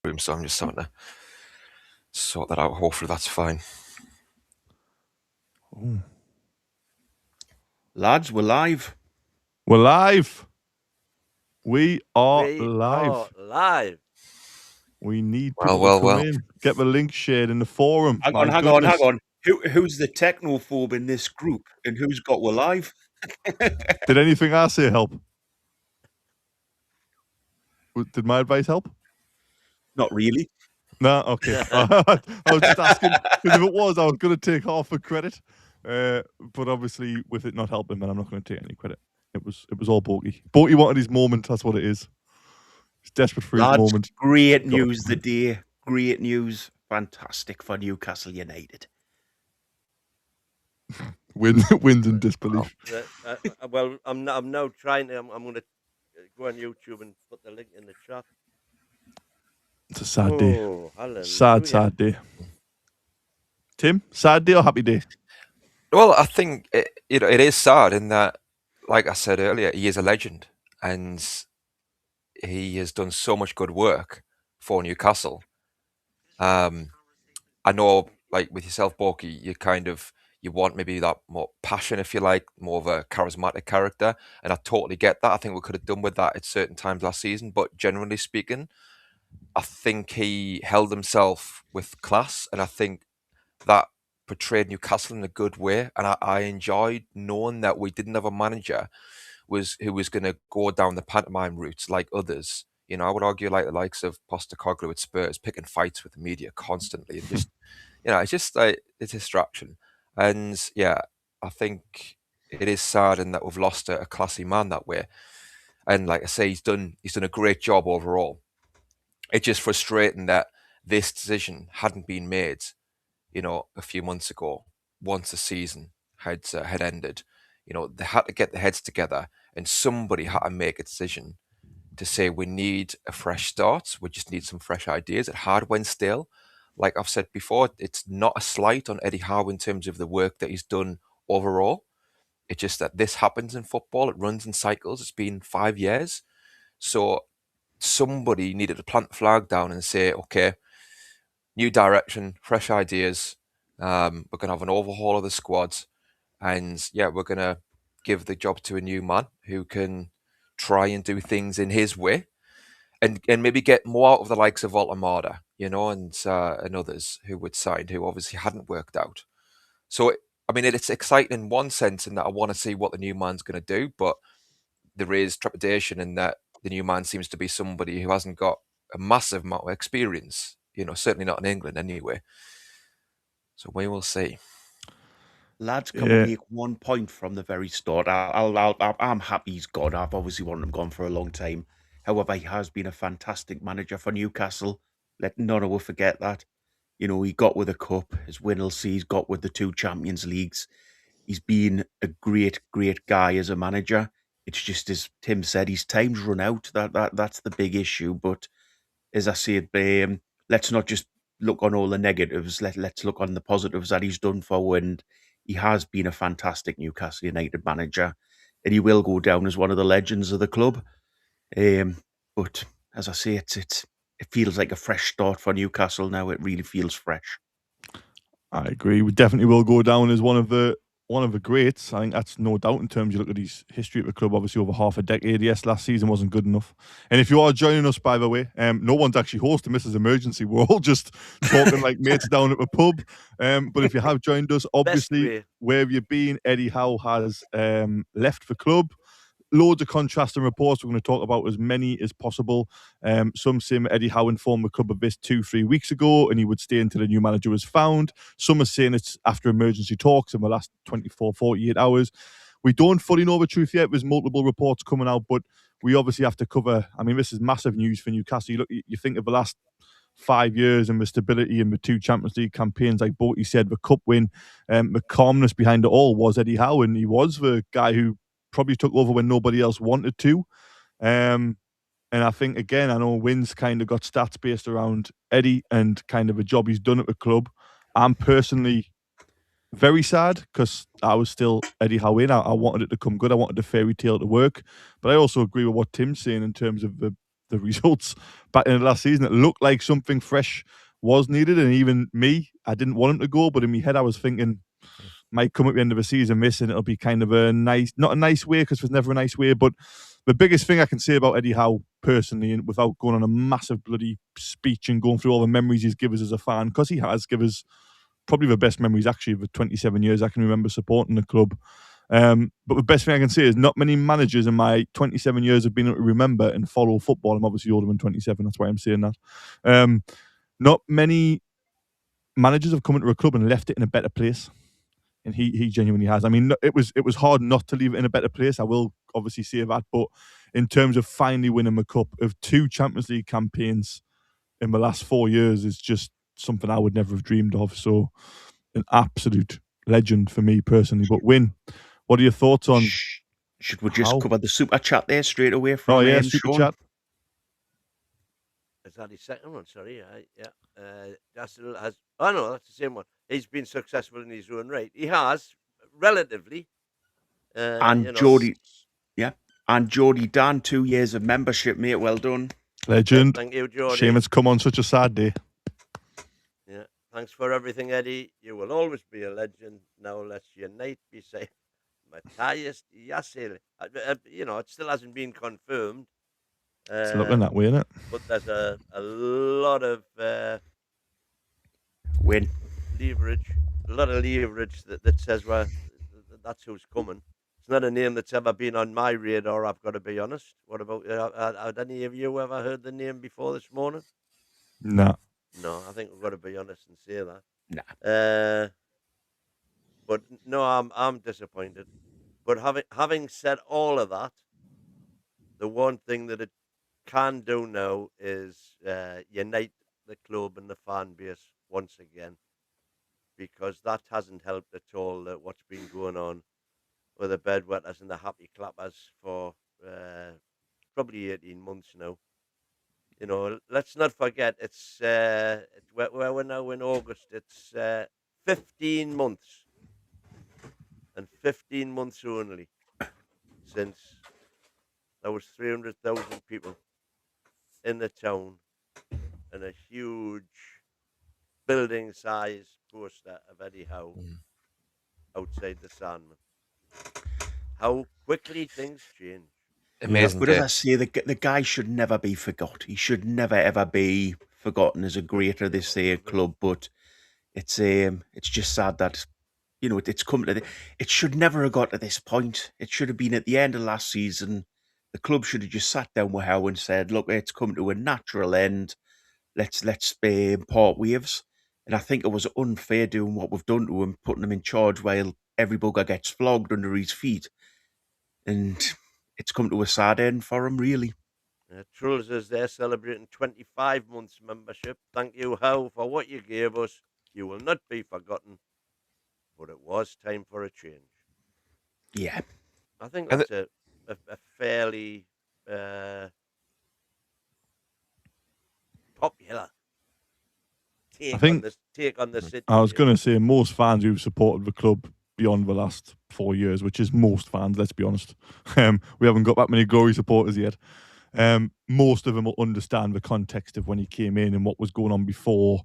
room, so I'm just starting to sort that out. Hopefully that's fine. Ooh. Lads, we're live. We're live. We are live. We need people to come in. Get the link shared in the forum. Hang on. Who's the technophobe in this group, and who's got we're live? Did anything I say help? Did my advice help? Not really. No, okay. I was just asking, because if it was, I was going to take half the credit. But obviously, with it not helping, then I'm not going to take any credit. It was all Borky. Borky wanted his moment. That's what it is. He's desperate for his moment. Great news the day. Great news. Fantastic for Newcastle United. Wins in disbelief. Well, I'm now trying to. I'm going to go on YouTube and put the link in the chat. It's a sad day. Hallelujah. Sad day. Tim, sad day or happy day? Well, I think it is sad in that, like I said earlier, he is a legend and he has done so much good work for Newcastle. I know, like with yourself, Borky, you want maybe that more passion, if you like, more of a charismatic character, and I totally get that. I think we could have done with that at certain times last season, but generally speaking, I think he held himself with class, and I think that portrayed Newcastle in a good way. And I enjoyed knowing that we didn't have a manager who was going to go down the pantomime routes like others. You know, I would argue like the likes of Postecoglou at Spurs, picking fights with the media constantly, and just, it's just like it's a distraction. And yeah, I think it is sad in that we've lost a classy man that way. And like I say, he's done a great job overall. It's just frustrating that this decision hadn't been made, a few months ago, once the season had ended. They had to get their heads together, and somebody had to make a decision to say we need a fresh start. We just need some fresh ideas. It hard went stale. Like I've said before, it's not a slight on Eddie Howe in terms of the work that he's done overall. It's just that this happens in football. It runs in cycles. It's been 5 years. So somebody needed to plant the flag down and say, okay, new direction, fresh ideas. We're going to have an overhaul of the squad. And yeah, we're going to give the job to a new man who can try and do things in his way and maybe get more out of the likes of Altamada, and others who would sign, who obviously hadn't worked out. So, it's exciting in one sense in that I want to see what the new man's going to do, but there is trepidation in that the new man seems to be somebody who hasn't got a massive amount of experience, certainly not in England anyway. So we will see. Lads, can we make 1 point from the very start? I'm happy he's gone. I've obviously wanted him gone for a long time. However, he has been a fantastic manager for Newcastle. Let none of us forget that. He got with a cup, as Winnell sees, he's got with the 2 Champions Leagues. He's been a great, great guy as a manager. It's just, as Tim said, his time's run out. That's the big issue. But as I said, let's not just look on all the negatives. Let's look on the positives that he's done for, and he has been a fantastic Newcastle United manager, and he will go down as one of the legends of the club. But as I say, it feels like a fresh start for Newcastle now. It really feels fresh. I agree. We definitely will go down as one of the greats. I think that's no doubt in terms you look at his history at the club, obviously over half a decade. Yes, last season wasn't good enough. And if you are joining us, by the way, no one's actually hosting this as emergency. We're all just talking like mates down at the pub. But if you have joined us, obviously, where have you been? Eddie Howe has left the club. Loads of contrasting reports. We're going to talk about as many as possible. Some say Eddie Howe informed the club of this 2-3 weeks ago, and he would stay until a new manager was found. Some are saying it's after emergency talks in the last 24, 48 hours. We don't fully know the truth yet. There's multiple reports coming out, but we obviously have to cover. This is massive news for Newcastle. You think of the last 5 years and the stability in the 2 Champions League campaigns, like Borky said, the cup win, the calmness behind it all was Eddie Howe, and he was the guy who probably took over when nobody else wanted to. And I think, again, I know Wynn's kind of got stats based around Eddie and kind of a job he's done at the club. I'm personally very sad because I was still Eddie Howe in. I wanted it to come good. I wanted the fairy tale to work. But I also agree with what Tim's saying in terms of the the results back in the last season. It looked like something fresh was needed, and even me, I didn't want him to go, but in my head I was thinking might come at the end of the season missing. It'll be kind of a nice, not a nice way, because there's never a nice way, but the biggest thing I can say about Eddie Howe personally, and without going on a massive bloody speech and going through all the memories he's given us as a fan, because he has given us probably the best memories actually of the 27 years I can remember supporting the club. But the best thing I can say is not many managers in my 27 years have been able to remember and follow football. I'm obviously older than 27, that's why I'm saying that. Not many managers have come into a club and left it in a better place. And he genuinely has. I mean, it was hard not to leave it in a better place. I will obviously say that, but in terms of finally winning a cup, of 2 Champions League campaigns in the last 4 years, is just something I would never have dreamed of. So, an absolute legend for me personally. But Win, what are your thoughts on? Should we just Howe? cover the super chat there straight away from? Oh yeah, super Sean? chat. Is that his second one? Sorry, yeah. Jassel has. Oh no, that's the same one. He's been successful in his own right. He has, relatively. And Geordie, yeah, and Geordie Dan, 2 years of membership, mate. Well done, Legend. Thank you, Geordie. Shame it's come on such a sad day. Yeah, thanks for everything, Eddie. You will always be a legend. Now let's unite beside Matthias Yassel. It still hasn't been confirmed. It's looking that way, isn't it? But there's a lot of Win leverage, that says, well, that's who's coming. It's not a name that's ever been on my radar, I've got to be honest. What about, had any of you ever heard the name before this morning? No. No, I think we've got to be honest and say that. Nah. But no, I'm disappointed. But having said all of that, the one thing that it can do now is unite the club and the fan base once again, because that hasn't helped at all. What's been going on with the bedwetters and the happy clappers for probably 18 months now. Let's not forget it's where we're now in August. It's 15 months, and 15 months only since there was 300,000 people in the town and a huge building-size poster of Eddie Howe outside the Sandman. How quickly things change. Amazing. But as I say, the guy should never be forgot. He should never ever be forgotten as a greater this club. But it's just sad that it's come to it should never have got to this point. It should have been at the end of last season. The club should have just sat down with Howe and said, "Look, it's come to a natural end. Let's part waves." And I think it was unfair doing what we've done to him, putting him in charge while every bugger gets flogged under his feet. And it's come to a sad end for him, really. Trulls is there celebrating 25 months membership. Thank you, Howe, for what you gave us. You will not be forgotten. But it was time for a change. Yeah. I think that's a fairly popular take on the city. I was going to say most fans who've supported the club beyond the last 4 years, which is most fans, let's be honest. We haven't got that many glory supporters yet. Most of them will understand the context of when he came in and what was going on before.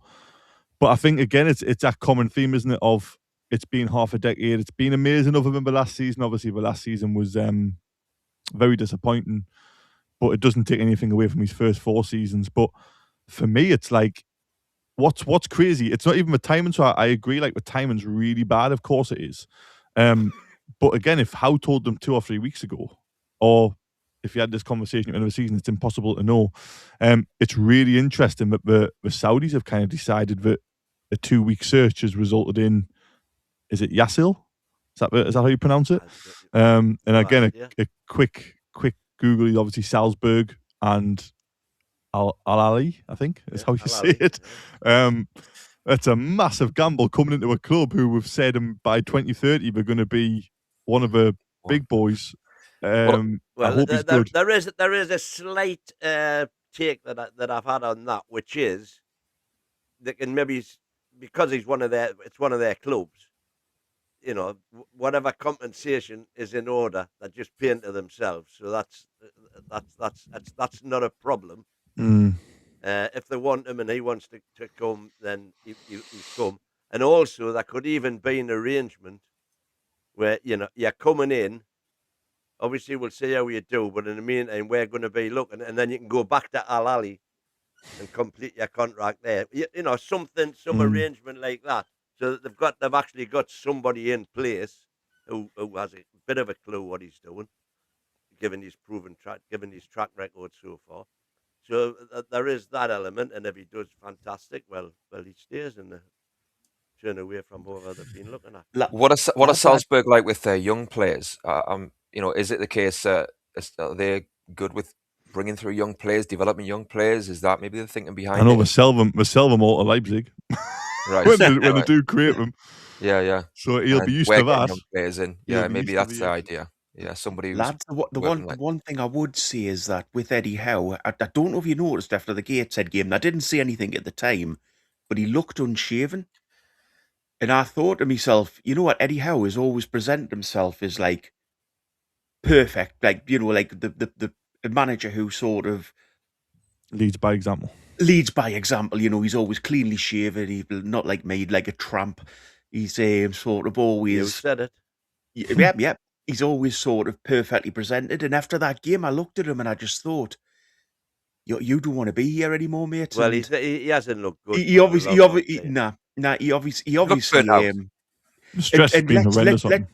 But I think, again, it's that common theme, isn't it, of it's been half a decade. It's been amazing other than the last season. Obviously, the last season was very disappointing, but it doesn't take anything away from his first 4 seasons. But for me, it's like, what's crazy, it's not even the timing. So I agree, like, the timing's really bad. Of course it is. But again, if Howe told them 2 or 3 weeks ago, or if you had this conversation at the end of the season, it's impossible to know. It's really interesting that the Saudis have kind of decided that a 2-week search has resulted in, is it Yasil? Is that how you pronounce it? And again, a quick Google, obviously Salzburg and Al-Ali, I think is how you say it. It's a massive gamble coming into a club who have said by 2030 they're going to be one of the big boys. I hope he's good. There is a slight take that I've had on that, which is that, and maybe because it's one of their clubs. you know, whatever compensation is in order, they're just paying to themselves. So that's not a problem. Mm. If they want him and he wants to come, then he'll come. And also, there could even be an arrangement where, you know, you're coming in. Obviously, we'll see how you do, but in the meantime, we're going to be looking, and then you can go back to Al Ahly and complete your contract there. You know, some arrangement like that, so that they've actually got somebody in place who has a bit of a clue what he's doing, given his track record so far. So there is that element, and if he does fantastic, well, he stays in the turn away from whoever they've been looking at. What are Salzburg like with their young players? You know, is it the case that are they good with bringing through young players, developing young players? Is that maybe the thinking behind I know it? we sell them all to Leipzig. Right. when they do create them. Yeah. So he'll be used to that. Young players in. Yeah, maybe that's the idea. Yeah, somebody who's Lads, the one thing I would say is that with Eddie Howe, I don't know if you noticed after the Gateshead game, I didn't see anything at the time, but he looked unshaven. And I thought to myself, you know what, Eddie Howe has always presented himself as like perfect, like, you know, like the manager who sort of leads by example. You know, he's always cleanly shaven. He's not like made like a tramp. He's sort of always. You said it. Yeah. He's always sort of perfectly presented. And after that game, I looked at him and I just thought, you don't want to be here anymore, mate. Well, he hasn't looked good. He obviously the stress has been horrendous on him.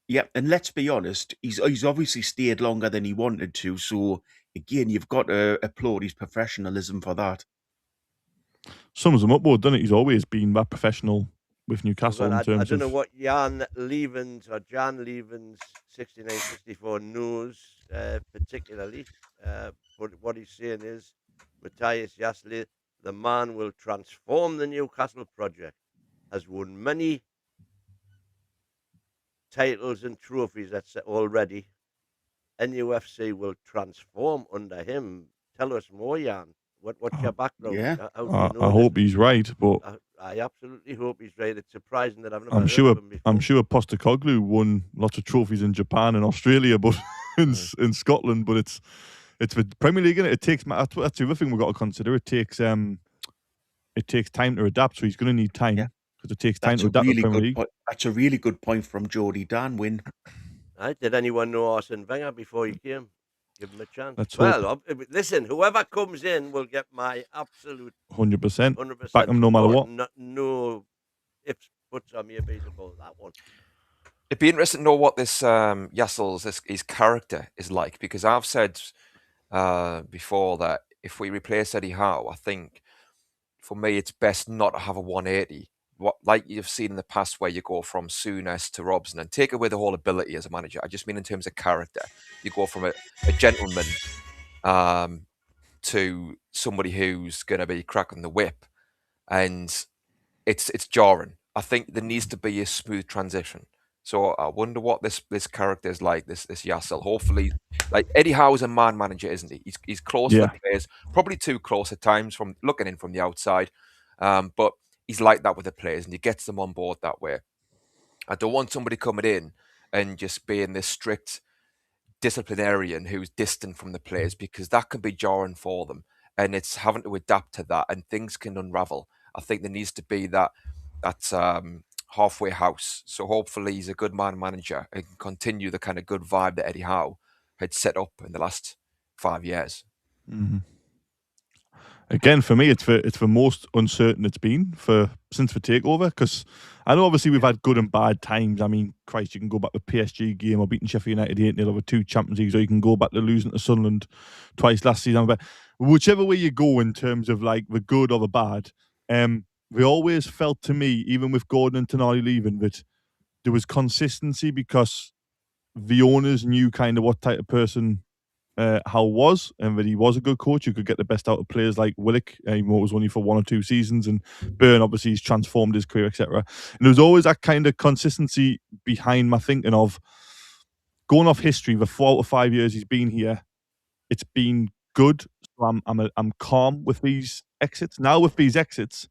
Yeah, and let's be honest, he's obviously stayed longer than he wanted to. So again, you've got to applaud his professionalism for that. Sums him up, though, doesn't it? He's always been that professional with Newcastle in terms I don't know what Jan Levens 6964 knows particularly, but what he's saying is Matthias Jasli, the man will transform the Newcastle project, has won many titles and trophies already. NUFC will transform under him. Tell us more, Jan. What's your background? Yeah, I hope he's right, but I absolutely hope he's right. It's surprising that I've never I'm sure heard of him before. I'm sure Postecoglou won lots of trophies in Japan and Australia, but in Scotland. But it's the Premier League, and it takes. That's the other thing we've got to consider. It takes time to adapt. So he's going to need time because it takes time to adapt to the Premier League. That's a really good point from Jody Danwin. Did anyone know Arsene Wenger before he came? Give him a chance. Listen, whoever comes in will get my absolute 100%. Back him no matter what. No ifs, buts, or maybes about that one. It'd be interesting to know what this Jassel's his character is like, because I've said before that if we replace Eddie Howe, I think for me it's best not to have a 180. Like you've seen in the past where you go from Souness to Robson and take away the whole ability as a manager. I just mean in terms of character. You go from a gentleman to somebody who's going to be cracking the whip, and it's jarring. I think there needs to be a smooth transition. So I wonder what this character is like, this Jassel. Hopefully, like Eddie Howe's a man manager, isn't he? He's close to the players, probably too close at times from looking in from the outside, but he's like that with the players, and he gets them on board that way. I don't want somebody coming in and just being this strict disciplinarian who's distant from the players, because that can be jarring for them, and it's having to adapt to that, and things can unravel. I think there needs to be that halfway house. So hopefully he's a good man manager and can continue the kind of good vibe that Eddie Howe had set up in the last 5 years. Mm-hmm. Again, for me, it's the most uncertain it's been since the takeover, because I know obviously we've had good and bad times. I mean, Christ, you can go back to the PSG game or beating Sheffield United 8-0 over 2 Champions Leagues, or you can go back to losing to Sunderland twice last season. But whichever way you go in terms of like the good or the bad, we always felt, to me, even with Gordon and Tonali leaving, that there was consistency because the owners knew kind of what type of person Howe was, and that he was a good coach who could get the best out of players like Willock, even though it was only for 1 or 2 seasons, and Byrne, obviously, he's transformed his career, etc. And there was always that kind of consistency behind my thinking of going off history. The 4 out of 5 years he's been here, it's been good. So I'm calm with these exits. Now with these exits,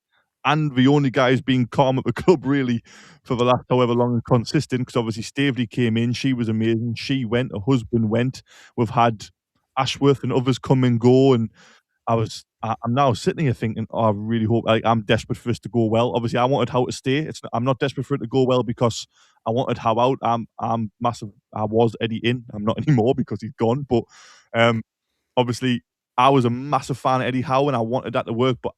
and the only guy who's been calm at the club really for the last however long and consistent, because obviously Staveley came in, she was amazing, she went, her husband went. We've had Ashworth and others come and go, and I'm now sitting here thinking, oh, I really hope, like, I'm desperate for this to go well. Obviously, I wanted Howe to stay. I'm not desperate for it to go well because I wanted Howe out. I'm massive. I was Eddie in. I'm not anymore because he's gone. But obviously, I was a massive fan of Eddie Howe, and I wanted that to work. But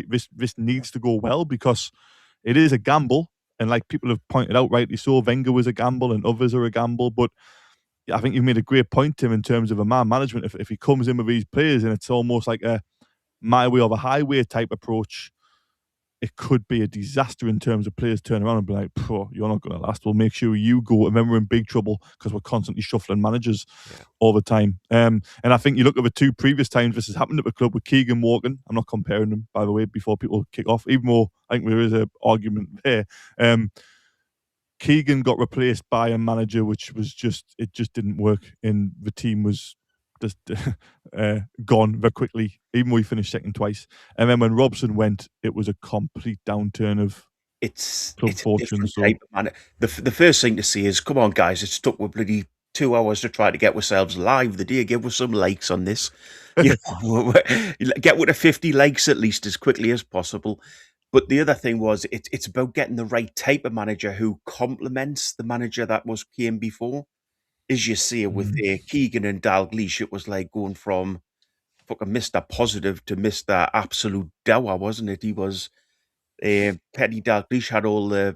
this needs to go well because it is a gamble, and like people have pointed out rightly so, Wenger was a gamble, and others are a gamble. But I think you've made a great point, Tim, in terms of a man management. If he comes in with these players and it's almost like a my way or the highway type approach, it could be a disaster in terms of players turning around and be like, you're not going to last. We'll make sure you go. And then we're in big trouble because we're constantly shuffling managers all the time. And I think you look at the two previous times this has happened at the club with Keegan walking. I'm not comparing them, by the way, before people kick off, even though I think there is an argument there. Keegan got replaced by a manager which was it just didn't work, and the team was just gone very quickly, even though he finished second twice. And then when Robson went, it was a complete downturn of club fortune. So the first thing to see is, come on, guys, it's took with bloody 2 hours to try to get ourselves live. The day give us some likes on this. Get with the 50 likes at least as quickly as possible. But the other thing was, it's about getting the right type of manager who complements the manager that came before. As you see it with Keegan and Dalglish, it was like going from fucking Mr. Positive to Mr. Absolute Dour, wasn't it? He was Petty Dalglish had all the,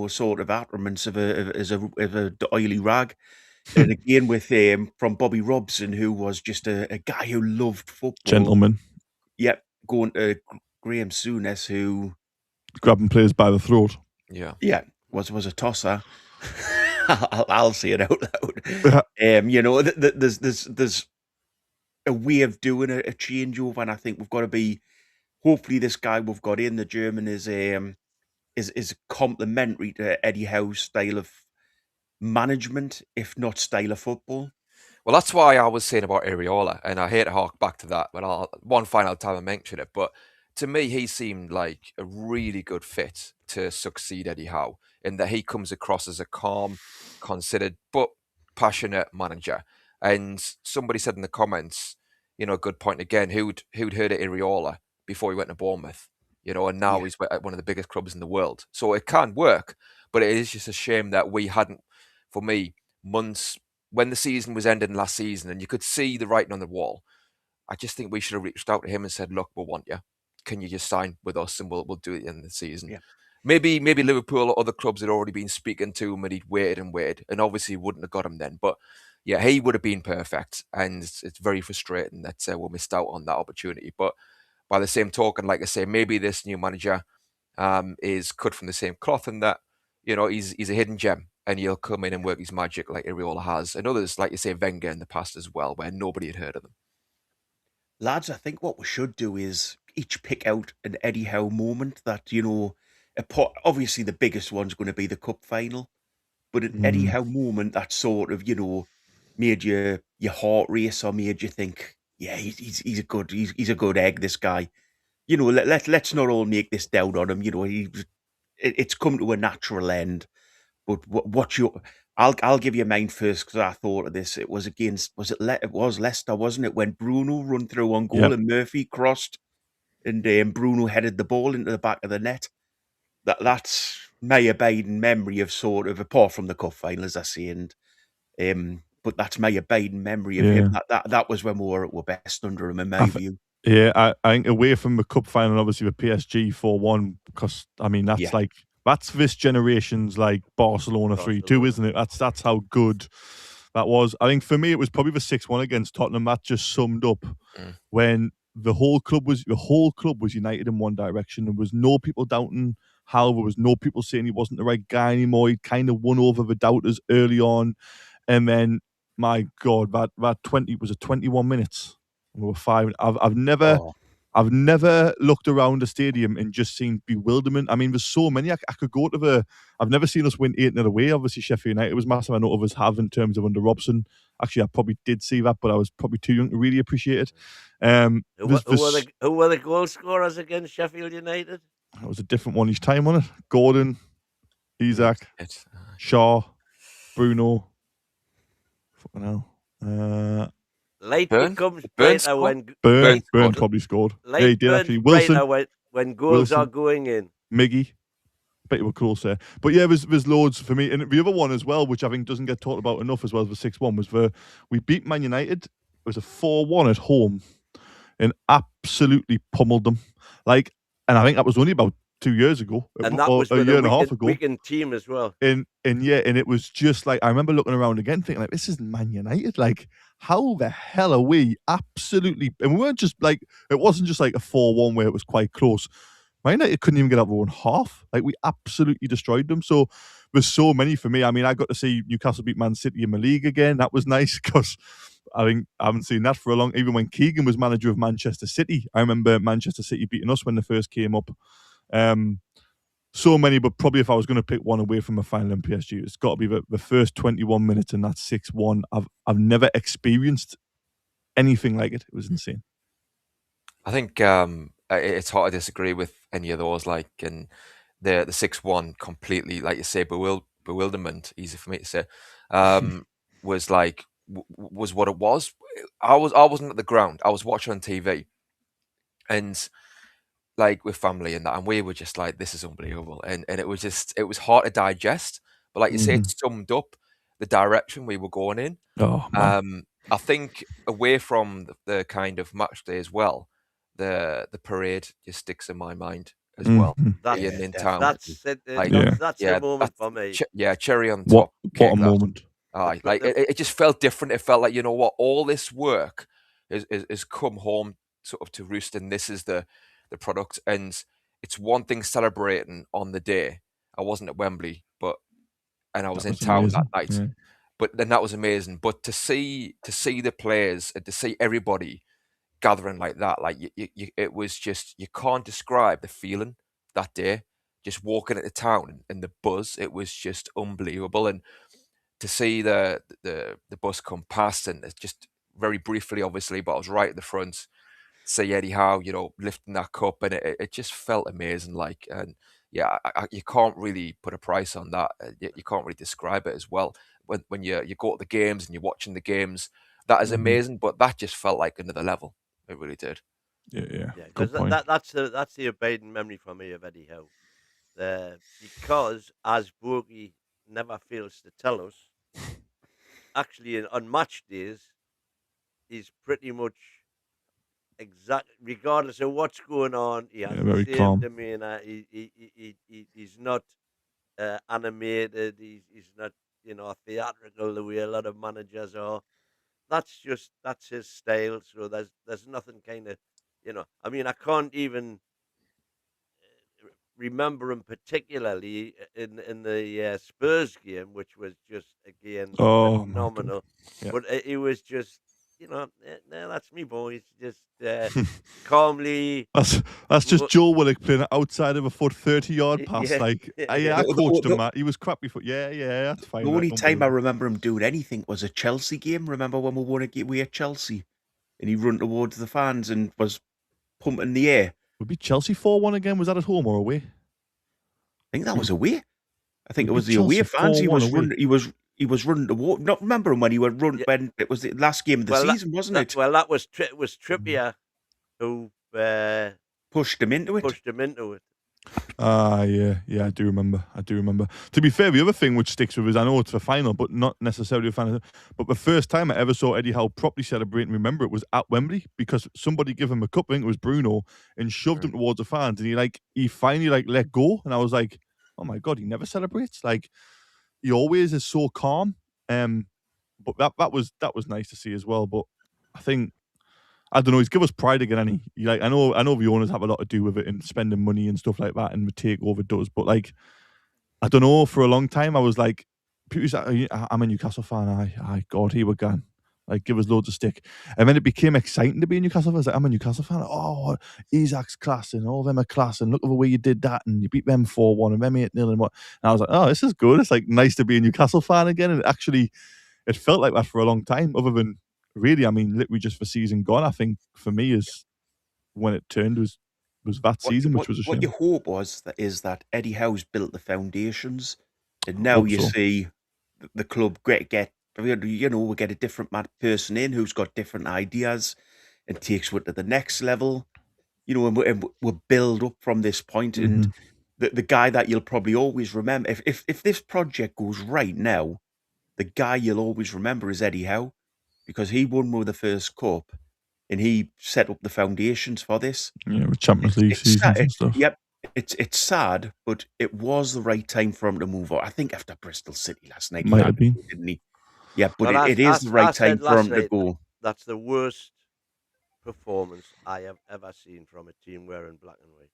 sort of attributes of a oily rag. And again with from Bobby Robson, who was just a guy who loved football. Gentleman. Yep, going to Graham Souness, who grabbing players by the throat. Yeah, was a tosser. I'll say it out loud. There's a way of doing a changeover, and I think we've got to be. Hopefully, this guy we've got in, the German, is complementary to Eddie Howe's style of management, if not style of football. Well, that's why I was saying about Areola, and I hate to hark back to that, but one final time I mention it. But to me, he seemed like a really good fit to succeed Eddie Howe, in that he comes across as a calm, considered, but passionate manager. And somebody said in the comments, a good point again, who'd heard of Areola before he went to Bournemouth, and now he's at one of the biggest clubs in the world. So it can work, but it is just a shame that we hadn't, for me, months when the season was ending last season and you could see the writing on the wall. I just think we should have reached out to him and said, look, we'll want you. Can you just sign with us and we'll do it at the end of the season? Yeah. Maybe Liverpool or other clubs had already been speaking to him and he'd waited, and obviously wouldn't have got him then. But yeah, he would have been perfect, and it's very frustrating that we missed out on that opportunity. But by the same token, like I say, maybe this new manager is cut from the same cloth, and that he's a hidden gem, and he'll come in and work his magic like Areola has, and others, like you say, Wenger in the past as well, where nobody had heard of them. Lads, I think what we should do is each pick out an Eddie Howe moment that, obviously the biggest one's going to be the cup final, but an Eddie Howe moment that sort of, made your heart race, or made you think, yeah, he's a good egg, this guy. Let's not all make this down on him. It's come to a natural end. But I'll give you mine first, because I thought of this. It was it was Leicester, wasn't it? When Bruno run through on goal and Murphy crossed, and Bruno headed the ball into the back of the net. That's my abiding memory of sort of, apart from the cup final, as I say, and but that's my abiding memory of him. That was when we were at our best under him, in my view. Yeah, I think away from the cup final, obviously the PSG 4-1, because that's this generation's like Barcelona 3-2, isn't it? That's how good that was. I think for me it was probably the 6-1 against Tottenham. That just summed up when the whole club was united in one direction. There was no people doubting Howe. There was no people saying he wasn't the right guy anymore. He kind of won over the doubters early on, and then my God, that 21 minutes. We were 5. I've never I've never looked around a stadium and just seen bewilderment. I mean, there's so many. I could go to I've never seen us win 8-0 away. Obviously, Sheffield United was massive. I know others have in terms of under Robson. Actually, I probably did see that, but I was probably too young to really appreciate it. Who were the goal scorers against Sheffield United? It was a different one each time, wasn't it? Gordon, Isaac, Shaw, Bruno. Fucking hell. Light Burn? becomes Burn brighter when Burn scored. probably scored. light Yeah, he did burns actually. Wilson, brighter when goals are going in. Miggy. Bet you were close there. But yeah, there's loads for me. And the other one as well, which I think doesn't get talked about enough as well as the 6-1, was we beat Man United. It was a 4-1 at home and absolutely pummeled them. And I think that was only about 2 years ago. And that was a year and a half ago. Weakened team as well. And it was just like, I remember looking around again thinking, like, this is Man United. Like, how the hell are we absolutely... And we weren't just like... It wasn't just like a 4-1 where it was quite close. Man United couldn't even get out of their own half. Like, we absolutely destroyed them. So there's so many for me. I mean, I got to see Newcastle beat Man City in the league again. That was nice because I think I haven't seen that for a long... Even when Keegan was manager of Manchester City, I remember Manchester City beating us when they first came up. So many, but probably if I was going to pick one away from a final in PSG, it's got to be the first 21 minutes and that 6-1. I've never experienced anything like it. It was insane. I think it's hard to disagree with any of those. Like, and the 6-1 completely, like you say, bewilderment. Easy for me to say. Was like was what it was. I wasn't at the ground. I was watching on TV, and like with family and that, and we were just like, this is unbelievable, and it was hard to digest, but like you say, it summed up the direction we were going in. I think away from the kind of match day as well, the parade just sticks in my mind as well. That's in town. That's a moment for me. Cherry on top. What a moment. Like it just felt different. It felt like, you know what, all this work is come home sort of to roost, and this is the product. And it's one thing celebrating on the day. I wasn't at Wembley, and I was in town amazing. That night. Yeah. But then that was amazing. But to see the players and to see everybody gathering like that, like it was just, you can't describe the feeling that day. Just walking at the town and the buzz, it was just unbelievable. And to see the bus come past, and it's just very briefly, obviously, but I was right at the front. See Eddie Howe, lifting that cup, and it just felt amazing. Like, and yeah, you can't really put a price on that. You can't really describe it as well. When you go to the games and you're watching the games, that is amazing. But that just felt like another level. It really did. Yeah. Because that's the abiding memory for me of Eddie Howe. Because as Borgie never fails to tell us, actually on match days, he's pretty much exactly, regardless of what's going on, he has the same calm demeanor. He's not animated. He's not theatrical the way a lot of managers are. That's his style. So there's nothing kind of, I mean, I can't even remember him particularly in the Spurs game, which was just again phenomenal. Yeah. But it was just, that's me, boys. Just calmly. That's just Joe Willock playing outside of a foot 30-yard pass. I coached him, Matt. He was crap before. Yeah, that's fine. The only time I remember him doing anything was a Chelsea game. Remember when we won a game away at Chelsea, and he run towards the fans and was pumping the air. Would be Chelsea 4-1 again. Was that at home or away? I think that was away. I think it was the away fans. He was running towards. Not remember him when he would run when it was the last game of the season, wasn't it? Well, that was Trippier who pushed him into it. Yeah, I do remember. To be fair, the other thing which sticks with us, I know it's the final, but not necessarily a final. But the first time I ever saw Eddie Howe properly celebrate and remember it was at Wembley, because somebody gave him a cup, I think it was Bruno, and shoved him towards the fans, and he finally let go, and I was like, oh my God, he never celebrates. Like, he always is so calm. But that was nice to see as well. But I think, I don't know, he's give us pride again, and he I know the owners have a lot to do with it and spending money and stuff like that, and the takeover does. But I don't know, for a long time I was like, people say, I'm a Newcastle fan. God, here we go. Like, give us loads of stick. And then it became exciting to be a Newcastle fan. I was like, I'm a Newcastle fan. Oh, Isaac's class and all of them are class. And look at the way you did that. And you beat them 4-1 and them 8-0 and what. And I was like, oh, this is good. It's like nice to be a Newcastle fan again. And it felt like that for a long time, other than really, I mean, literally just the season gone. I think for me is when it turned was that season, which was a shame. What you hope is that Eddie Howe's built the foundations. And now you see the club get we get a different person in who's got different ideas and takes it to the next level, and we'll build up from this point. And the guy that you'll probably always remember, if this project goes right now, the guy you'll always remember is Eddie Howe, because he won with the first cup and he set up the foundations for this. Yeah, with Champions League seasons and stuff. Yep. It's sad, but it was the right time for him to move on. I think after Bristol City last night, Might have been. didn't he? Yeah, but it is the right time for him to go. That's the worst performance I have ever seen from a team wearing black and white.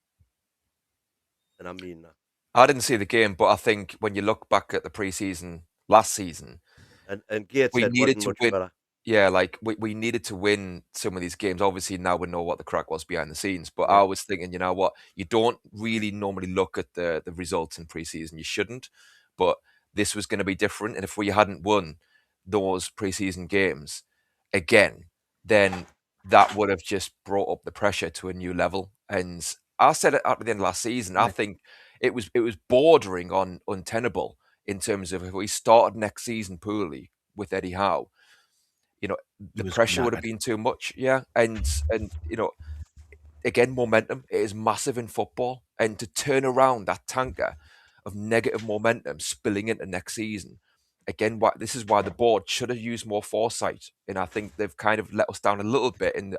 And I mean that. I didn't see the game, but I think when you look back at the pre-season last season, and Gates we needed to win. Better. Yeah, like we needed to win some of these games. Obviously, now we know what the crack was behind the scenes. But I was thinking, you know what? You don't really normally look at the results in pre-season. You shouldn't. But this was going to be different. And if we hadn't won those pre-season games again, then that would have just brought up the pressure to a new level. And I said it at the end of last season. I think it was bordering on untenable in terms of if we started next season poorly with Eddie Howe. The pressure would have been too much, and again, momentum, it is massive in football, and to turn around that tanker of negative momentum spilling into next season, again, this is why the board should have used more foresight, and I think they've kind of let us down a little bit in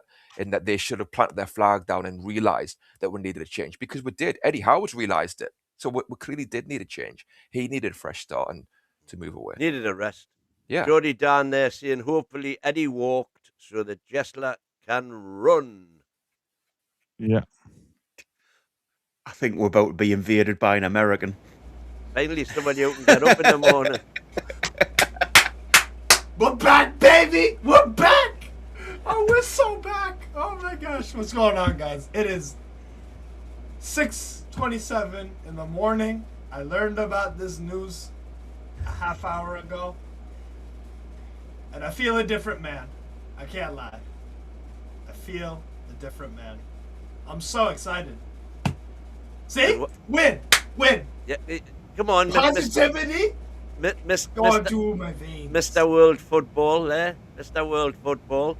that they should have planted their flag down and realised that we needed a change, because we did. Eddie Howe's realised it, so we clearly did need a change. He needed a fresh start and to move away. Needed a rest. Yeah. Jody down there saying, hopefully Eddie walked so that Jessler can run. Yeah. I think we're about to be invaded by an American. Finally, somebody who can get up in the morning. We're back, baby! We're back! Oh, we're so back! Oh my gosh, what's going on, guys? It is 6:27 in the morning. I learned about this news a half hour ago. And I feel a different man. I can't lie. I feel a different man. I'm so excited. See? Win! Yeah, come on, positivity going Mr. through my veins. Mr. World Football, Mr. World Football.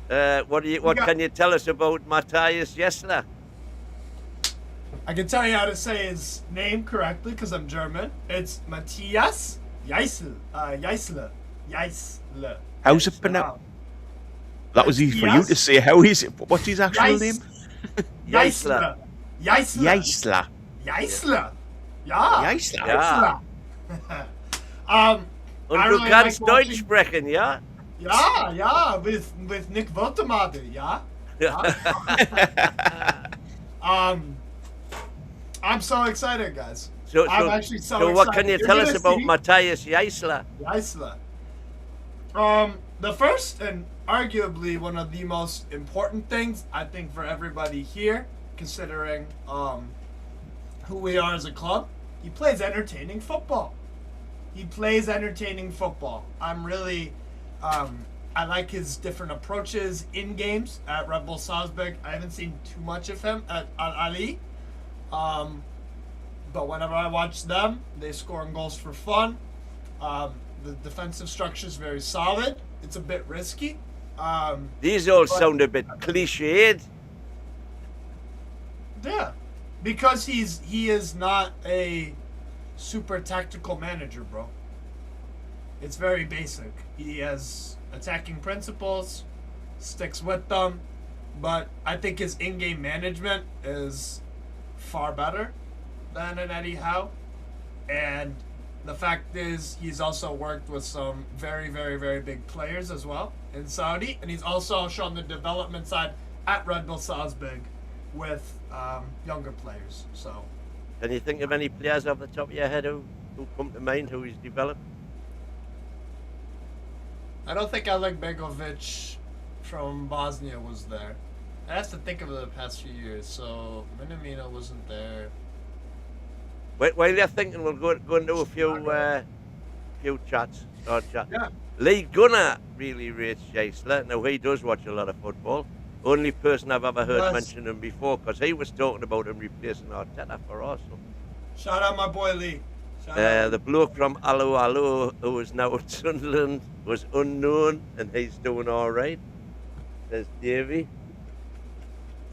What can you tell us about Matthias Jessler? I can tell you how to say his name correctly because I'm German. It's Matthias Jessler. How's it pronounced? That was easy for you to say. How is it? What's his actual name? Jessler. Jessler. Ja. Jessler. Und du kannst Deutsch sprechen, ja? Ja, with Nick Woltemade, ja. I'm so excited, guys. I'm actually so excited. What can you tell us about Matthias Jessler? The first and arguably one of the most important things, I think, for everybody here, considering who we are as a club, he plays entertaining football. I'm really, I like his different approaches in games at Red Bull Salzburg. I haven't seen too much of him at Al Ali. But whenever I watch them, they scoring goals for fun. The defensive structure is very solid. It's a bit risky. These all sound a bit cliched. Yeah, because he is not a super tactical manager, bro. It's very basic. He has attacking principles, sticks with them, but I think his in-game management is far better than an Eddie Howe. And the fact is, he's also worked with some very, very, very big players as well in Saudi, and he's also shown the development side at Red Bull Salzburg with younger players. So, can you think of any players off the top of your head who come to mind who he's developed? I don't think Oleg Begovic from Bosnia was there. I have to think of the past few years. So Minamino wasn't there. While you're thinking, we'll go into a few chats. Start chatting. Yeah. Lee Gunner really rates Geisler. Now, he does watch a lot of football. Only person I've ever heard mention him before, because he was talking about him replacing Arteta for Arsenal. Shout out my boy Lee. Shout out. The bloke from Allo Allo, who is now at Sunderland, was unknown, and he's doing all right, says Davey.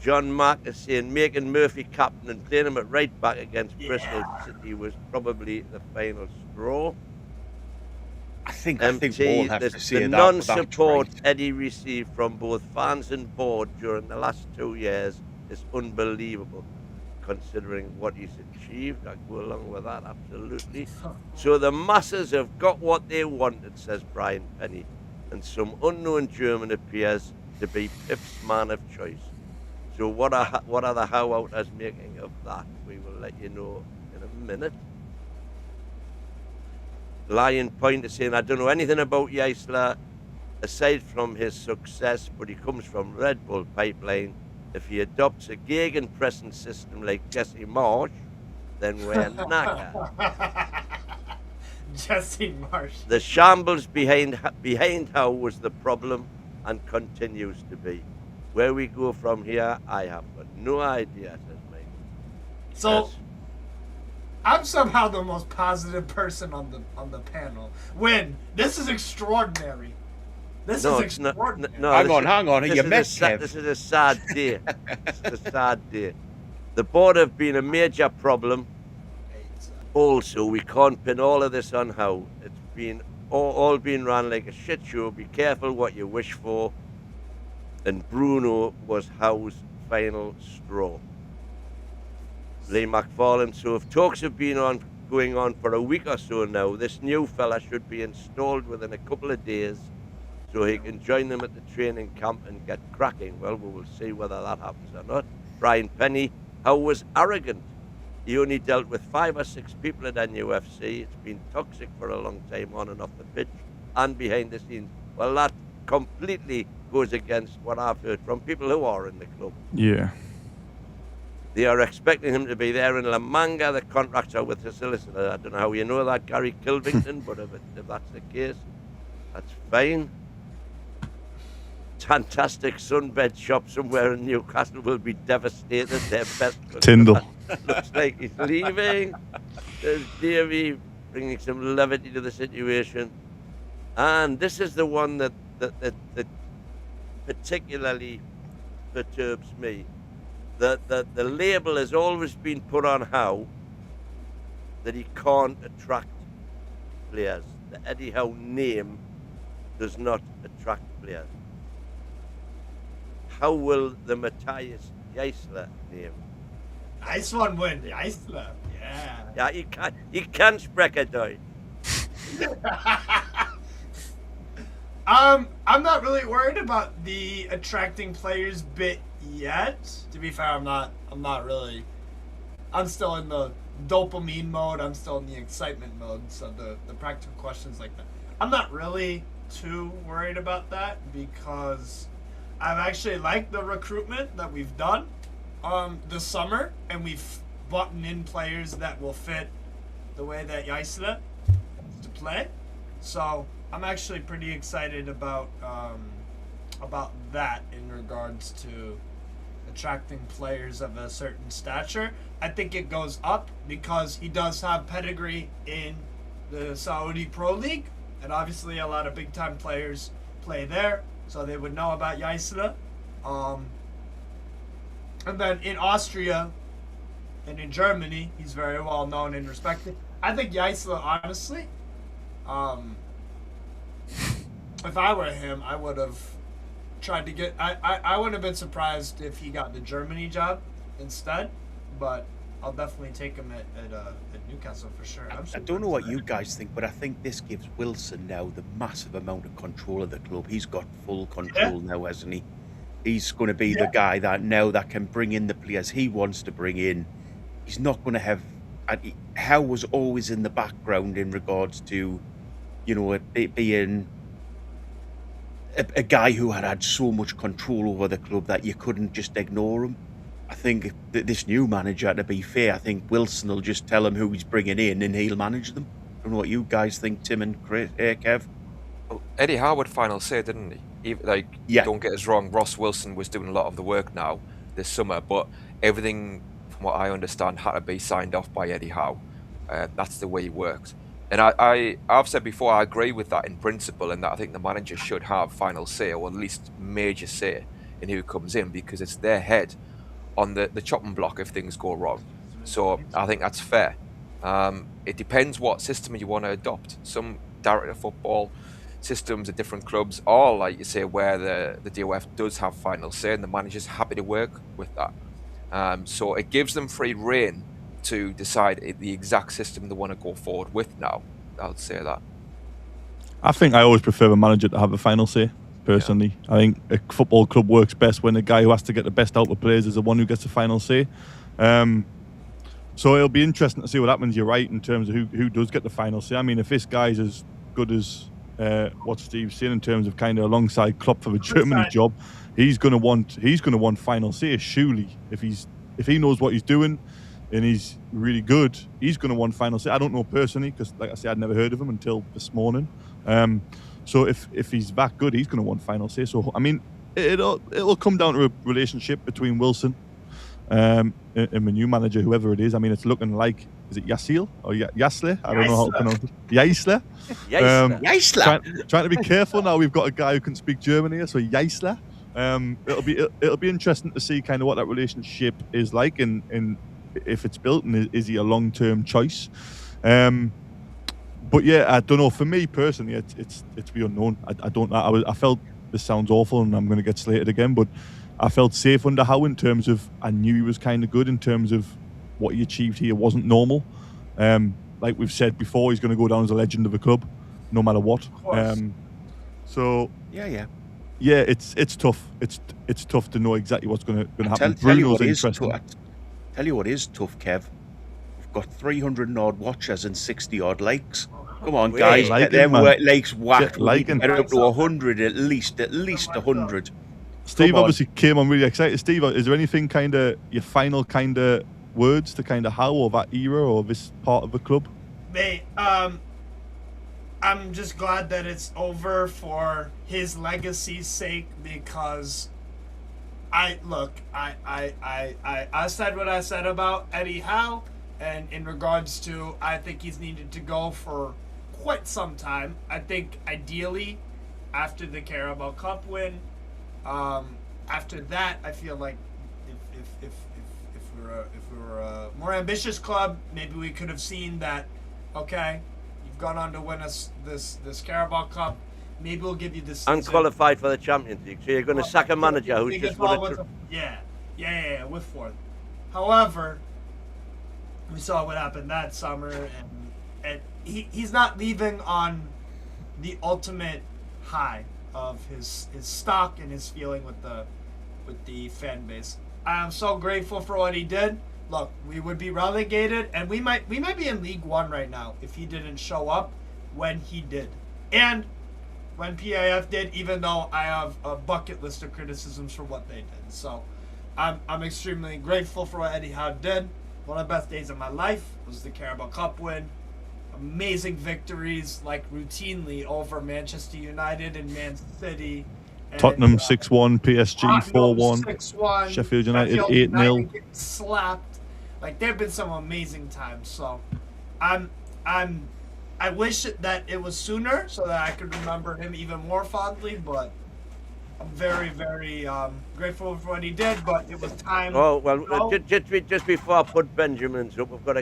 John Mark is saying making Murphy captain and playing him at right back against Bristol City was probably the final straw. I think we all have to say the that. non-support Eddie received from both fans and board during the last 2 years is unbelievable, considering what he's achieved. I go along with that, absolutely. So the masses have got what they wanted, says Brian Penny, and some unknown German appears to be Pip's man of choice. So what are the Howe-outers making of that? We will let you know in a minute. Lion Point is saying, I don't know anything about Geisler aside from his success, but he comes from Red Bull pipeline. If he adopts a gegenpressing system like Jesse Marsh, then we're knackered. Jesse Marsh. The shambles behind Howe was the problem and continues to be. Where we go from here, I have got no idea, says Mike. So, Yes. I'm somehow the most positive person on the panel. This is extraordinary. This is extraordinary. Hang on. You missed Kev. This is a sad day. This is a sad day. The board have been a major problem. Also, we can't pin all of this on Howe. It's been all been run like a shit show. Be careful what you wish for. And Bruno was Howe's final straw. Lee McFarlane. So if talks have been going on for a week or so now, this new fella should be installed within a couple of days so he can join them at the training camp and get cracking. Well, we will see whether that happens or not. Brian Penny, Howe was arrogant. He only dealt with 5 or 6 people at NUFC. It's been toxic for a long time on and off the pitch and behind the scenes. Well, that completely goes against what I've heard from people who are in the club. Yeah. They are expecting him to be there in La Manga. The contracts are with the solicitor. I don't know how you know that, Gary Kilvington, but if that's the case, that's fine. Fantastic sunbed shop somewhere in Newcastle will be devastated. Their best Tyndall. looks like he's leaving. There's Davey bringing some levity to the situation. And this is the one that particularly perturbs me. The label has always been put on Howe that he can't attract players. The Eddie Howe name does not attract players. How will the Matthias Geisler name? Nice one, win. Geisler. Yeah. Yeah, you can't sprechen Deutsch. I'm not really worried about the attracting players bit yet. To be fair, I'm not really. I'm still in the dopamine mode. I'm still in the excitement mode. So the practical questions like that, I'm not really too worried about that because I've actually liked the recruitment that we've done this summer, and we've brought in players that will fit the way that Geisler to play. So I'm actually pretty excited about that in regards to attracting players of a certain stature. I think it goes up because he does have pedigree in the Saudi Pro League, and obviously a lot of big time players play there, so they would know about Geisler. And then in Austria and in Germany, he's very well known and respected. I think Geisler, honestly, if I were him, I would have tried to get. I wouldn't have been surprised if he got the Germany job instead, but I'll definitely take him at Newcastle for sure. I don't know what you guys think, but I think this gives Wilson now the massive amount of control of the club. He's got full control now, hasn't he? He's going to be the guy that can bring in the players he wants to bring in. He's not going to have. Howe was always in the background in regards to, it being a guy who had so much control over the club that you couldn't just ignore him. I think this new manager, to be fair, I think Wilson will just tell him who he's bringing in and he'll manage them. I don't know what you guys think, Tim and Kev. Well, Eddie Howe had final say, didn't he? Yeah. Don't get us wrong, Ross Wilson was doing a lot of the work now this summer, but everything, from what I understand, had to be signed off by Eddie Howe. That's the way he works. And I've said before, I agree with that in principle, and that I think the manager should have final say, or at least major say, in who comes in, because it's their head on the chopping block if things go wrong. So I think that's fair. It depends what system you want to adopt. Some director football systems at different clubs are, like you say, where the DOF does have final say and the manager's happy to work with that. So it gives them free rein to decide the exact system they want to go forward with now. I'll say that. I think I always prefer a manager to have a final say, personally. Yeah. I think a football club works best when the guy who has to get the best out of players is the one who gets the final say. So it'll be interesting to see what happens, you're right, in terms of who does get the final say. I mean, if this guy's as good as what Steve's saying in terms of kind of alongside Klopp for the Germany job, he's going to want final say, surely. If he knows what he's doing and he's really good, he's going to want final say. I don't know personally, because like I said, I'd never heard of him until this morning. So if he's that good, he's going to want final say. So I mean, it'll come down to a relationship between Wilson and the new manager, whoever it is. I mean, it's looking like, is it Yasil or Yasle? I don't know how to pronounce it. Yaisle. Yaisle. Trying to be careful now. We've got a guy who can speak German here, so Yaisle. It'll be interesting to see kind of what that relationship is like, and if it's built, and is he a long-term choice? But yeah, I don't know. For me personally, it's to be unknown. I don't know. I felt, this sounds awful, and I'm going to get slated again, but I felt safe under Howe in terms of, I knew he was kind of good in terms of what he achieved here wasn't normal. Like we've said before, he's going to go down as a legend of the club, no matter what. So yeah, it's tough. It's tough to know exactly what's going to happen. Bruno's interesting. Tell you what is tough, Kev. We've got 300 odd watchers and 60 odd likes. Come on, guys, get them likes whacked. Get up to 100 at least 100. Steve obviously came on really excited. Steve, is there anything kind of your final kind of words to kind of Howe or that era or this part of the club? Mate, I'm just glad that it's over for his legacy's sake, because I said what I said about Eddie Howe, and in regards to, I think he's needed to go for quite some time. I think ideally after the Carabao Cup win, after that, I feel like if we were a more ambitious club, maybe we could have seen that. Okay, you've gone on to win us this Carabao Cup. Maybe we'll give you this unqualified for the Champions League. So you're going to sack a manager who just won it. Yeah, with fourth. However, we saw what happened that summer, and he's not leaving on the ultimate high of his stock and his feeling with the fan base. I am so grateful for what he did. Look, we would be relegated, and we might be in League One right now if he didn't show up when he did, and when PAF did. Even though I have a bucket list of criticisms for what they did, so I'm extremely grateful for what Eddie Howe did. One of the best days of my life was the Carabao Cup win. Amazing victories, like routinely over Manchester United and Man City. And, Tottenham 6-1, PSG 4-1, 6-1, Sheffield United 8-0. Slapped. Like, there have been some amazing times. So, I wish that it was sooner so that I could remember him even more fondly. But I'm very, very grateful for what he did. But it was time. Oh well, just before I put Benjamin's up, we've got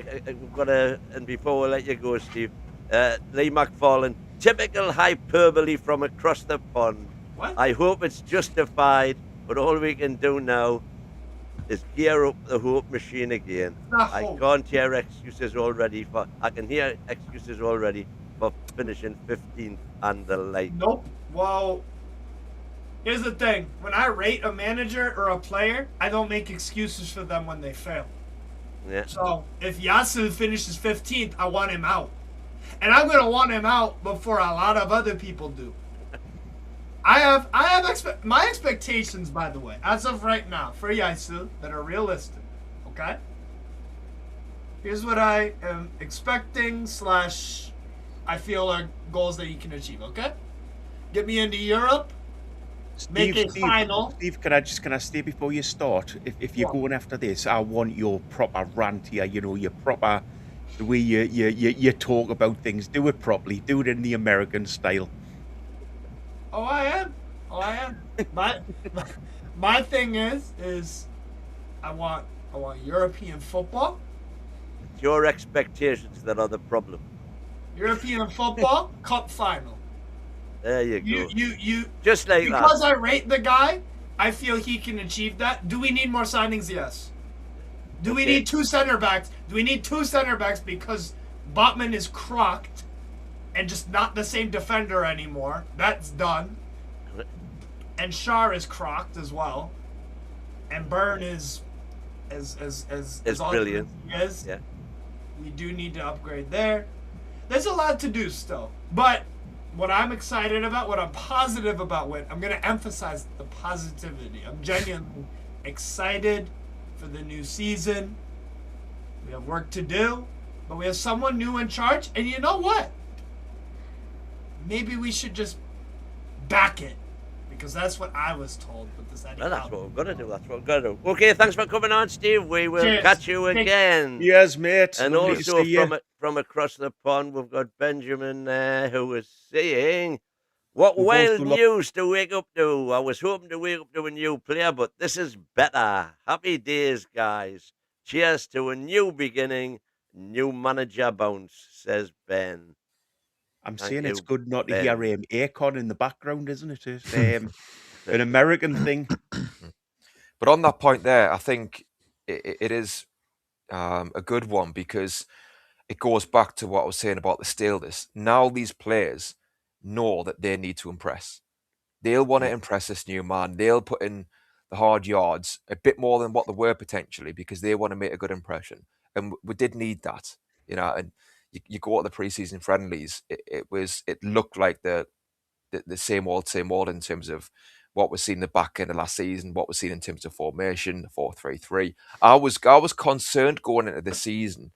to, and before we let you go, Steve, Lee McFarlane, typical hyperbole from across the pond. What? I hope it's justified, but all we can do now is gear up the hope machine again. I can't hear excuses already I can hear excuses already for finishing 15th and the like. Nope. Well, here's the thing. When I rate a manager or a player, I don't make excuses for them when they fail. Yeah. So if Yasu finishes 15th, I want him out. And I'm going to want him out before a lot of other people do. I have my expectations, by the way, as of right now, for Yaisu, that are realistic. Okay? Here's what I am expecting / I feel are goals that he can achieve, okay? Get me into Europe, make a final. Steve, can I stay before you start? If you're What? going after this, I want your proper rant here, your proper, the way you talk about things. Do it properly. Do it in the American style. Oh, I am. My thing is I want European football. It's your expectations that are the problem. European football cup final. There you go. You Just like that. because I rate the guy, I feel he can achieve that. Do we need more signings? Yes. Do we need 2 center backs? Do we need 2 center backs because Botman is crocked and just not the same defender anymore? That's done. And Shar is crocked as well. And Byrne is as brilliant. As he is. Yeah. We do need to upgrade there. There's a lot to do still. But what I'm excited about, what I'm positive about, I'm going to emphasize the positivity. I'm genuinely excited for the new season. We have work to do, but we have someone new in charge. And you know what? Maybe we should just back it. Because that's what I was told with this Eddie Howe. Well, that's what we're going to do. That's what we're going to do. Okay, thanks for coming on, Steve. We will Cheers. catch you again. Yes, mate. And Lovely to also see you. from across the pond, we've got Benjamin there who is saying, what We've wild also news to wake up to. I was hoping to wake up to a new player, but this is better. Happy days, guys. Cheers to a new beginning, new manager bounce, says Ben. I'm Thank saying it's you, good not to Ben. hear Akon in the background, isn't it? It's an American thing. But on that point there, I think it is a good one because it goes back to what I was saying about the staleness. Now these players know that they need to impress. They'll want to impress this new man. They'll put in the hard yards a bit more than what they were potentially because they want to make a good impression. And we did need that, and you go to the preseason friendlies, it looked like the same old in terms of what we're seeing in the back end of last season, what we're seeing in terms of formation, the 4-3-3. I was concerned going into the season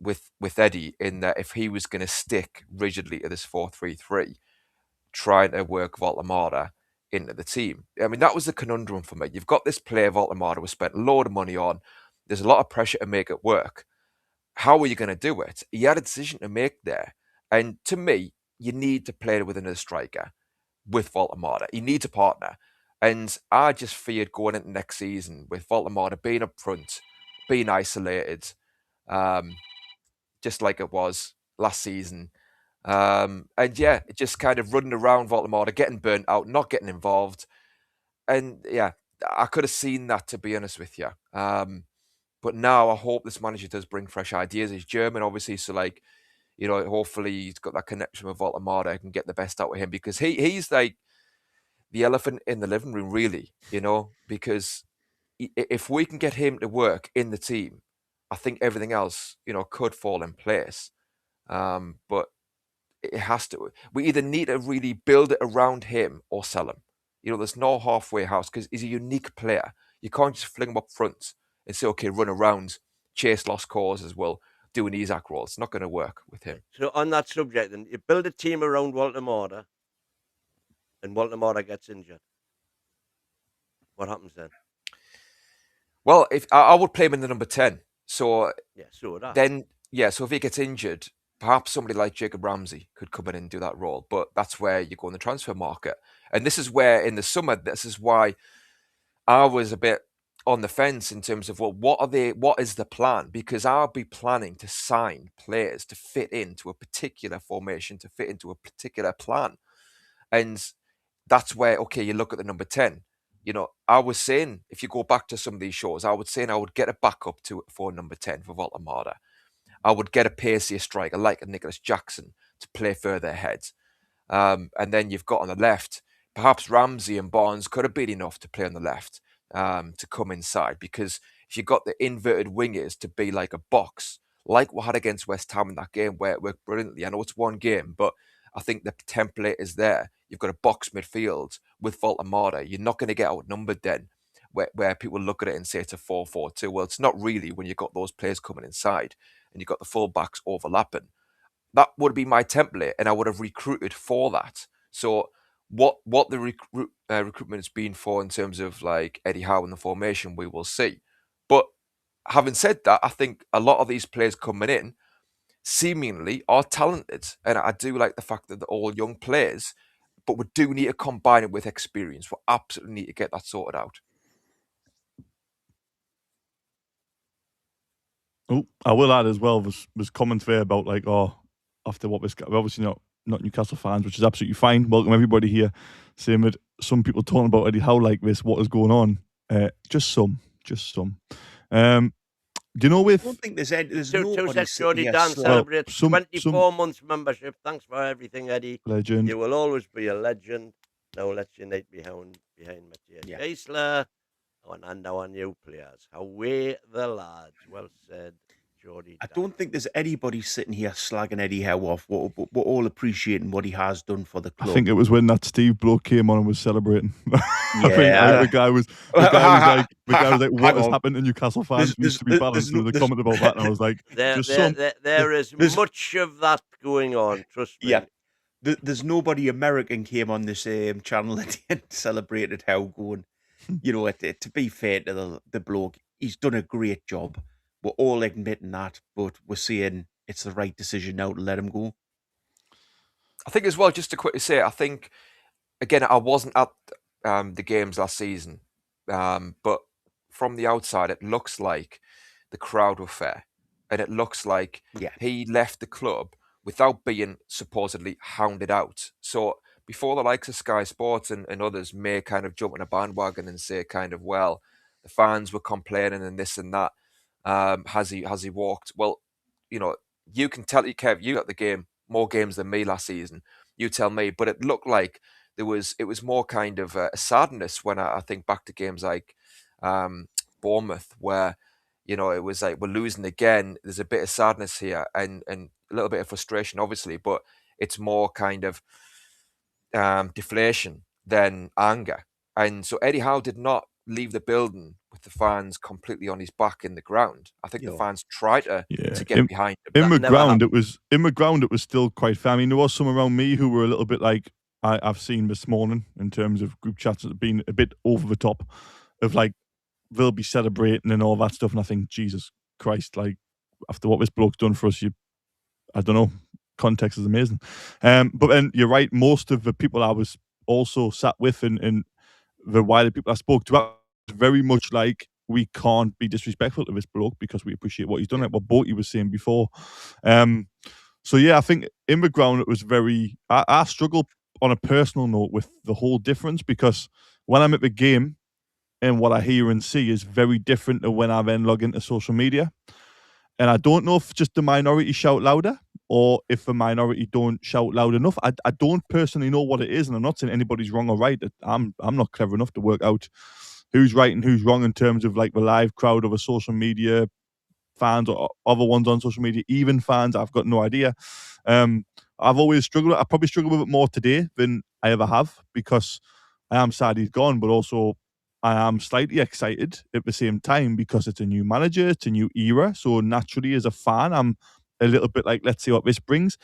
with Eddie in that if he was going to stick rigidly to this 4-3-3, trying to work Voltemada into the team. I mean, that was the conundrum for me. You've got this player, Voltemada, we spent a load of money on. There's a lot of pressure to make it work. How are you going to do it? He had a decision to make there. And to me, you need to play with another striker with Voltemada. You need to partner. And I just feared going into next season with Voltemada being up front, being isolated, just like it was last season. And yeah, just kind of running around Voltemada, getting burnt out, not getting involved. And yeah, I could have seen that, to be honest with you. But now I hope this manager does bring fresh ideas. He's German, obviously, so hopefully he's got that connection with Voltemada and can get the best out of him because he's like the elephant in the living room, really, because if we can get him to work in the team, I think everything else, could fall in place. But it has to. We either need to really build it around him or sell him. There's no halfway house because he's a unique player. You can't just fling him up front and say, okay, run around, chase lost causes, well, do an Isaac role. It's not going to work with him. So on that subject, then, you build a team around Voltemada and Voltemada gets injured. What happens then? Well, if I would play him in the number 10. So yeah, so would I. Then, so if he gets injured, perhaps somebody like Jacob Ramsey could come in and do that role. But that's where you go in the transfer market. And this is where, in the summer, this is why I was a bit on the fence in terms of, well, what is the plan? Because I'll be planning to sign players to fit into a particular formation, to fit into a particular plan. And that's where, okay, you look at the number 10. I was saying, if you go back to some of these shows, I would get a backup for number 10 for Voltemada. I would get a pacier striker like a Nicholas Jackson to play further ahead. And then you've got on the left, perhaps Ramsey and Barnes could have been enough to play on the left, to come inside. Because if you got the inverted wingers to be like a box, like we had against West Ham in that game where it worked brilliantly. I know it's one game, but I think the template is there. You've got a box midfield with Volta-Mata. You're not going to get outnumbered then, where people look at it and say it's a 4-4-2. Well, it's not really when you've got those players coming inside and you've got the full-backs overlapping. That would be my template, and I would have recruited for that. So what the recruitment has been for in terms of like Eddie Howe and the formation, we will see. But having said that, I think a lot of these players coming in seemingly are talented, and I do like the fact that they're all young players, but we do need to combine it with experience. We absolutely need to get that sorted out. Oh, I will add as well, was comments there about like, after what was obviously not Newcastle fans, which is absolutely fine. Welcome everybody here. Same with some people talking about Eddie Howe like this. What is going on? Just some. Do you know with? I don't think there's Two nobody sets, sitting Jordy here Dan sla- celebrates some- 24 months membership. Thanks for everything, Eddie. Legend. You will always be a legend. Now let's unite behind Matthias Yeah. Geisler and our new players. Away the lads. Well said, Jordy I Dan. don't think there's anybody sitting here slagging Eddie Howe off. We're all appreciating what he has done for the club. I think it was when that Steve bloke came on and was celebrating. I think Yeah. the guy was like, what has on. happened to Newcastle fans needs to be balanced. There was a there's- comment about that, and I was like, There is there's- much of that going on. Trust me. Yeah. There's nobody American came on the same channel and celebrated Howe going, to be fair to the bloke, he's done a great job. We're all admitting that, but we're saying it's the right decision now to let him go. I think as well, just to quickly say, I think, again, I wasn't at the games last season, but from the outside, it looks like the crowd were fair. And it looks like Yeah. he left the club without being supposedly hounded out. So before the likes of Sky Sports and others may kind of jump on a bandwagon and say kind of, well, the fans were complaining and this and that, has he walked? Well, you can tell, Kev, you got the game, more games than me last season. You tell me, but it looked like it was more kind of a sadness when I think back to games like Bournemouth, where it was like we're losing again. There's a bit of sadness here and a little bit of frustration, obviously, but it's more kind of deflation than anger. And so Eddie Howe did not leave the building with the fans completely on his back in the ground. I think the fans tried to get behind him. In the ground, it was still quite fair. I mean, there was some around me who were a little bit like I've seen this morning in terms of group chats that have been a bit over the top of like they'll be celebrating and all that stuff. And I think, Jesus Christ, like after what this bloke's done for us, I don't know, context is amazing. But then you're right, most of the people I was also sat with and the wider people I spoke to was very much like, we can't be disrespectful to this bloke because we appreciate what he's done, like what Boaty was saying before. So yeah, I think in the ground it was very, I struggle on a personal note with the whole difference, because when I'm at the game and what I hear and see is very different to when I then log into social media. And I don't know if just the minority shout louder or if the minority don't shout loud enough. I don't personally know what it is, and I'm not saying anybody's wrong or right. I'm not clever enough to work out who's right and who's wrong in terms of like the live crowd of a social media fans or other ones on social media, even fans. I've got no idea. I've always struggled. I probably struggle with it more today than I ever have, because I am sad he's gone, but also I am slightly excited at the same time because it's a new manager, it's a new era. So naturally, as a fan, I'm a little bit like, let's see what this brings.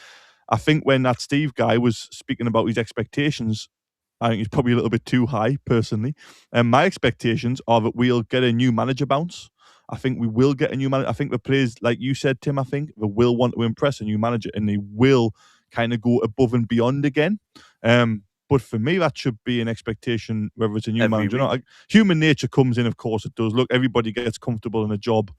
I think when that Steve guy was speaking about his expectations, I think he's probably a little bit too high, personally. And my expectations are that we'll get a new manager bounce. I think we will get a new manager. I think the players, like you said, Tim, I think they will want to impress a new manager and they will kind of go above and beyond again. But for me, that should be an expectation, whether it's a new manager or not. Like, human nature comes in, of course it does. Look, everybody gets comfortable in a job,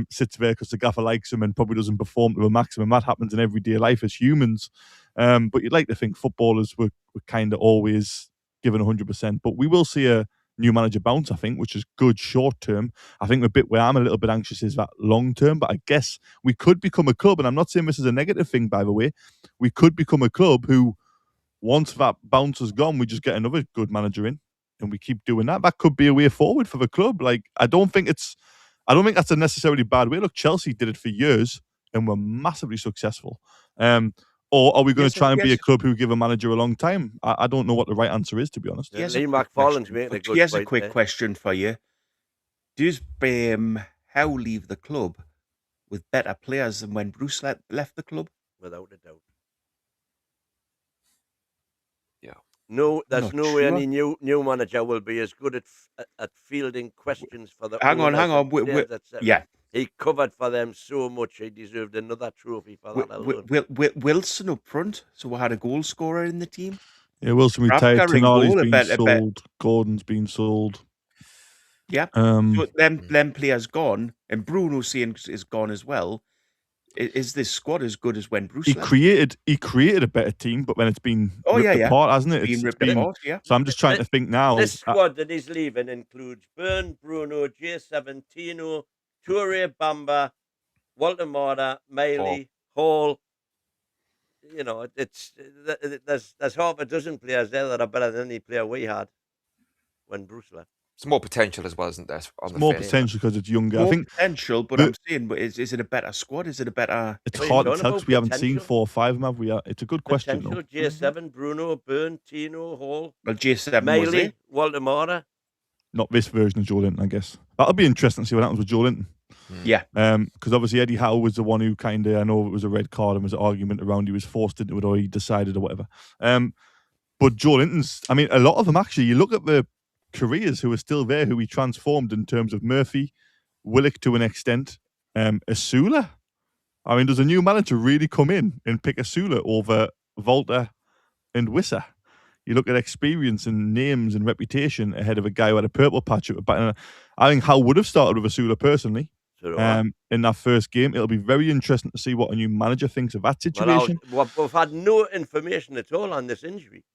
sits there because the gaffer likes him and probably doesn't perform to the maximum. That happens in everyday life as humans. But you'd like to think footballers were kind of always given 100%. But we will see a new manager bounce, I think, which is good short term. I think the bit where I'm a little bit anxious is that long term. But I guess we could become a club, and I'm not saying this is a negative thing, by the way. We could become a club who, once that bounce is gone, we just get another good manager in and we keep doing that. That could be a way forward for the club. Like, I don't think that's a necessarily bad way. Look, Chelsea did it for years and were massively successful. Or are we going Yes, to try and be a yes. club who give a manager a long time? I don't know what the right answer is, to be honest. Here's a Lee quick McFarlane's question. making a good Here's a point quick there. question for you. Does Howe leave the club with better players than when Bruce left the club? Without a doubt. Yeah. No, there's Not no way sure. any new manager will be as good at fielding questions for the Hang on. owners and We, players, etc. yeah. He covered for them so much. He deserved another trophy for that alone. Wilson up front, so we had a goal scorer in the team. Yeah, Wilson Rapka retired. and Tonali's goal, a been bit- sold. Gordon's been sold. Yeah. So them players gone, and Bruno saying is gone as well. Is this squad as good as when Bruce left? He created a better team, but then it's been ripped apart, hasn't it? Been It's ripped been, apart, yeah. So I'm just trying to think now. This squad that he's leaving includes Byrne, Bruno, J7, Tino, Toure, Bamba, Walter Morta, Miley, Hall. You know, there's half a dozen players there that are better than any player we had when Bruce left. It's more potential as well, isn't there? On the more field? potential because it's younger. More I think potential, but I'm saying, is it a better squad? Is it a better? it's What are you hard to talking tell about? because we haven't seen Potential? 4 or 5 of them, have we? It's a good question, though. Potential, J7, Bruno, Byrne, Tino, Hall, Well, J7 was Miley, it? Walter Morta. Not this version of Joe Linton, I guess. That'll be interesting to see what happens with Joe Linton. Yeah. Because obviously Eddie Howe was the one who kind of, I know it was a red card and was an argument around he was forced into it or he decided or whatever. But Joe Linton's, I mean, a lot of them actually, you look at the careers who are still there, who he transformed in terms of Murphy, Willock to an extent, Asula. I mean, does a new manager really come in and pick Asula over Volta and Wissa? You look at experience and names and reputation ahead of a guy who had a purple patch at the back. I think Howe would have started with Asula personally. In that first game. It'll be very interesting to see what a new manager thinks of that situation. Well, we've had no information at all on this injury.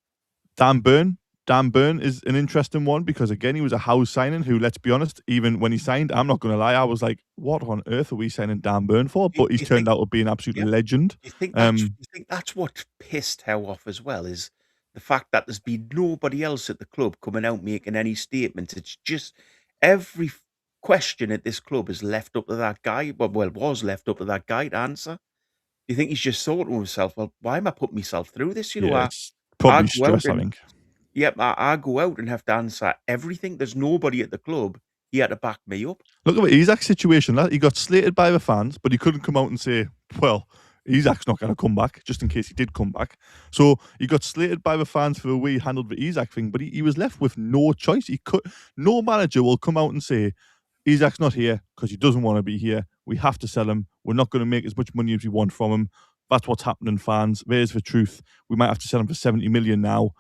Dan Byrne is an interesting one because, again, he was a Howe signing who, let's be honest, even when he signed, I'm not going to lie, I was like, what on earth are we signing Dan Byrne for? But he's turned out to be an absolute legend. You think that's what pissed Howe off as well, is the fact that there's been nobody else at the club coming out making any statements. It's just every question at this club is left up to that guy. Well, was left up to that guy to answer. You think he's just thought to himself, well, why am I putting myself through this? You know, it's probably stress, I think. Yep, I go out and have to answer everything. There's nobody at the club. He had to back me up. Look at Isaac's situation. He got slated by the fans, but he couldn't come out and say, well, Isaac's not going to come back, just in case he did come back. So he got slated by the fans for the way he handled the Isaac thing, but he was left with no choice. No manager will come out and say, Isaac's not here because he doesn't want to be here. We have to sell him. We're not going to make as much money as we want from him. That's what's happening, fans. There's the truth. We might have to sell him for 70 million now.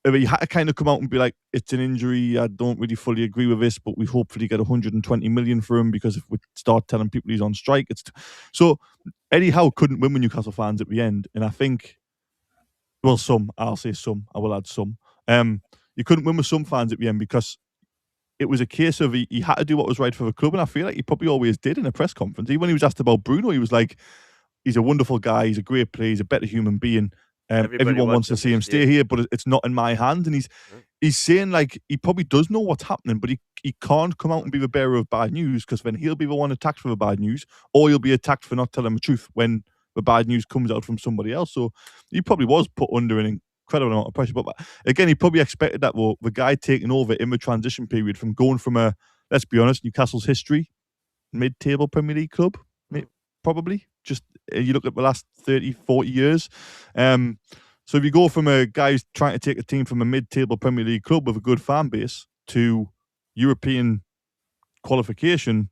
He had to kind of come out and be like, it's an injury. I don't really fully agree with this, but we hopefully get 120 million for him because if we start telling people he's on strike, so Eddie Howe couldn't win with Newcastle fans at the end. And I think, well, I'll say some. I will add some. He couldn't win with some fans at the end because it was a case of he had to do what was right for the club, and I feel like he probably always did in a press conference. Even when he was asked about Bruno, he was like, he's a wonderful guy, he's a great player, he's a better human being. Everyone wants to see him stay here, but it's not in my hands. And he's saying, like, he probably does know what's happening, but he can't come out and be the bearer of bad news because then he'll be the one attacked for the bad news, or he'll be attacked for not telling the truth when the bad news comes out from somebody else. So he probably was put under an incredible amount of pressure. But again, he probably expected that, well, the guy taking over in the transition period from going from let's be honest, Newcastle's history, mid-table Premier League club, probably. Just you look at the last 30, 40 years. So if you go from a guy who's trying to take a team from a mid-table Premier League club with a good fan base to European qualification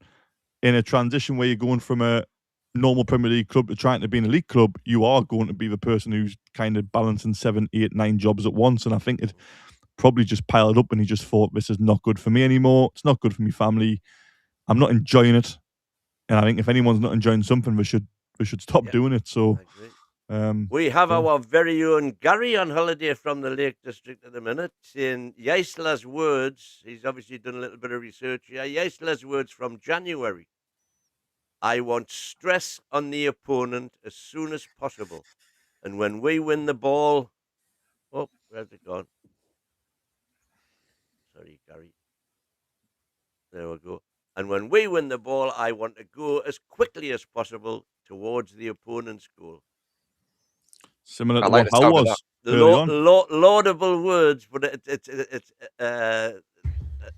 in a transition where you're going from a normal Premier League club to trying to be an elite club, you are going to be the person who's kind of balancing 7, 8, 9 jobs at once. And I think it probably just piled up and he just thought, this is not good for me anymore. It's not good for my family. I'm not enjoying it. And I think if anyone's not enjoying something, we should stop doing it. So we have our very own Gary on holiday from the Lake District at the minute, saying Yeisler's words, he's obviously done a little bit of research here, Yeisler's words from January. I want stress on the opponent as soon as possible. And when we win the ball... Oh, where's it gone? Sorry, Gary. There we go. And when we win the ball, I want to go as quickly as possible towards the opponent's goal. Similar I to like what the Howe sound of was early on. Laudable words, but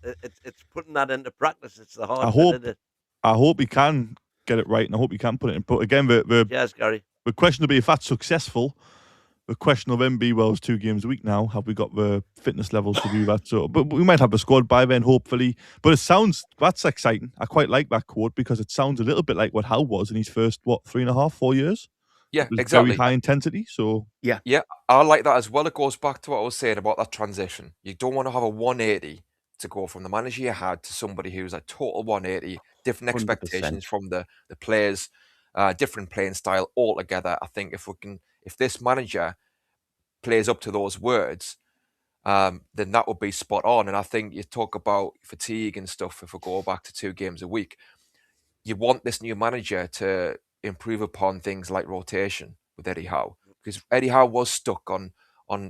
it's putting that into practice. It's the hard bit, isn't it? I hope he can get it right, and I hope he can put it in. But again, Yes, Gary. the question will be if that's successful. The question will then be, well, it's 2 games a week now. Have we got the fitness levels to do that? So, but we might have a squad by then, hopefully. But that's exciting. I quite like that quote because it sounds a little bit like what Howe was in his first 3.5, 4 years. Yeah, It was exactly. very high intensity. So yeah, I like that as well. It goes back to what I was saying about that transition. You don't want to have a 180 to go from the manager you had to somebody who's a total 180, different 100%. expectations from the players, different playing style altogether. I think if this manager plays up to those words, then that would be spot on. And I think you talk about fatigue and stuff. If we go back to 2 games a week, you want this new manager to improve upon things like rotation with Eddie Howe, because Eddie Howe was stuck on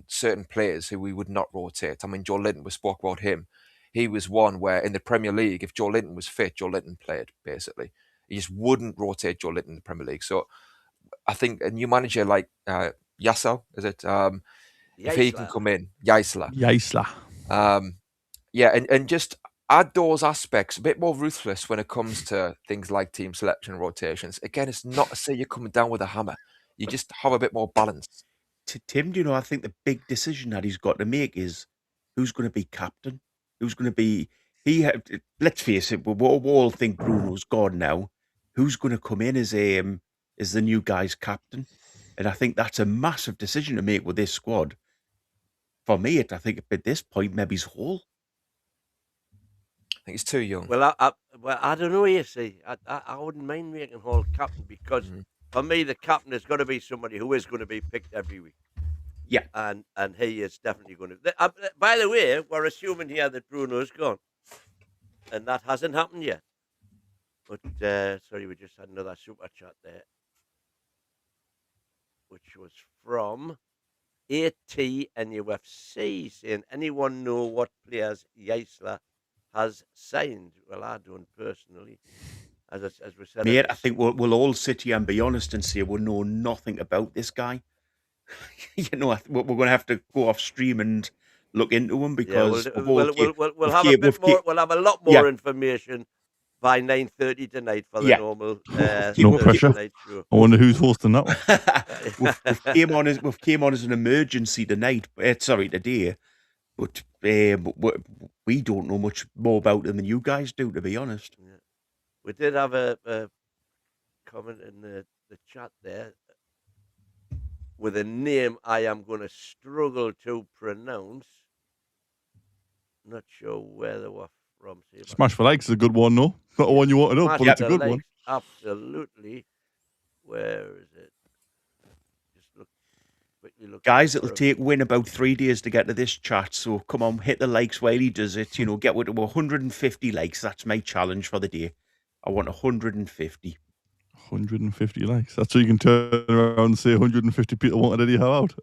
certain players who we would not rotate. I mean, Joe Linton, we spoke about him. He was one where in the Premier League, if Joe Linton was fit, Joe Linton played, basically. He just wouldn't rotate Joe Linton in the Premier League. So I think a new manager like Yasso, is it? If he can come in, Yaisla. And just add those aspects, a bit more ruthless when it comes to things like team selection and rotations. Again, it's not to say you're coming down with a hammer. You just have a bit more balance. Tim, I think the big decision that he's got to make is who's going to be captain? Who's going to be... let's face it, we all think Bruno's gone now. Who's going to come in as the new guy's captain? And I think that's a massive decision to make with this squad. For me, I think at this point, maybe he's Hall. I think he's too young. Well, I don't know. You see, I wouldn't mind making Hall captain because for me, the captain has got to be somebody who is going to be picked every week. Yeah, and he is definitely going to. By the way, we're assuming here that Bruno's gone, and that hasn't happened yet. But sorry, we just had another super chat there, which was from AT NUFC saying, anyone know what players Yaisla has signed? Well, I don't personally. As we said, mate, I think we'll all sit here and be honest and say we know nothing about this guy. We're going to have to go off stream and look into him because we'll have a bit more. We'll have a lot more information by 9:30 tonight for the normal. No pressure. I wonder who's hosting that one. we've came on as an emergency tonight. Today, but we don't know much more about him than you guys do, to be honest. Yeah. We did have a comment in the chat there with a name I am going to struggle to pronounce. Not sure where they were from. Smash for Likes is a good one, no? Not the one you want to know, but it's a good one. Absolutely. Where is it? Just quickly look. Guys, it'll take Win about 3 days to get to this chat, so come on, hit the likes while he does it. Get to 150 likes. That's my challenge for the day. I want 150. 150 likes. That's so you can turn around and say 150 people wanted Eddie Howe out.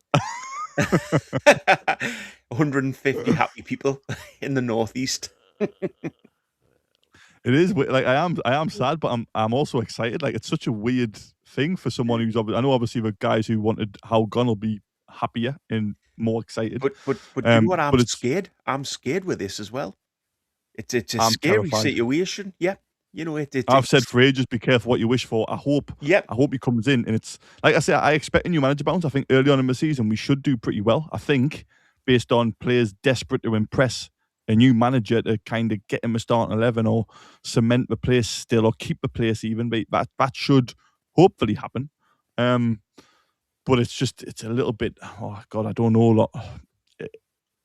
150 happy people in the northeast. It is like I am sad, but I'm also excited. Like it's such a weird thing for someone who's I know obviously the guys who wanted Howe gone will be happier and more excited. But you know what? I'm scared. I'm scared with this as well. It's a scary situation. Yeah. I've said for ages, be careful what you wish for. I hope he comes in, and it's like I say, I expect a new manager bounce. I think early on in the season we should do pretty well. I think based on players desperate to impress, a new manager to kind of get him a starting 11 or cement the place still or keep the place even. But that should hopefully happen. But it's a little bit. Oh God, I don't know a lot.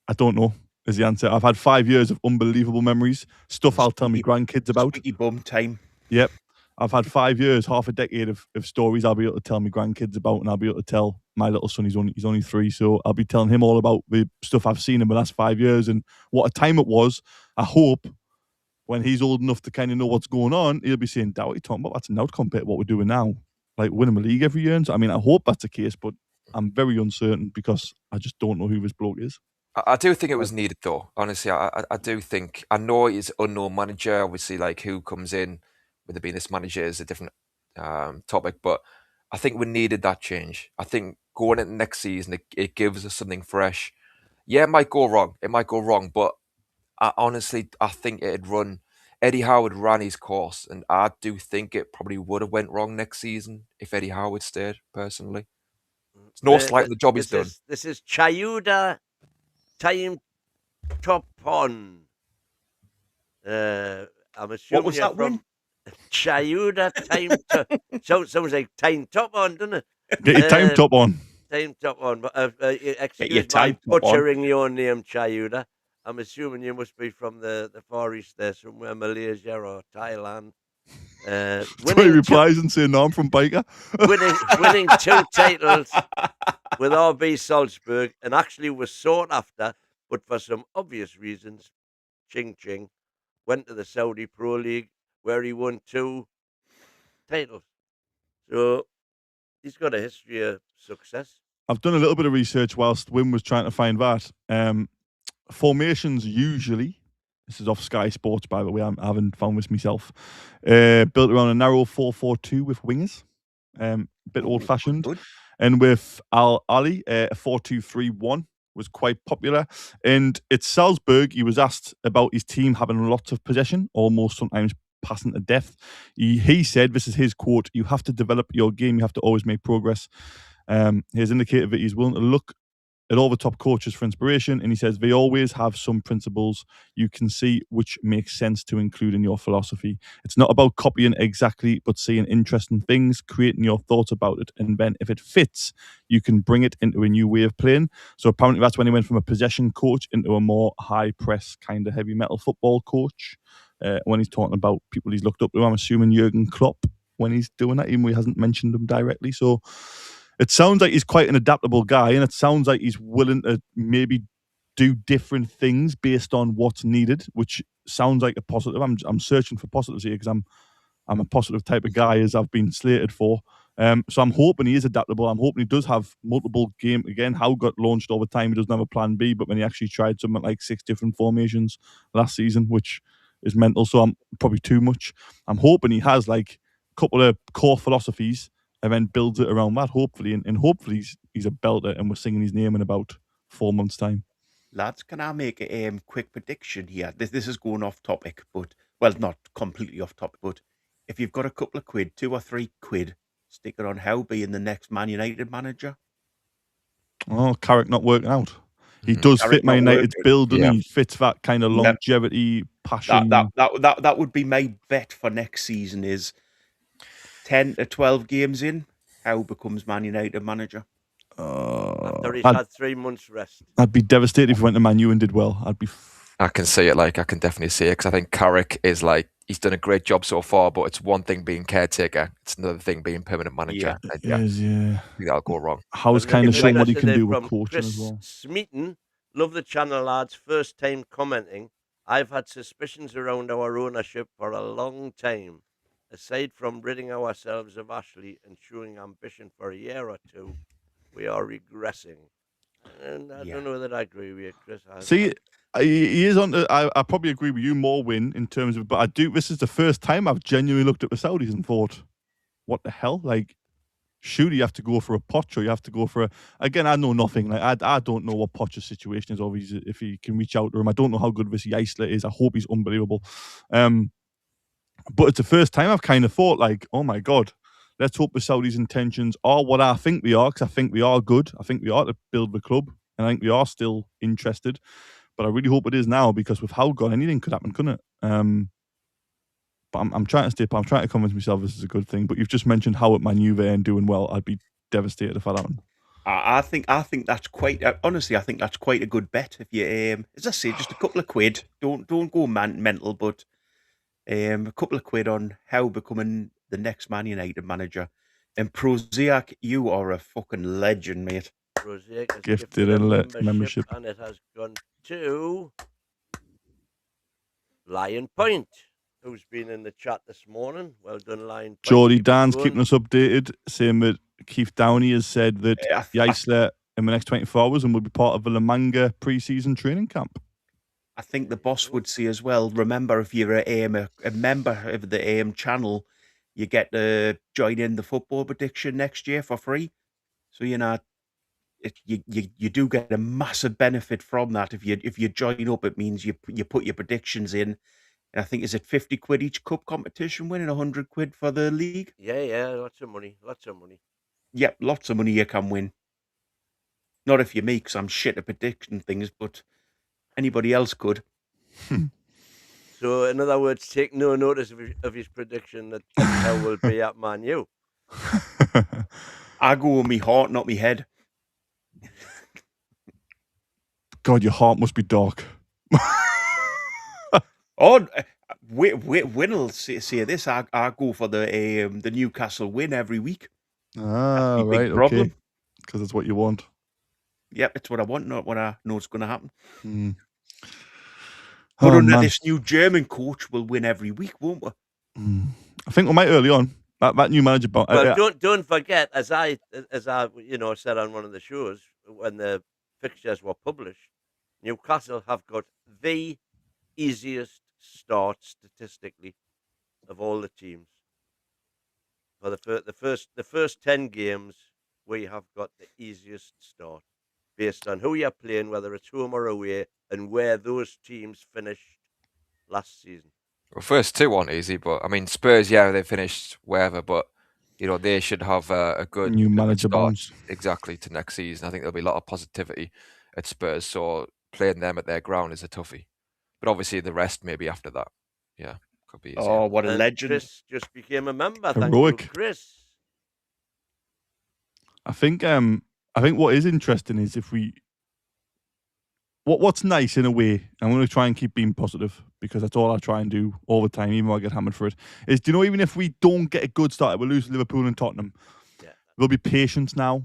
I don't know. Is the answer. I've had 5 years of unbelievable memories, stuff I'll tell my grandkids about. Squeaky bum time. Yep. I've had 5 years, half a decade of stories I'll be able to tell my grandkids about, and I'll be able to tell my little son, he's only 3, so I'll be telling him all about the stuff I've seen in the last 5 years and what a time it was. I hope when he's old enough to kind of know what's going on, he'll be saying, "What are you talking about? That's an out compared to what we're doing now. Like winning the league every year." And so, I mean, I hope that's the case, but I'm very uncertain because I just don't know who this bloke is. I do think it was needed, though. Honestly, I do think. I know he's unknown manager. Obviously, like who comes in, whether being this manager is a different topic. But I think we needed that change. I think going into next season, it gives us something fresh. Yeah, it might go wrong, but I think it'd run. Eddie Howe ran his course, and I do think it probably would have went wrong next season if Eddie Howe had stayed. Personally, it's no slight on the job he's done. This is Chayuda time top on. I'm assuming What was you're that from Chayuda time. Sounds like time top on, doesn't it? Get your time top on. Time top on. But your excuse time my top on. butchering your name, Chayuda. I'm assuming you must be from the Far East there, somewhere, Malaysia or Thailand. So he replies and say, "No, I'm from Biker." winning 2 titles with RB Salzburg, and actually was sought after, but for some obvious reasons, Ching Ching went to the Saudi Pro League where he won 2 titles. So he's got a history of success. I've done a little bit of research whilst Wim was trying to find that. Formations usually, this is off Sky Sports, by the way, I haven't found this myself, built around a narrow 4-4-2 with wingers, bit old-fashioned. Good. And with Al Ali, a 4-2-3-1 was quite popular. And at Salzburg, he was asked about his team having lots of possession, almost sometimes passing to death. He said, this is his quote, "You have to develop your game, you have to always make progress." He has indicated that he's willing to look at all the top coaches for inspiration, and he says they always have some principles you can see which makes sense to include in your philosophy. It's not about copying exactly, but seeing interesting things, creating your thoughts about it, and then if it fits, you can bring it into a new way of playing. So apparently that's when he went from a possession coach into a more high press kind of heavy metal football coach. When he's talking about people he's looked up to, I'm assuming Jurgen Klopp when he's doing that, even though he hasn't mentioned them directly. So it sounds like he's quite an adaptable guy, and it sounds like he's willing to maybe do different things based on what's needed, which sounds like a positive. I'm searching for positives here because I'm a positive type of guy, as I've been slated for. So I'm hoping he is adaptable. I'm hoping he does have multiple game. Again, Howe got launched all the time. He doesn't have a plan B, but when he actually tried something like 6 different formations last season, which is mental. So I'm probably too much. I'm hoping he has like a couple of core philosophies and then builds it around that, hopefully. And hopefully he's a belter and we're singing his name in about 4 months' time. Lads, can I make a quick prediction here? This is going off topic, but, well, not completely off topic, but if you've got a couple of quid, 2 or 3 quid, stick it on Howe being the next Man United manager. Oh, Carrick not working out. He does Carrick fit Man United's build, and he fits that kind of longevity, passion. That would be my bet for next season is 10 to 12 games in, Howe becomes Man United manager. After he's had 3 months rest. I'd be devastated if he went to Man U and did well. I can see it. I can definitely see it because I think Carrick is he's done a great job so far, but it's one thing being caretaker, it's another thing being permanent manager. I think that'll go wrong. Howe's kind of shown what he can do with coaching as well. Smeaton, love the channel, lads. First time commenting. I've had suspicions around our ownership for a long time. Aside from ridding ourselves of Ashley and showing ambition for a year or 2, we are regressing. And I don't know that I agree with you, Chris. He is on. I probably agree with you more, Win, in terms of. But I do. This is the first time I've genuinely looked at the Saudis and thought, "What the hell?" Like, surely you have to go for a Poch, or you have to go for a. Again, I know nothing. Like, I don't know what Poch's situation is, or if he can reach out to him. I don't know how good this Eisler is. I hope he's unbelievable. But it's the first time I've kind of thought, like, oh my God, let's hope the Saudis' intentions are what I think they are, because I think we are good. I think we are to build the club, and I think we are still interested. But I really hope it is now, because with how gone, anything could happen, couldn't it? But I'm trying to stay. I'm trying to convince myself this is a good thing. But you've just mentioned how at Man U and doing well. I'd be devastated if that happened. I think that's quite. Honestly, I think that's quite a good bet. If you, as I say, just a couple of quid. Don't go mental, but a couple of quid on Howe becoming the next Man United manager. And Proziak, you are a fucking legend, mate. Proziak has Gifted a membership, and it has gone to Lion Point, who's been in the chat this morning. Well done, Lion Point. Geordie Dan's keeping us updated, saying that Keith Downey has said that Eisler in the next 24 hours and will be part of the La Manga pre-season training camp. I think the boss would say as well, remember, if you're a member of the AM channel, you get to join in the football prediction next year for free. So, you do get a massive benefit from that. If you join up, it means you put your predictions in. And I think, is it 50 quid each cup competition win and 100 quid for the league? Yeah, lots of money. Yep, lots of money you can win. Not if you're me, because I'm shit at predicting things, but anybody else could. So, in other words, take no notice of his prediction that Eddie will be at Man U. I go with me heart, not me head. God, your heart must be dark. Oh, Win will say this. I go for the Newcastle win every week. Ah, That's my big right, problem. okay. Because it's what you want. Yep, it's what I want, not what I know is going to happen. Mm. But Oh, under man. this new German coach, we'll win every week, won't we? I think we might early on. That new manager. Well, don't forget, as I said on one of the shows when the fixtures were published, Newcastle have got the easiest start statistically of all the teams. For the first 10 games, we have got the easiest start based on who you're playing, whether it's home or away, and where those teams finished last season. Well, first two aren't easy, but I mean Spurs, yeah, they finished wherever, but they should have a good new a good manager start bounce. exactly to next season. I think there'll be a lot of positivity at Spurs, so playing them at their ground is a toughie. But obviously the rest maybe after that, yeah, could be easier. Oh, what a And legend! Chris just became a member. Heroic. Thank you, Chris. I think what is interesting is if we. What's nice in a way, I'm going to try and keep being positive because that's all I try and do all the time, even though I get hammered for it, is, do you know, even if we don't get a good start, we lose Liverpool and Tottenham, there'll be patience now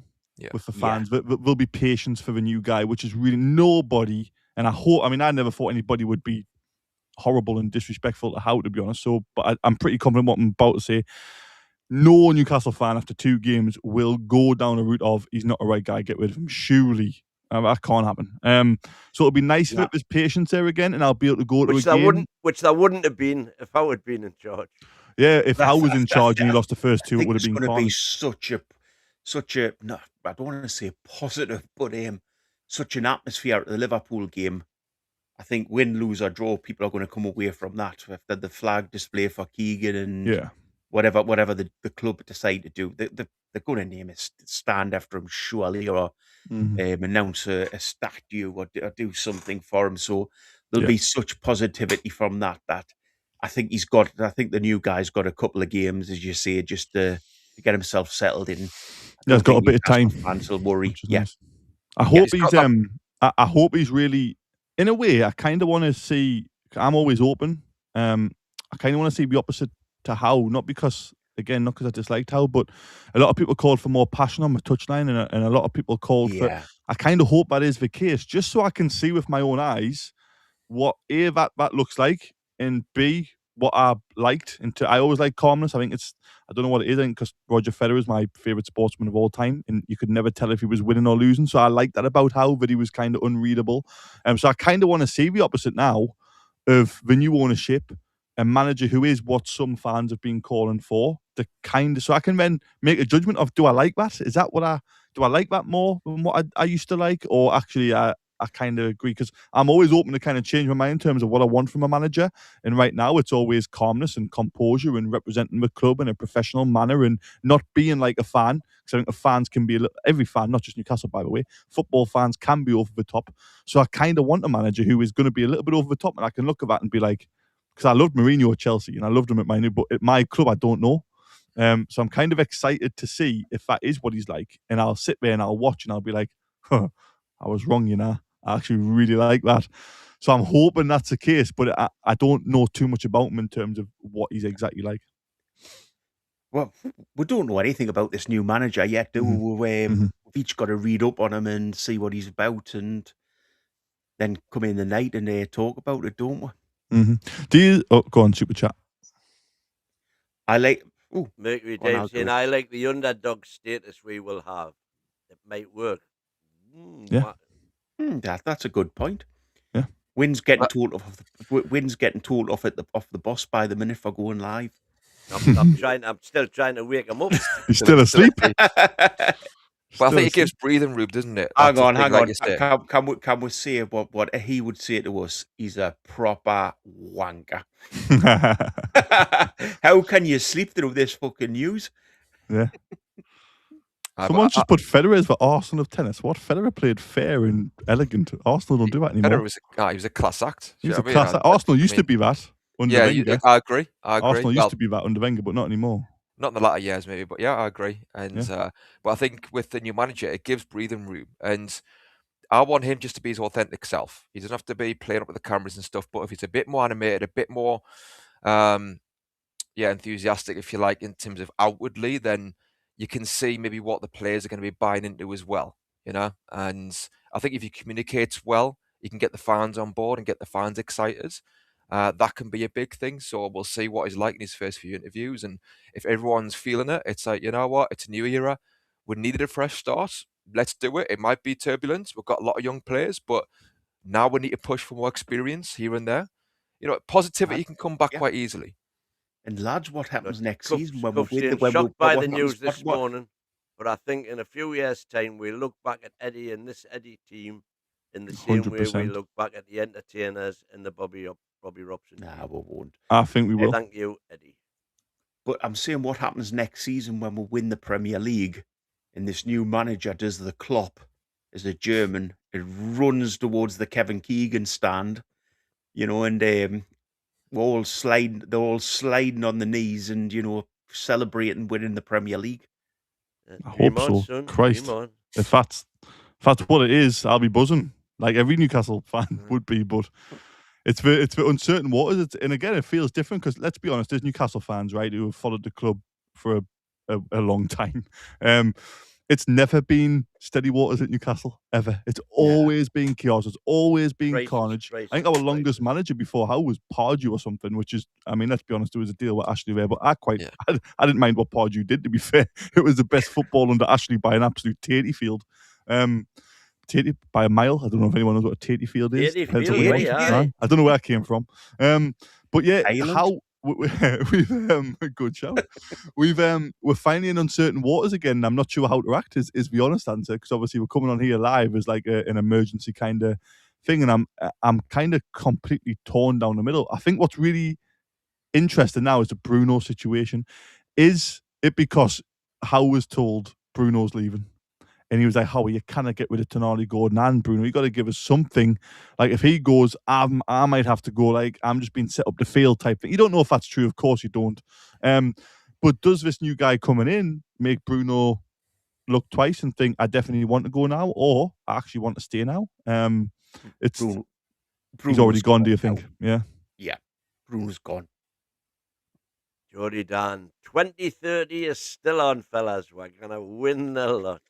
with the fans. There'll be patience for the new guy, which is really nobody. And I never thought anybody would be horrible and disrespectful to Howe, to be honest. So, but I'm pretty confident what I'm about to say. No Newcastle fan after 2 games will go down a route of, he's not a right guy, get rid of him. Surely. That can't happen. So it'll be nice if there's patience there again, and I'll be able to go to a game. Which there wouldn't have been if Howe had been in charge. Yeah, if Howe was in charge and he lost the first 2, it would have been going to be such a no, I don't want to say positive, but such an atmosphere at the Liverpool game. I think win, lose or draw, people are going to come away from that. After the flag display for Keegan and whatever the club decide to do, they're going to name a stand after him, surely, or announce a statue or do something for him. So there'll be such positivity from that I think the new guy's got a couple of games, as you say, just to get himself settled in. He's got a bit of time. Fans will worry. Nice. I hope I hope he's really, in a way, I kind of want to see, I'm always open. I kind of want to see the opposite to Howe, not because I disliked Howe, but a lot of people called for more passion on the touchline, and a lot of people called for. I kind of hope that is the case, just so I can see with my own eyes what A, that looks like, and B, what I liked. And I always like calmness. I think I don't know what it is, because Roger Federer is my favourite sportsman of all time, and you could never tell if he was winning or losing. So I like that about Howe, that he was kind of unreadable. So I kind of want to see the opposite now of the new ownership, a manager who is what some fans have been calling for, so I can then make a judgment of, do I like that? Is that do I like that more than what I used to like? Or actually, I kind of agree, because I'm always open to kind of change my mind in terms of what I want from a manager. And right now, it's always calmness and composure and representing the club in a professional manner and not being like a fan. Because I think the fans can be every fan, not just Newcastle, by the way. Football fans can be over the top. So I kind of want a manager who is going to be a little bit over the top, and I can look at that and be like, because I loved Mourinho at Chelsea and I loved him at my club, I don't know. So I'm kind of excited to see if that is what he's like. And I'll sit there and I'll watch and I'll be like, I was wrong, I actually really like that. So I'm hoping that's the case, but I don't know too much about him in terms of what he's exactly like. Well, we don't know anything about this new manager yet, do we? We've each got to read up on him and see what he's about, and then come in the night and talk about it, don't we? Do you? Oh, go on, super chat. I like. Mercury Dave saying, I like the underdog status we will have. It might work. That's a good point. Yeah. Wynn's getting told off off the boss by the minute for going live. I'm still trying to wake him up. He's still asleep. But I think it Still, gives breathing room, doesn't it? Hang That's the on, thing, hang like on. you say. Can we say what he would say to us? He's a proper wanker. How can you sleep through this fucking news? yeah. But Someone just put Federer as the Arsenal of tennis. What? Federer played fair and elegant. Arsenal don't do that anymore. Federer he was a class act. He's a Do you know what I class. mean? Arsenal I used to mean, be that under yeah, Wenger. I agree. Arsenal used Well, to be that under Wenger, but not anymore. not in the latter years, maybe, but yeah, I agree. And but I think with the new manager, it gives breathing room, and I want him just to be his authentic self. He doesn't have to be playing up with the cameras and stuff. But if he's a bit more animated, a bit more, enthusiastic, if you like, in terms of outwardly, then you can see maybe what the players are going to be buying into as well. You know, and I think if he communicates well, you can get the fans on board and get the fans excited. That can be a big thing. So we'll see what he's like in his first few interviews, and if everyone's feeling it, it's like, you know what, it's a new era. We needed a fresh start. Let's do it. It might be turbulent. We've got a lot of young players, but now we need to push for more experience here and there. You know, positivity can come back quite easily. And lads, what happens next season when Cuff's we being shocked by the news happens- this morning, but I think in a few years' time we'll look back at Eddie and this Eddie team in the same way we 100%. look back at the entertainers and the Bobby Robson. Nah, we won't. I think we will. Thank you, Eddie. But I'm saying what happens next season when we win the Premier League and this new manager does the Klopp as a German. It runs towards the Kevin Keegan stand, you know, and they're all sliding on the knees and, you know, celebrating winning the Premier League. I Dream hope on, so. son. Christ. Dream on. If that's what it is, I'll be buzzing. Like every Newcastle fan would be, but it's for uncertain waters. And again, it feels different because let's be honest, there's Newcastle fans, right, who have followed the club for a long time. It's never been steady waters at Newcastle, ever. It's always been chaos. It's always been Crisis, carnage. crisis, I think our crisis. longest manager before Howe was Pardew or something, which is, I mean, let's be honest, there was a deal with Ashley there, but I didn't mind what Pardew did, to be fair. It was the best football under Ashley by an absolute tatey field. Tatey by a mile. I don't know if anyone knows what a tatey field is. Tatey Depends on field, where you yeah. are. I don't know where I came from. But yeah, Ireland? how we've good show. We're finally in uncertain waters again. And I'm not sure how to act is the honest answer, because obviously we're coming on here live as like an emergency kind of thing, and I'm kind of completely torn down the middle. I think what's really interesting now is the Bruno situation. Is it because Howe was told Bruno's leaving? And he was like, Howie, you cannot get rid of Tonali, Gordon and Bruno. You got to give us something. Like, if he goes, I might have to go. Like, I'm just being set up to fail type thing. You don't know if that's true. Of course you don't. But does this new guy coming in make Bruno look twice and think, I definitely want to go now, or I actually want to stay now? He's already gone, do you think? Yeah. Yeah. Bruno's gone. Jody Dan, 2030 is still on, fellas. We're going to win the lot.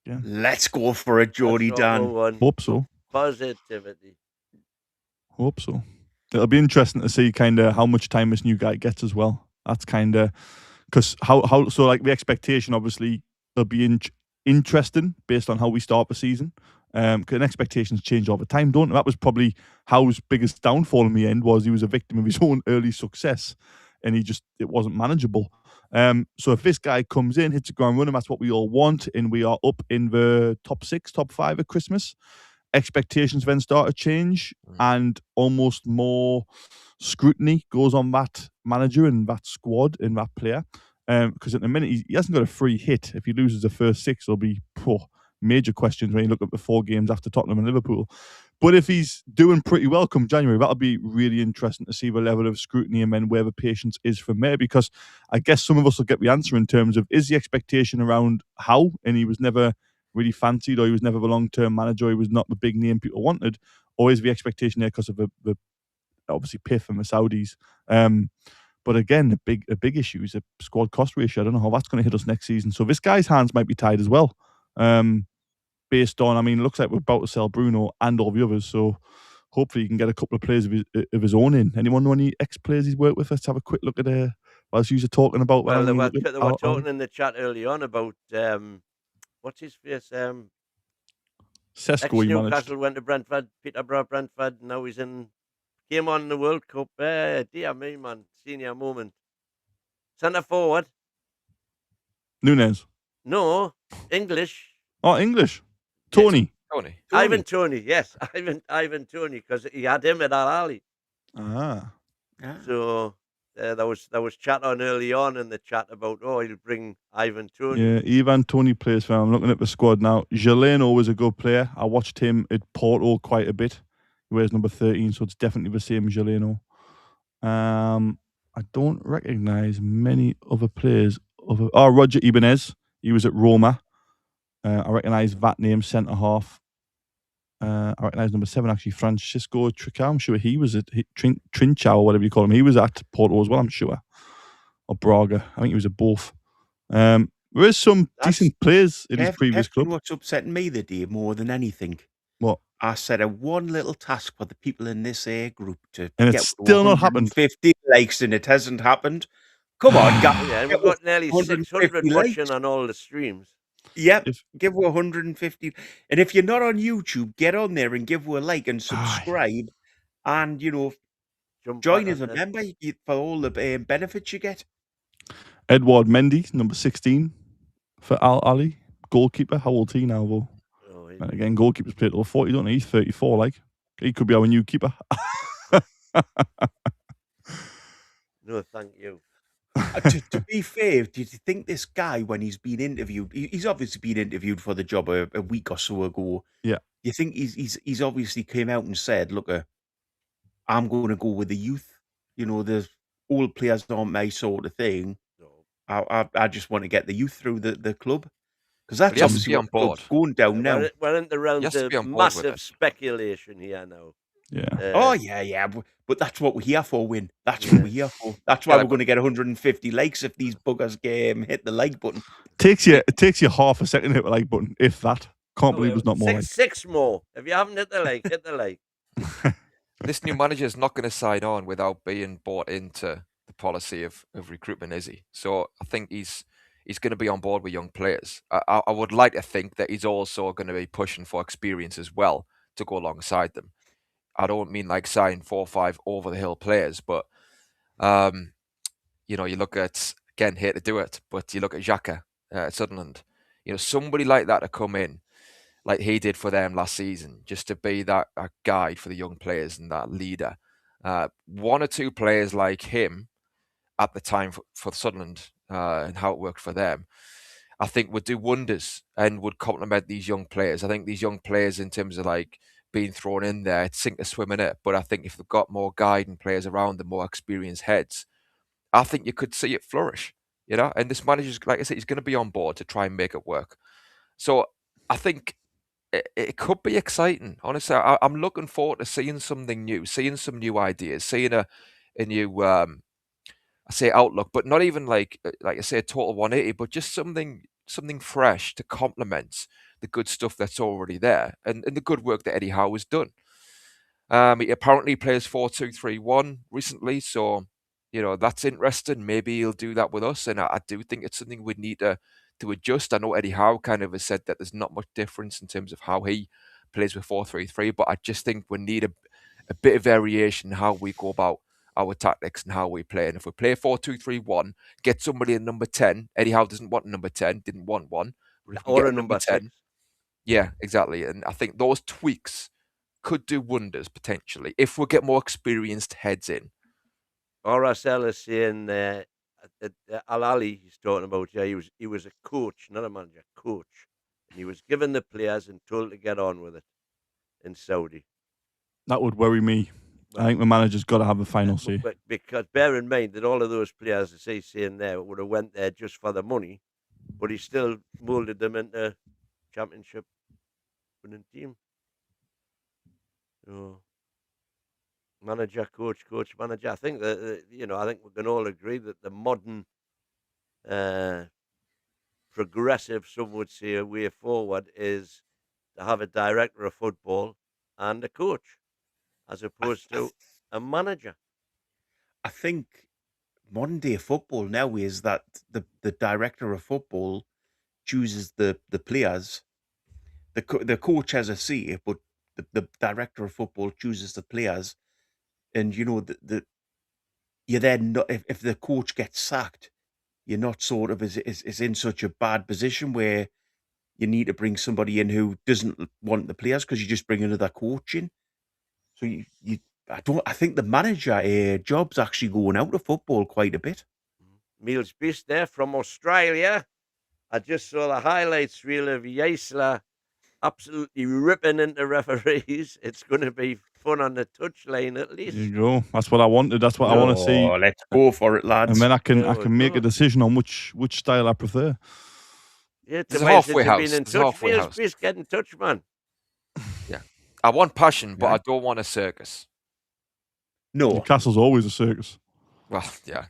Yeah. Let's go for it, Jody Dan. Hope so. Positivity. Hope so. It'll be interesting to see kind of how much time this new guy gets as well. That's kind of because so like the expectation obviously will be interesting based on how we start the season. Because expectations change all the time, don't they? That was probably Howe's biggest downfall in the end, was he was a victim of his own early success, and it wasn't manageable. So if this guy comes in, hits the ground running, that's what we all want, and we are up in the top 6, top 5 at Christmas, expectations then start to change, and almost more scrutiny goes on that manager and that squad and that player. Because at the minute, he hasn't got a free hit. If he loses the first 6, there'll be major questions when you look at the 4 games after Tottenham and Liverpool. But if he's doing pretty well come January, that'll be really interesting to see the level of scrutiny and then where the patience is from there, because I guess some of us will get the answer in terms of, is the expectation around Howe, and he was never really fancied, or he was never the long-term manager, or he was not the big name people wanted, or is the expectation there because of the obviously PIF and the Saudis? But again, a big issue is a squad cost ratio. I don't know how that's going to hit us next season. So this guy's hands might be tied as well. Based on, I mean, it looks like we're about to sell Bruno and all the others, so hopefully he can get a couple of players of his own in. Anyone know any ex-players he's worked with? Let's have a quick look at whilst you were talking about. Well, they were talking in the chat early on about what's his face? Sesko, Newcastle went to Brentford, Peterborough, Brentford. Now he's came on in the World Cup. Dear me, man, senior moment. Centre forward. Nunes. No, English. Oh, English. Tony. Tony. Ivan Toney, yes. Ivan Toney, because he had him at Al Ali. Ah. So there was chat on early on in the chat about, he'll bring Ivan Toney. Yeah, Ivan Toney plays for him. I'm looking at the squad now. Geleno was a good player. I watched him at Porto quite a bit. He wears number 13, so it's definitely the same Geleno. I don't recognise many other players. Roger Ibanez. He was at Roma. I recognise that name, centre half. I recognise number 7 actually, Francisco Trincao. I'm sure he was at Trincao, or whatever you call him. He was at Porto as well, I'm sure, or Braga. I think he was at both. There is some decent players in his previous club. What's upsetting me the day more than anything? What? I set a one little task for the people in this group to And get it's still not happened. 50 likes, and it hasn't happened. Come on, guys. Yeah, we've got nearly 600 watching on all the streams. Yep, give her 150. And if you're not on YouTube, get on there and give her a like and subscribe. And, join as a member for all the benefits you get. Edouard Mendy, number 16 for Al Ali, goalkeeper. How old is he now, though? And again, goalkeepers play till 40, don't they? He's 34, like. He could be our new keeper. No, thank you. To be fair, do you think this guy, when he's been interviewed, he's obviously been interviewed for the job a week or so ago. Yeah. You think he's obviously came out and said, look, I'm going to go with the youth. The old players aren't my sort of thing. No. I just want to get the youth through the club. Because that's obviously what the club's going down now. We're in the realms of massive speculation here now. Yeah. Yeah. But that's what we're here for, Win. That's what we're here for. That's why we're going to get 150 likes if these buggers hit the like button. It takes you half a second to hit the like button, if that. Can't believe there's not more. Six more. If you haven't hit the like, hit the like. This new manager is not going to sign on without being bought into the policy of recruitment, is he? So I think he's going to be on board with young players. I would like to think that he's also going to be pushing for experience as well to go alongside them. I don't mean like sign 4 or 5 over the hill players, but you look at, again, hate to do it, but you look at Xhaka at Sunderland. Somebody like that to come in, like he did for them last season, just to be that guide for the young players and that leader. 1 or 2 players like him at the time for Sunderland and how it worked for them, I think would do wonders and would complement these young players. I think these young players, in terms of like being thrown in there, sink or swim in it. But I think if they've got more guiding players around them, more experienced heads, I think you could see it flourish. And this manager's, like I said, he's going to be on board to try and make it work. So I think it could be exciting. Honestly, I'm looking forward to seeing something new, seeing some new ideas, seeing a new, I say outlook, but not even like I say a total 180, but just something fresh to complement the good stuff that's already there and the good work that Eddie Howe has done. He apparently plays 4-2-3-1 recently, so that's interesting. Maybe he'll do that with us, and I do think it's something we need to adjust. I know Eddie Howe kind of has said that there's not much difference in terms of how he plays with 4-3-3, but I just think we need a bit of variation in how we go about our tactics and how we play. And if we play 4-2-3-1, get somebody in number 10. Eddie Howe doesn't want a number 10, didn't want one. Or a number 10. 6. Yeah, exactly. And I think those tweaks could do wonders potentially if we get more experienced heads in. RSL is saying Al Ali, he's talking about, he was a coach, not a manager, coach. And he was given the players and told to get on with it in Saudi. That would worry me. I think the manager's got to have a final say. But because bear in mind that all of those players, as he's saying there, would have went there just for the money, but he still moulded them into championship winning team. So, manager, coach, manager. I think that I think we can all agree that the modern, progressive, some would say, way forward is to have a director of football and a coach, as opposed to a manager. I think modern day football now is that the director of football chooses the players. The coach has a say, but the director of football chooses the players. And you're then not, if the coach gets sacked, you're not sort of is in such a bad position where you need to bring somebody in who doesn't want the players because you just bring another coach in. So I think the manager job's actually going out of football quite a bit. Meals Beast there from Australia. I just saw the highlights reel of Yasler absolutely ripping into referees. It's going to be fun on the touchline at least. There you go. That's what I wanted. That's what I want to see. Let's go for it, lads. And then I can There we make go. a decision on which style I prefer. Yeah, There's it's a halfway amazing house. been in There's a touch. halfway Meals house. Beast, get in touch, man. I want passion, but Yeah. I don't want a circus. No, Newcastle's always a circus. Well, yeah.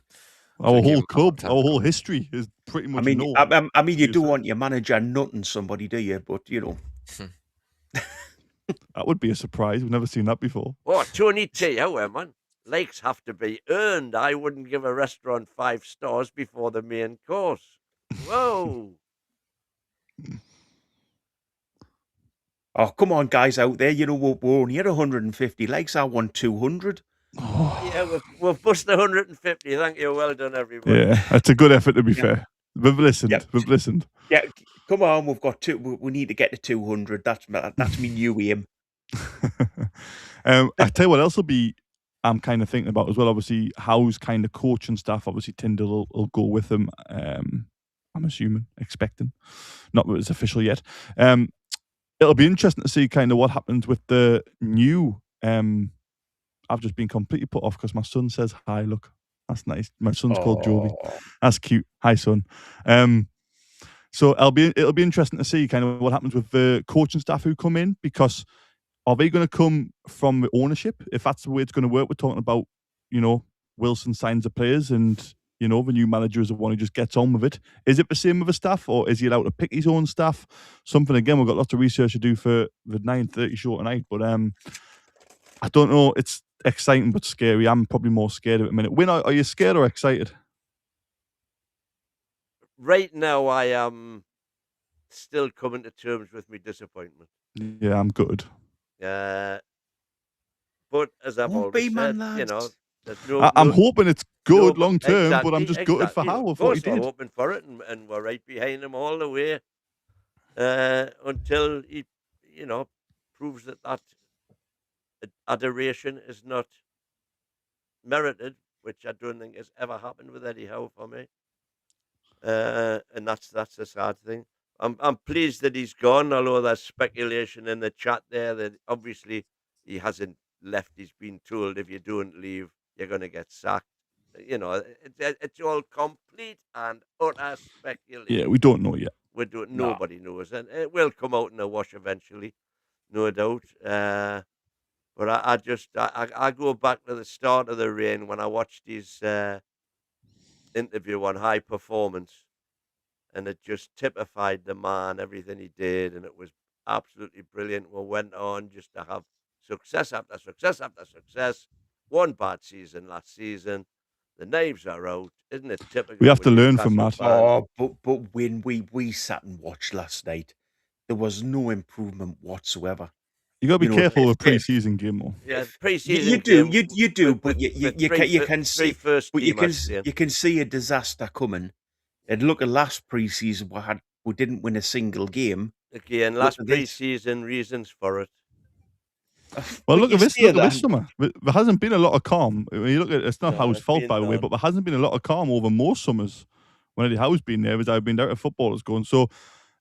Our Thank whole you. club, our whole history is pretty much I mean, known. I mean, you Yes, don't sir. want your manager nutting somebody, do you? But you know, That would be a surprise. We've never seen that before. Oh, Tony T, however, man. Likes have to be earned. I wouldn't give a restaurant 5 stars before the main course. Whoa. oh come on, guys out there, you know we're only at 150 likes. I want 200. Yeah, we've busted 150. Thank you. Well done, everybody. Yeah, that's a good effort, to be Yeah. fair. We've listened. Yep. We've listened. Yeah, come on, we've got two. We need to get to 200. That's me new aim. I tell you what else will be. I'm kind of thinking about as well. Obviously, Howe's kind of coach and staff. Obviously, Tyndall will go with him. I'm assuming, expecting, not that it's official yet. It'll be interesting to see kind of what happens with the new. I've just been completely put off because my son says hi. Look, that's nice. My son's called Jovi. That's cute. Hi, son. So it'll be interesting to see kind of what happens with the coaching staff who come in, because are they going to come from the ownership? If that's the way it's going to work, we're talking about, you know, Wilson signs the players and, you know, the new manager is the one who just gets on with it. Is it the same with the staff, or is he allowed to pick his own staff? Something, again, we've got lots of research to do for the 9:30 show tonight, but I don't know. It's exciting but scary. I'm probably more scared of it a minute. Win, are you scared or excited? Right now, I am still coming to terms with my disappointment. Yeah, I'm good. But as I've Won't be, always man, said, you know, lads. there's no. I'm no- hoping it's no, good long term, but I'm exactly, just gutted for exactly. Howe Of of what he course, we're did. hoping for it, and we're right behind him all the way until he, you know, proves that adoration is not merited, which I don't think has ever happened with Eddie Howe for me. And that's the sad thing. I'm pleased that he's gone, although there's speculation in the chat there that obviously he hasn't left. He's been told if you don't leave, you're going to get sacked. You know, it's all complete and utter speculation. Yeah, we don't know yet. Nobody knows, and it will come out in the wash eventually, no doubt. But I go back to the start of the reign when I watched his interview on High Performance, and it just typified the man, everything he did, and it was absolutely brilliant. We went on just to have success after success after success. One bad season last season. The knives are out, isn't it typical? We have to with learn from Newcastle that. fans? But when we sat and watched last night, there was no improvement whatsoever. You got to be You know, careful with if- pre-season game, though. Yeah, pre-season. You do, game you do, with- but with you three can see, first but you teamers, yeah. can see a disaster coming. And look at last pre-season, we didn't win a single game. Again, Look last at this. pre-season reasons for it. Well, But look you at this. say Look at that- this summer. There hasn't been a lot of calm. When you look at it's not No, Howe's there's fault, been by the way, none. but there hasn't been a lot of calm over most summers when Eddie Howe's been there, as I've been there at footballers going. So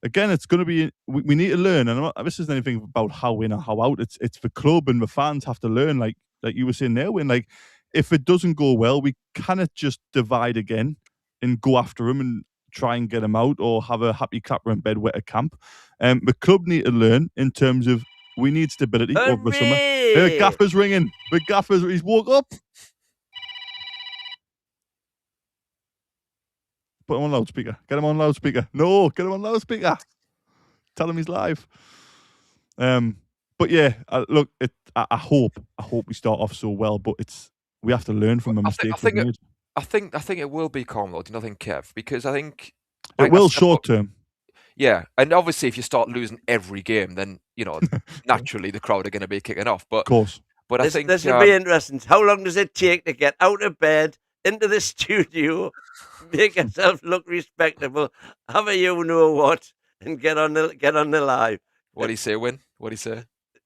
again, it's going to be we need to learn. And this isn't anything about how in or how out. It's the club and the fans have to learn. Like you were saying there, when like if it doesn't go well, we cannot just divide again and go after him and try and get him out or have a happy clapper in bed at camp. The club need to learn in terms of we need stability over the summer. The Hooray! gaffer's ringing. The gaffer's he's woke up. Put him on loudspeaker. Get him on loudspeaker. No, get him on loudspeaker. Tell him he's live. But yeah, look, I hope we start off so well, but we have to learn from the mistakes we've made. I think it will be calm though. Do you not think, Kev? Because I think It will short term. Yeah, and obviously if you start losing every game, then you know naturally the crowd are going to be kicking off. But Of course. but I This think will be interesting. How long does it take to get out of bed, into the studio, make yourself look respectable, have a you know what, and get on the live. What do you say, Win? What do you say?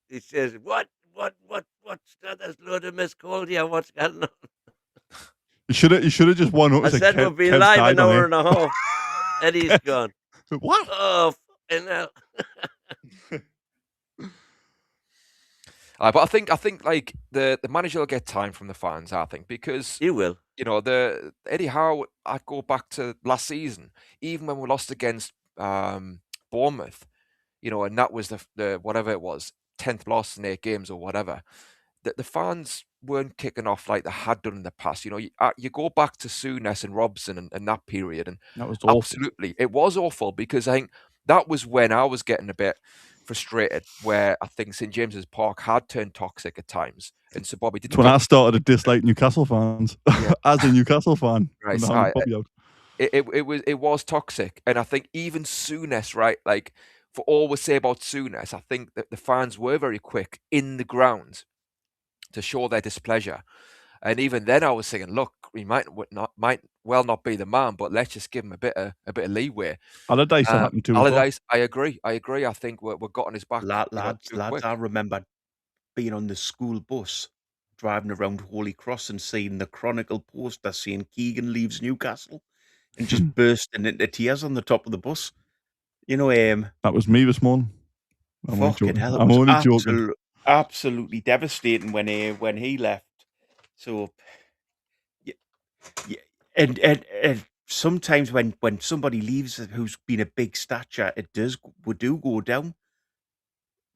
He says, what's that? There's a load of missed calls here. What's going on? You should have just won up. I said we'll be live an hour and a half. Eddie's gone. What? Oh, fucking hell. But I think like the manager will get time from the fans. I think because He will. the Eddie Howe. I go back to last season, even when we lost against Bournemouth, and that was the whatever it was, 10th loss in 8 games or whatever. The fans weren't kicking off like they had done in the past. You go back to Souness and Robson and that period, and That was awful. absolutely, it was awful because I think that was when I was getting a bit frustrated, where I think St James's Park had turned toxic at times, and so Bobby didn't. It's when I started to dislike Newcastle fans as a Newcastle fan. Right, when so I had Bobby out. it was toxic, and I think even Souness, right, like for all we say about Souness, I think that the fans were very quick in the ground to show their displeasure. And even then, I was saying, look, he might well not be the man, but let's just give him a bit of leeway. Allardyce happened to. Allardyce, I agree. I think we're got on his back. Lads, I remember being on the school bus, driving around Holy Cross and seeing the Chronicle poster saying Keegan leaves Newcastle, and just bursting into tears on the top of the bus. That was me this morning. Fucking hell! It I'm was only joking. absolutely devastating when he left. So, yeah, and sometimes when somebody leaves who's been a big stature, we do go down.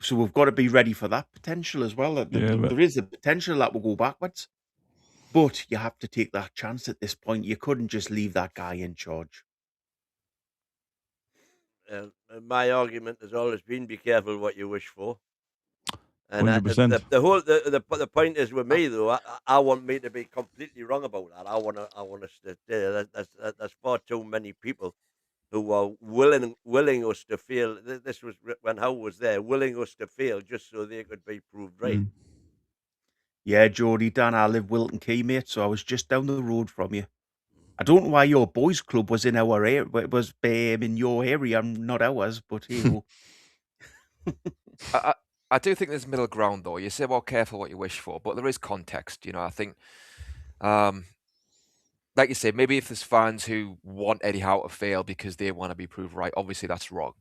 So we've got to be ready for that potential as well. There is a potential that will go backwards, but you have to take that chance at this point. You couldn't just leave that guy in charge. My argument has always been: be careful what you wish for. And 100%. the point is with me though, I want me to be completely wrong about that. I want to stay there. There's far too many people who are willing us to fail. This was when Howe was there, willing us to fail just so they could be proved right. Yeah, Geordie, Dan, I live Wilton Key, mate, so I was just down the road from you. I don't know why your boys' club was in our area. It was in your area, not ours, but hey. I do think there's middle ground, though. You say, well, careful what you wish for, but there is context. I think, like you say, maybe if there's fans who want Eddie Howe to fail because they want to be proved right, obviously that's wrong.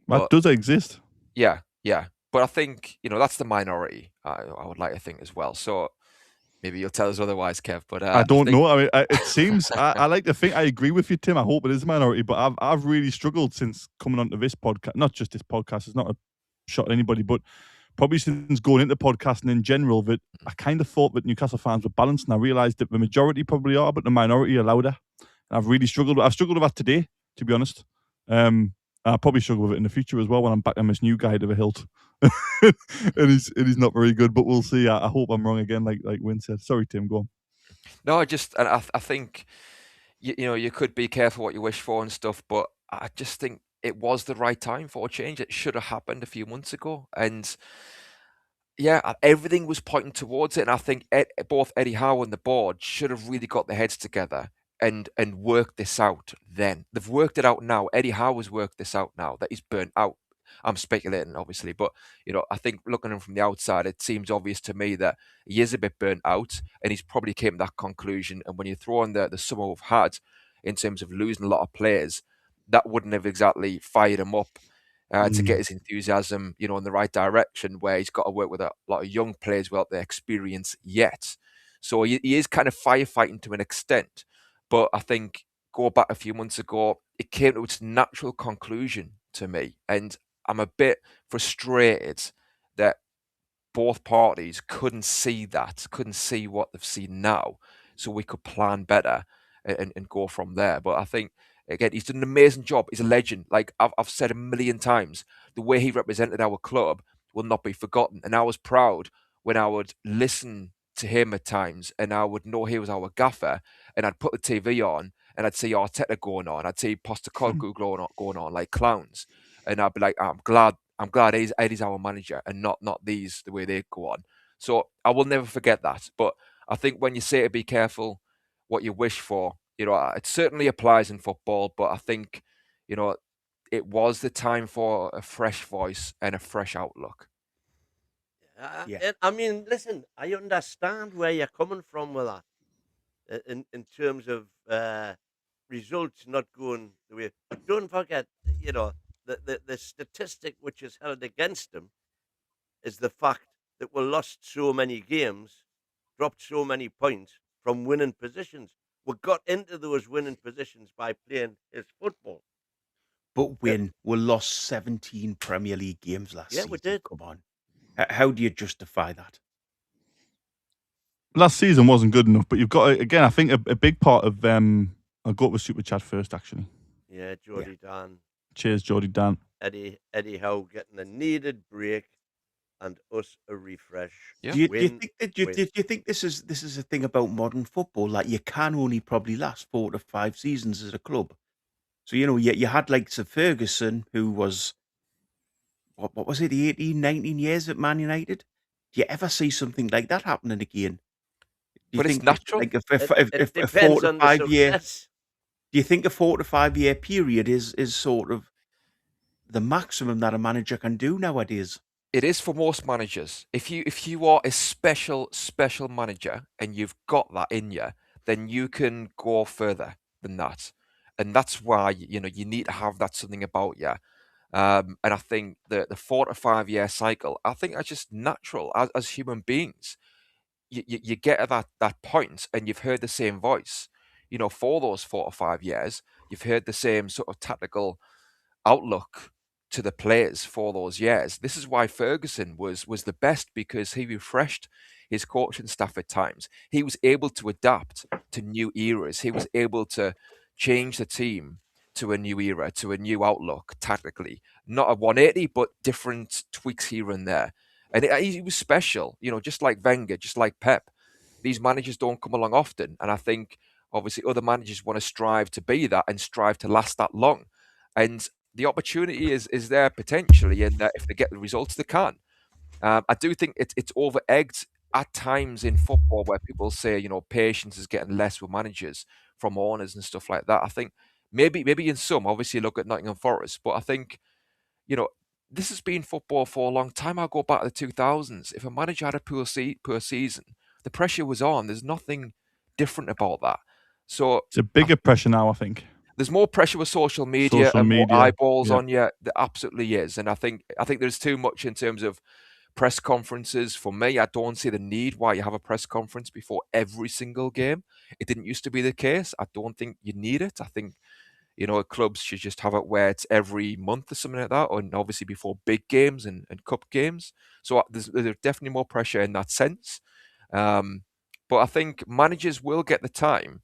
That does exist. Yeah. But I think, that's the minority, I would like to think as well. So maybe you'll tell us otherwise, Kev. But I don't know. I mean, it seems, I like to think, I agree with you, Tim. I hope it is a minority, but I've really struggled since coming onto this podcast. Not just this podcast, it's not a shot at anybody, but probably since going into podcasting in general, that I kind of thought that Newcastle fans were balanced, and I realised that the majority probably are, but the minority are louder. And I've really struggled. I've struggled with that today, to be honest. I'll probably struggle with it in the future as well when I'm back on this new guy to the hilt. and he's not very good, but we'll see. I hope I'm wrong again, like Win said. Sorry, Tim, go on. No, I think you could be careful what you wish for and stuff, but I just think it was the right time for a change. It should have happened a few months ago, and yeah, everything was pointing towards it. And I think both Eddie Howe and the board should have really got their heads together and worked this out. Then they've worked it out now. Eddie Howe has worked this out now that he's burnt out. I'm speculating, obviously, but I think looking at him from the outside, it seems obvious to me that he is a bit burnt out, and he's probably came to that conclusion. And when you throw in the summer we've had in terms of losing a lot of players, that wouldn't have exactly fired him up to get his enthusiasm, in the right direction. Where he's got to work with a lot of young players without the experience yet. So he is kind of firefighting to an extent. But I think go back a few months ago, it came to its natural conclusion to me, and I'm a bit frustrated that both parties couldn't see what they've seen now, so we could plan better and go from there. But I think, again, he's done an amazing job. He's a legend. Like I've said a million times, the way he represented our club will not be forgotten. And I was proud when I would listen to him at times, and I would know he was our gaffer, and I'd put the TV on, and I'd see Arteta going on, I'd see Postecoglou going on like clowns. And I'd be like, I'm glad Eddie's our manager and not these, the way they go on. So I will never forget that. But I think when you say to be careful what you wish for, it certainly applies in football. But I think, it was the time for a fresh voice and a fresh outlook. Yeah. I mean, listen, I understand where you're coming from with that in terms of results not going the way. But don't forget, the statistic which is held against them is the fact that we lost so many games, dropped so many points from winning positions. We got into those winning positions by playing his football. But we lost 17 Premier League games last season. Yeah, we did. Come on. How do you justify that? Last season wasn't good enough, but you've got, again, I think a big part of I'll go with Super Chat first, actually. Yeah, Geordie Dan. Cheers, Geordie Dan. Eddie Howe getting a needed break and us a refresh. Yeah. Do you think this is a thing about modern football? Like, you can only probably last 4 to 5 seasons as a club. So, you had like Sir Ferguson, who was, what was it, 18, 19 years at Man United? Do you ever see something like that happening again? But it's natural. Like It if a 4 depends to on the 5 year, success. do you think a 4 to 5 year period is sort of the maximum that a manager can do nowadays? It is for most managers. If you are a special manager and you've got that in you, then you can go further than that, and that's why you need to have that something about you. And I think the 4 to 5 year cycle, I think that's just natural as human beings. You get at that point and you've heard the same voice, for those 4 or 5 years. You've heard the same sort of tactical outlook to the players for those years. This is why Ferguson was the best, because he refreshed his coaching staff at times. He was able to adapt to new eras. He was able to change the team to a new era, to a new outlook tactically. Not a 180, but different tweaks here and there. And he was special, just like Wenger, just like Pep. These managers don't come along often. And I think, obviously, other managers want to strive to be that and strive to last that long. And the opportunity is there potentially, and if they get the results, they can. I do think it's over-egged at times in football, where people say, patience is getting less with managers from owners and stuff like that. I think maybe in some, obviously, look at Nottingham Forest, but I think, this has been football for a long time. I'll go back to the 2000s. If a manager had a poor season, the pressure was on. There's nothing different about that. So it's a bigger pressure now, I think. There's more pressure with social media and more eyeballs on you. There absolutely is. And I think there's too much in terms of press conferences. For me, I don't see the need why you have a press conference before every single game. It didn't used to be the case. I don't think you need it. I think, clubs should just have it where it's every month or something like that, and obviously before big games and cup games. So there's definitely more pressure in that sense. But I think managers will get the time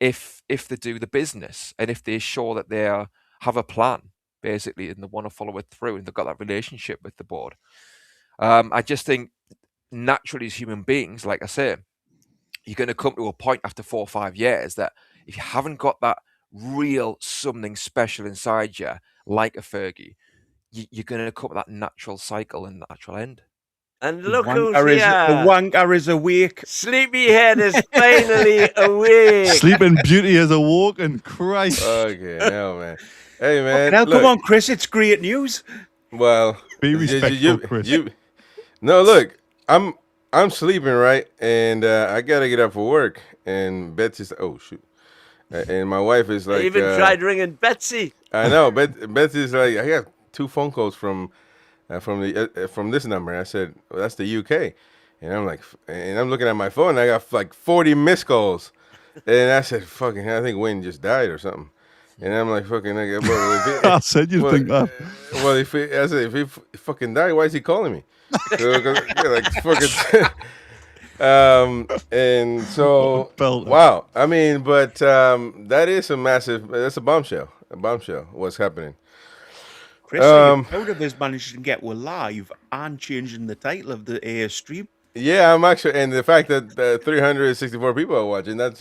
if they do the business, and if they're sure that they have a plan, basically, and they want to follow it through, and they've got that relationship with the board. I just think naturally, as human beings, like I say, you're going to come to a point after 4 or 5 years that if you haven't got that real something special inside you, like a Fergie, you're going to come to that natural cycle and natural end. And look who's here. The wanker is awake. Sleepyhead is finally awake. Sleeping Beauty is awoken. Christ. Okay, hell, man. Hey, man. Now, come on, Chris. It's great news. Well, be respectful, Chris. No, look, I'm sleeping, right? And I got to get up for work. And Betsy's, oh, shoot. And my wife is like... I even tried ringing Betsy. I know. Betsy's like, I got 2 phone calls from this number. I said, well, that's the UK. And I'm like, and I'm looking at my phone, and I got like 40 missed calls. And I said, fucking, I think Wayne just died or something. And I'm like, fucking, I said you'd think that. Well, if he fucking died, why is he calling me? Like, fucking... and so, wow. I mean, but that is that's a bombshell. What's happening. Chris, are proud of his managing to get live and changing the title of the AS stream? Yeah, I'm actually, and the fact that 364 people are watching, that's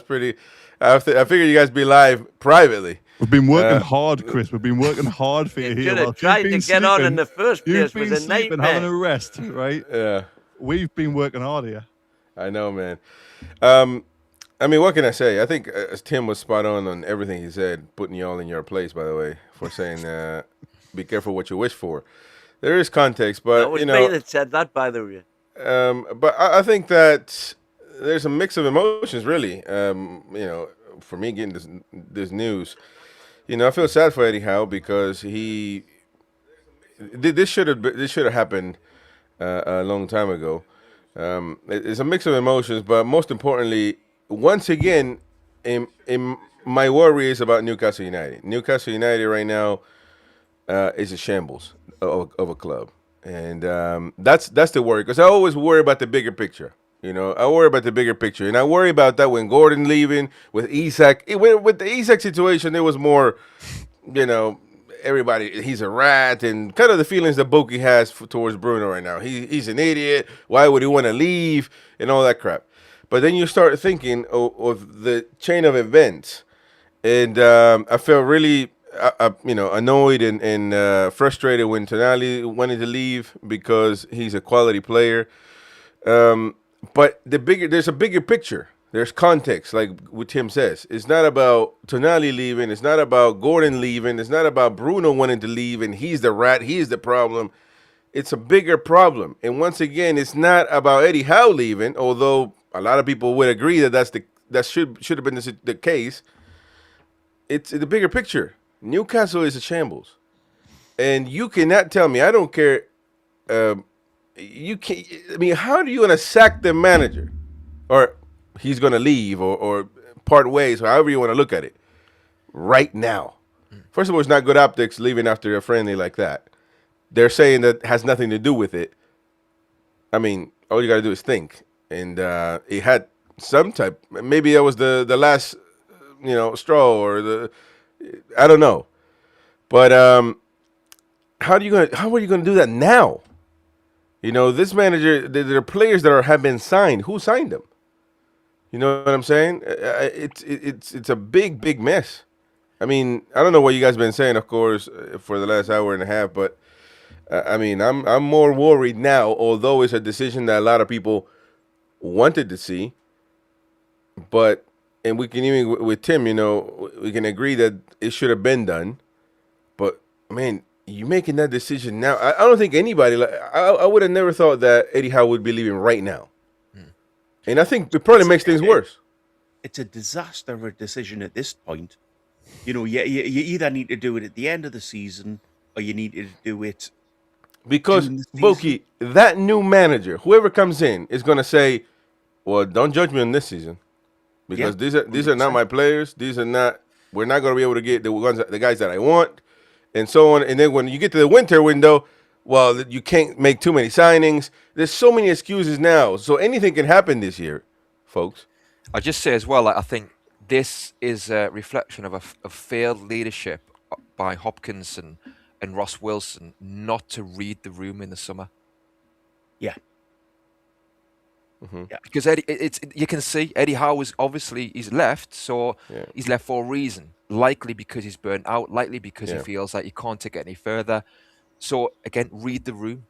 pretty. I figured you guys be live privately. We've been working hard, Chris. We've been working hard for you here. You tried to get on in the first place. You've been sleeping, having a rest, right? Yeah. We've been working hard here. I know, man. I mean, what can I say? I think Tim was spot on everything he said, putting you all in your place, by the way, for saying, be careful what you wish for. There is context, but, That was me that said that, by the way. But I think that there's a mix of emotions, really. For me getting this news, I feel sad for Eddie Howe because this should have happened a long time ago. It's a mix of emotions, but most importantly, once again, in my worry is about Newcastle United. Newcastle United right now is a shambles of a club. And that's the worry, because I always worry about the bigger picture. I worry about the bigger picture, and I worry about that when Gordon leaving, with Isak. With the Isak situation, there was more, everybody, he's a rat, and kind of the feelings that Boki has towards Bruno right now. He's an idiot. Why would he want to leave, and all that crap. But then you start thinking of the chain of events, and I felt really annoyed and frustrated when Tonali wanted to leave because he's a quality player. But there's a bigger picture. There's context, like what Tim says. It's not about Tonali leaving. It's not about Gordon leaving. It's not about Bruno wanting to leave and he's the rat. He's the problem. It's a bigger problem. And once again, it's not about Eddie Howe leaving, although a lot of people would agree that should have been the case. It's the bigger picture. Newcastle is a shambles, and you cannot tell me. I don't care. You can't. I mean, how are you gonna sack the manager, or he's gonna leave, or part ways, or however you want to look at it, right now? First of all, it's not good optics leaving after a friendly like that. They're saying that has nothing to do with it. I mean, all you gotta do is think, and it had some type. Maybe it was the last, straw, or I don't know, but how are you gonna do that now? This manager, there are players that have been signed. Who signed them? You know what I'm saying? It's a big mess. I mean, I don't know what you guys been saying, of course, for the last hour and a half, but I mean, I'm more worried now. Although it's a decision that a lot of people wanted to see, but. And we can even, with Tim, we can agree that it should have been done. But, man, you making that decision now. I don't think anybody, I would have never thought that Eddie Howe would be leaving right now. And I think it probably makes things worse. It's a disaster of a decision at this point. You either need to do it at the end of the season or you need to do it. Because, Boki, that new manager, whoever comes in, is going to say, well, don't judge me on this season. Because these are not my players. We're not going to be able to get the guys that I want, and so on. And then when you get to the winter window, well, you can't make too many signings. There's so many excuses now. So anything can happen this year, folks. I just say as well, I think this is a reflection of a failed leadership by Hopkinson and Ross Wilson not to read the room in the summer. Yeah. Mm-hmm. Yeah. Because you can see Eddie Howe is obviously he's left, so he's left for a reason. Likely because he's burnt out, likely because he feels like he can't take it any further. So again, read the room.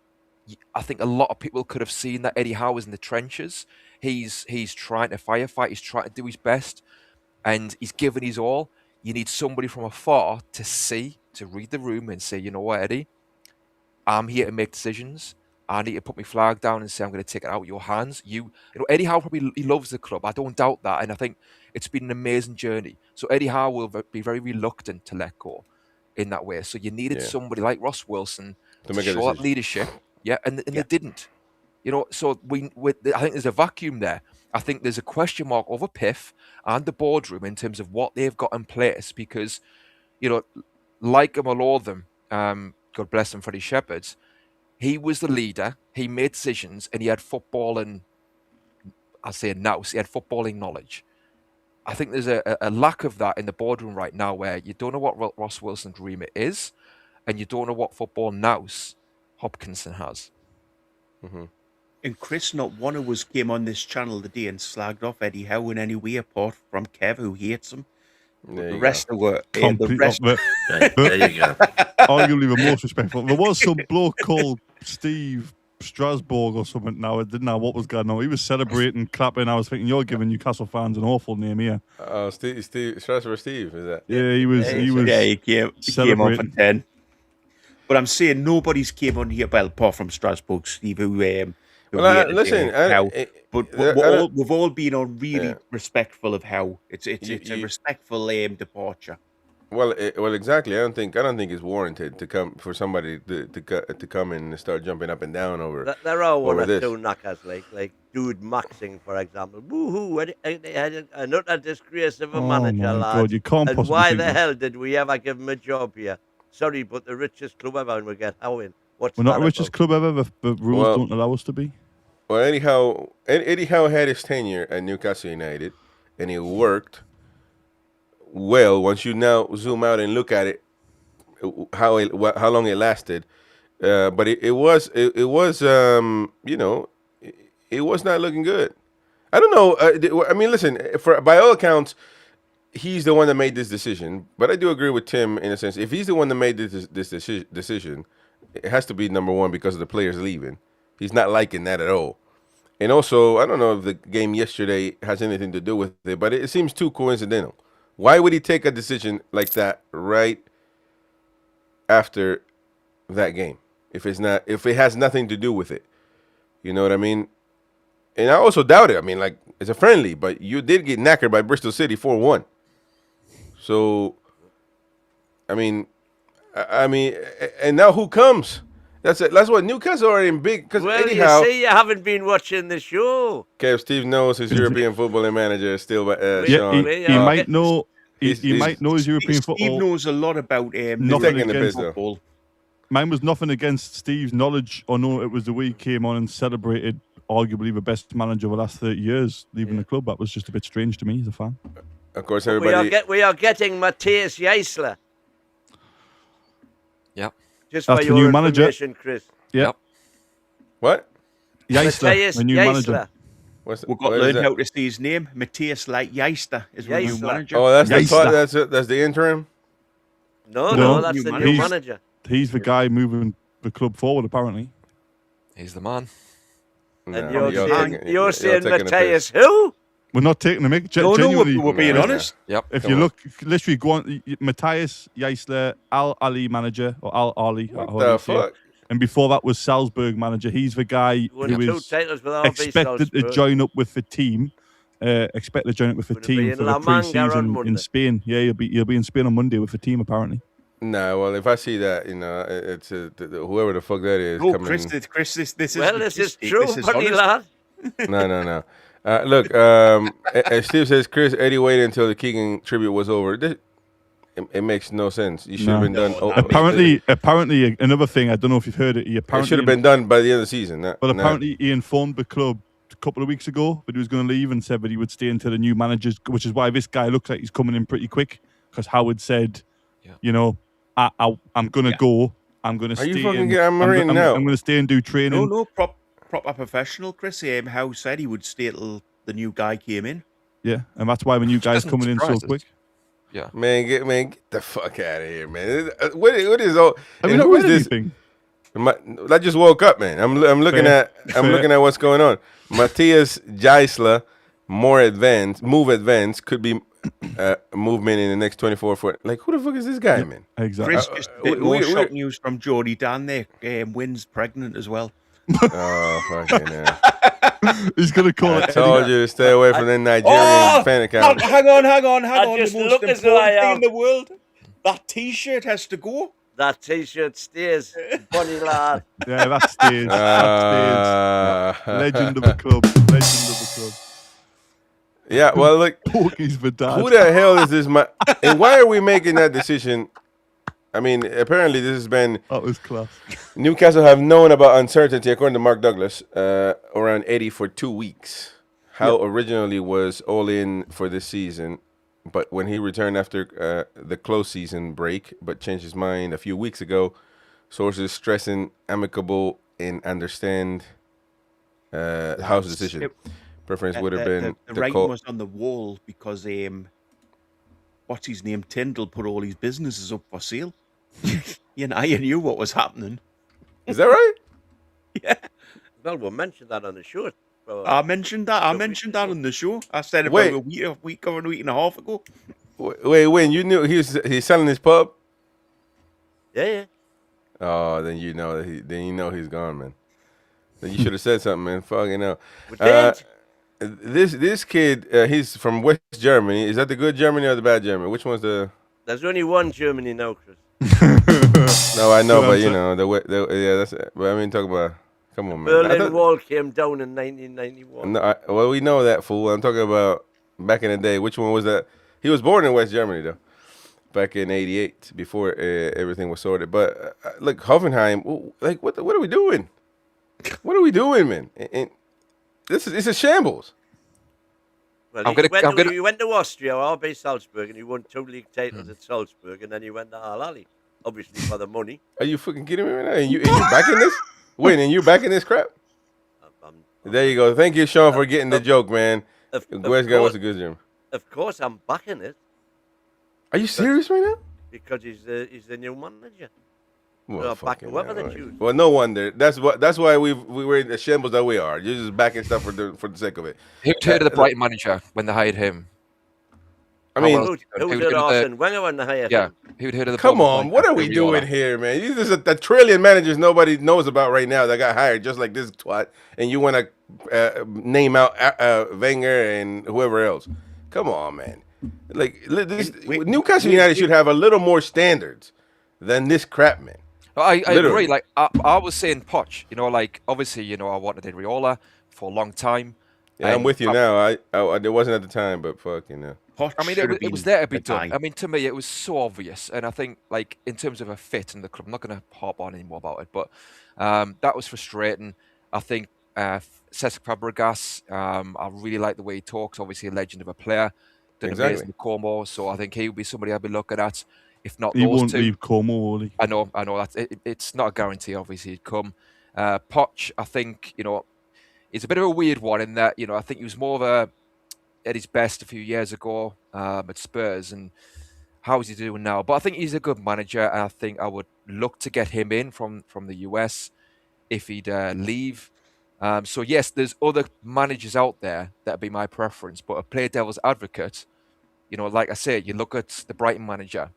I think a lot of people could have seen that Eddie Howe is in the trenches. He's trying to firefight. He's trying to do his best, and he's given his all. You need somebody from afar to read the room and say, you know what, Eddie, I'm here to make decisions. I need to put my flag down and say, I'm going to take it out of your hands. Eddie Howe he loves the club. I don't doubt that. And I think it's been an amazing journey. So Eddie Howe will be very reluctant to let go in that way. So you needed somebody like Ross Wilson to show that leadership. Yeah. And they didn't, so I think there's a vacuum there. I think there's a question mark over PIF and the boardroom in terms of what they've got in place because, like them or loathe them, God bless them, Freddie Shepherds, he was the leader. He made decisions, and he had footballing. I say nous. He had footballing knowledge. I think there's a lack of that in the boardroom right now, where you don't know what Ross Wilson's remit is, and you don't know what football nous Hopkinson has. Mm-hmm. And Chris, not one of us came on this channel today and slagged off Eddie Howe in any way, apart from Kev, who hates him. The rest were there you go. Arguably the most respectful. There was some bloke called Steve Strasbourg or something now. I didn't know what was going on. He was celebrating, clapping. I was thinking, you're giving Newcastle fans an awful name here. Strasbourg Steve, is that? Yeah, he was. Yeah, he came on for celebrating. 10. But I'm saying nobody's came on here, well, apart from Strasbourg Steve, who listen, we've all been on really respectful of Howe. It's a respectful departure. Well, exactly. I don't think it's warranted to come for somebody to come in and start jumping up and down over. There are one over or two knockers, like Dude Maxing, for example. Woohoo! Another disgrace of a manager, my lad. God, you can't And possibly why think the that. hell did we ever give him a job here? Sorry, but the richest club ever, and we get Howe in. What's We're not that the richest about? club ever. The rules don't allow us to be. Well, Eddie Howe had his tenure at Newcastle United, and it worked well. Once you now zoom out and look at it, how long it lasted, but it was not looking good. I don't know. I mean, listen, by all accounts, he's the one that made this decision. But I do agree with Tim in a sense. If he's the one that made this decision, it has to be number one because of the players leaving. He's not liking that at all. And also, I don't know if the game yesterday has anything to do with it, but it seems too coincidental. Why would he take a decision like that right after that game? If it has nothing to do with it, you know what I mean? And I also doubt it. I mean, like, it's a friendly, but you did get knackered by Bristol City 4-1. So, I mean, and now who comes? That's what Newcastle are in big. Because Well, anyhow, you see, you haven't been watching the show. Kev, Steve knows his European footballing manager is still. Yeah, Sean. he might know. He might know his European Steve football. knows a lot about Nothing taking the piss, against though. football. Mine was nothing against Steve's knowledge, or no, it was the way he came on and celebrated arguably the best manager of the last 30 years leaving the club. That was just a bit strange to me as a fan. Of course, everybody. We are getting Matthias Jaisler. Yep. Just That's for the your new manager. information, Chris. Yep. What? Jaisler, Matthias the new manager. What's We've got to what is learn that? how to say his name. Matthias Leister is the new Jaisler. manager. Oh, that's Jaisler. that's the interim. No, that's the new manager. He's the guy moving the club forward, apparently. He's the man. And No, you're saying taking the Matthias piss. who? We're not taking the mic. No, Genuinely, we're being honest. Yep. if Come you on. look, literally go on, Matthias Jaisler, Al Ali manager, or Al Ali. What the fuck? And before that was Salzburg manager. He's the guy Won who two is titles with RB expected to Salzburg. join up with the team. Expected to join up with the Gonna be team in for La the Manga on pre-season Monday. in Spain. Yeah, he'll be in Spain on Monday with the team apparently. Nah, well, if I see that, it's whoever the fuck that is No, coming. Chris, this Well, is this is statistic. true, This is buddy honest. lad. No. Look, as Steve says, Chris, Eddie waited until the Keegan tribute was over. It makes no sense. You should have been done. Apparently, another thing I don't know if you've heard it. It should have been done by the end of the season. Apparently, he informed the club a couple of weeks ago that he was going to leave and said that he would stay until the new managers, which is why this guy looks like he's coming in pretty quick. Because Howard said, I'm going to go. I'm going to stay. Are you fucking and- kidding? I'm reading now. I'm going to stay and do training. No, proper professional. Chris Howe said he would stay till the new guy came in. Yeah, and that's why the new guy's doesn't coming in so surprise us. quick. Yeah. Man, get the fuck out of here, man. What is all? I and mean, who is this? anything. I just woke up, man. I'm looking Fair. looking at what's going on. Matthias Jaisler, move advanced, could be movement in the next 24 foot. Like, who the fuck is this guy, man? Exactly. Chris, just a bit more shock news from Jody Dan there. Wynn's pregnant as well. Oh, fucking hell. He's going to call I it. told you to stay away from the Nigerian fan account. Hang on. just The most look as though I important thing am. in the world. That T-shirt has to go. That T-shirt stays, buddy lad. Yeah, that's stage. Legend of the club. Yeah, well, look, Porky's the dad. who the hell is this? And why are we making that decision? I mean, apparently this has been That was class. Newcastle have known about uncertainty, according to Mark Douglas, around Eddie for 2 weeks. Howe originally was all in for this season, but when he returned after the close season break, but changed his mind a few weeks ago, sources stressing amicable and understand Howe's decision. Preference would have been the to writing call. was on the wall because what's his name? Tyndall put all his businesses up for sale. I knew what was happening. Is that right? Yeah. Well, we'll mention that on the show. I mentioned that. I mentioned that on the show. I said about a week or a week and a half ago. Wait, when you knew he's selling his pub? Yeah. Oh, then you know he's gone, man. Then you should have said something, man. Fucking hell. This kid, he's from West Germany. Is that the good Germany or the bad Germany? Which one's the? There's only one Germany now, Chris. No, I know, but you know that's. But I mean, talk about. Come on, man. Berlin Wall came down in 1991. No, well, we know that, fool. I'm talking about back in the day. Which one was that? He was born in West Germany, though, back in '88, before everything was sorted. But look, Hoffenheim, like, what are we doing? What are we doing, man? And it's a shambles. Well, you went to Austria, RB Salzburg, and you won 2 league titles at Salzburg, and then you went to Al Ahly, obviously for the money. Are you fucking kidding me right now? And you back in this? Wait, and you back in this crap? There you go. Thank you, Sean, for getting the joke, man. West guy was a good German. Of course, I'm backing it. Are you serious right now? Because he's the new manager. Well, back whoever they choose. Well, no wonder. That's why we were in the shambles that we are. You're just backing stuff for the sake of it. Who'd heard of the Brighton manager when they hired him? I mean, who'd heard of Arsene Wenger when they hired him? Who'd heard of the? Come on, what are we doing here, man? There's a trillion managers nobody knows about right now that got hired just like this twat, and you want to name out Wenger and whoever else? Come on, man. Like Newcastle United should have a little more standards than this crap, man. I agree. Like I was saying, Poch. You know, like obviously, you know, I wanted Iriola for a long time. Yeah, I'm with you now. I it wasn't at the time, but fucking hell. I mean, it was there to be done. I mean, to me, it was so obvious, and I think, like, in terms of a fit in the club, I'm not going to harp on anymore about it, but that was frustrating. I think Cesc Fabregas, I really like the way he talks. Obviously, a legend of a player. Did amazing with Como, so I think he would be somebody I'd be looking at. If not, he won't leave Como, will he? I know that it's not a guarantee. Obviously, he'd come. Poch, I think, you know, he's a bit of a weird one in that, you know, I think he was more of at his best a few years ago at Spurs, and how is he doing now? But I think he's a good manager, and I think I would look to get him in from the US if he'd leave. So yes, there's other managers out there that'd be my preference, but a play devil's advocate, you know, like I said, you look at the Brighton manager,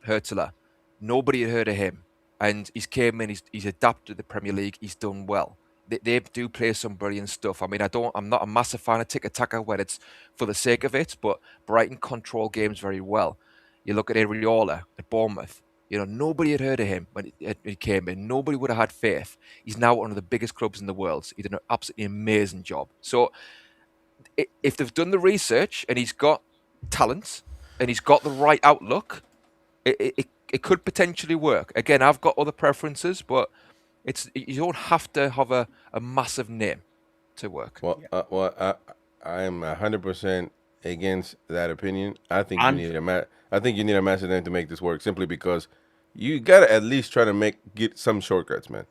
Hurtler. Nobody had heard of him, and he's came in, he's adapted to the Premier League, he's done well. They do play some brilliant stuff. I mean, I'm not a massive fan of tiki-taka when it's for the sake of it, but Brighton control games very well. You look at Iriola at Bournemouth. You know, nobody had heard of him when he came in. Nobody would have had faith. He's now one of the biggest clubs in the world. He did an absolutely amazing job. So if they've done the research and he's got talent and he's got the right outlook, it could potentially work. Again, I've got other preferences, but you don't have to have a massive name to work. Well, I am 100% against that opinion. I think you need a massive name to make this work, simply because you gotta at least try to get some shortcuts, man.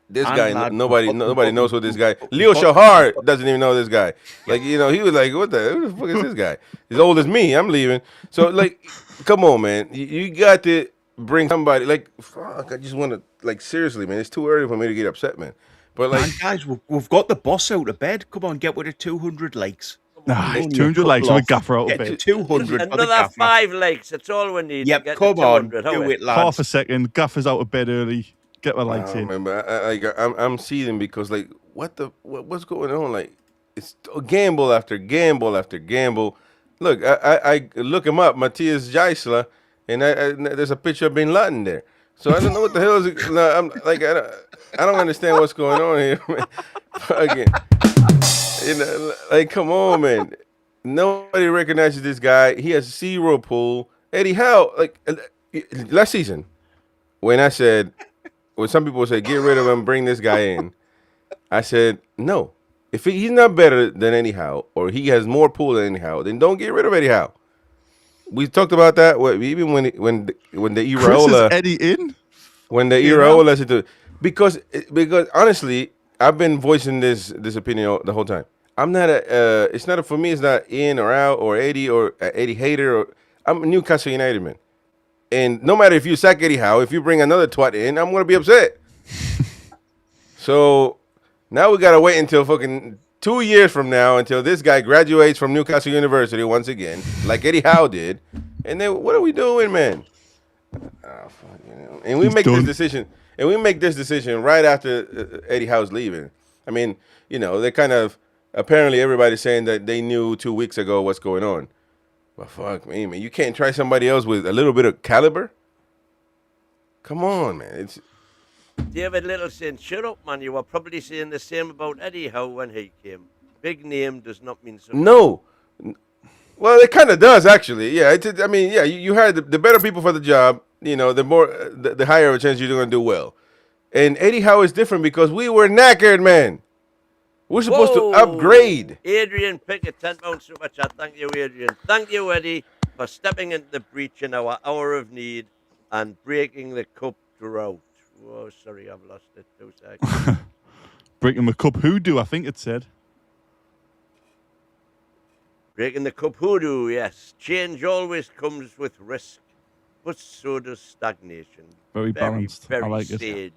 This guy, nobody knows who this guy. Leo Shahar doesn't even know this guy. Like, you know, he was like, who the fuck is this guy? He's old as me. I'm leaving. So, like, come on, man. You got to bring somebody. Like, fuck, I just want to, like, seriously, man. It's too early for me to get upset, man. But, like, guys, we've got the boss out of bed. Come on, get with the 200 likes. Nah, it's 200 likes with a gaffer out of bed. 200. Another 5 likes. That's all we need. Yep, come on. Do it, lads. Half a second. Gaffer's out of bed early. Get my likes in. Remember, I'm seething because, like, what's going on? Like, it's gamble after gamble after gamble. Look, I look him up, Matthias Geisler, and there's a picture of Bin Laden there. So I don't know what the hell is it. No, I'm like, I don't understand what's going on here, man. Again, you know, like, come on, man. Nobody recognizes this guy. He has 0 pull. Eddie Howe, like, last season, when I said, when some people say, get rid of him, bring this guy in, I said, no. If he's not better than Eddie Howe, or he has more pull than Eddie Howe, then don't get rid of Eddie Howe. We talked about that even when the Iraola Eddie in? When the Iraola said to, because honestly, I've been voicing this opinion the whole time. I'm not it's not for me. It's not in or out or Eddie hater. Or I'm a Newcastle United man, and no matter if you sack Eddie Howe, if you bring another twat in, I'm gonna be upset. So Now we gotta wait until fucking 2 years from now until this guy graduates from Newcastle University once again, like Eddie Howe did. And then what are we doing, man? And we He's make done. this decision. And we make this decision right after Eddie Howe's leaving. I mean, you know, they kind of apparently everybody's saying that they knew 2 weeks ago what's going on. But fuck me, man, you can't try somebody else with a little bit of caliber. Come on, man. It's David Littleson, shut up, man. You were probably saying the same about Eddie Howe when he came. Big name does not mean something. no. Well, it kind of does actually. Yeah, I mean, yeah, you hire the better people for the job. You know, the more the higher of a chance you're going to do well. And Eddie Howe is different because we were knackered, man. We're supposed to upgrade. Adrian Pickett, £10 super chat. Thank you, Adrian. Thank you, Eddie, for stepping into the breach in our hour of need and breaking the cup drought. Oh, sorry, I've lost it. 2 seconds. Breaking the cup hoodoo, I think it said. Breaking the cup hoodoo, yes. Change always comes with risk, but so does stagnation. Very balanced. Very I like it. sage.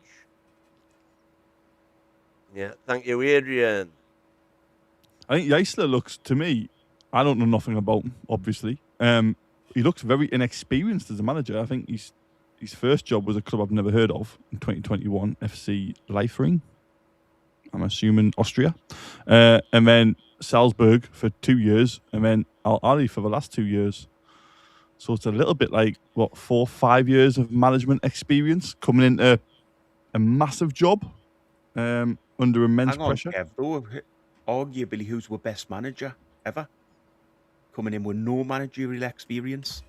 Yeah, thank you, Adrian. I think Eisler looks, to me, I don't know nothing about him, obviously. He looks very inexperienced as a manager. I think his first job was a club I've never heard of in 2021, FC Leifring. I'm assuming Austria. And then Salzburg for 2 years, and then Al Ahly for the last 2 years. So it's a little bit like, 4 5 years of management experience coming into a massive job under immense Hang on, pressure. Kev, though, arguably, who's the best manager ever? Coming in with no managerial experience.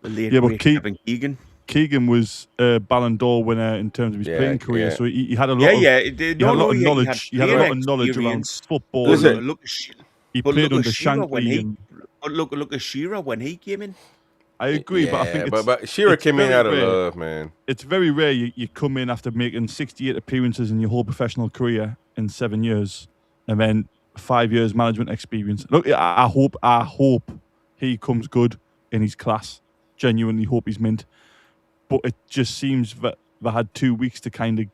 The late Yeah, but great Kevin Keegan. Keegan was a Ballon d'Or winner in terms of his playing career, so he had a lot of knowledge. He had a lot of knowledge around football. Look, he played under Shankly. Look at Shearer when he came in. I agree, but I think but Shearer came in out of love, man. It's very rare you come in after making 68 appearances in your whole professional career in 7 years, and then 5 years management experience. Look, I hope he comes good in his class. Genuinely hope he's mint. But it just seems that they had 2 weeks to kind of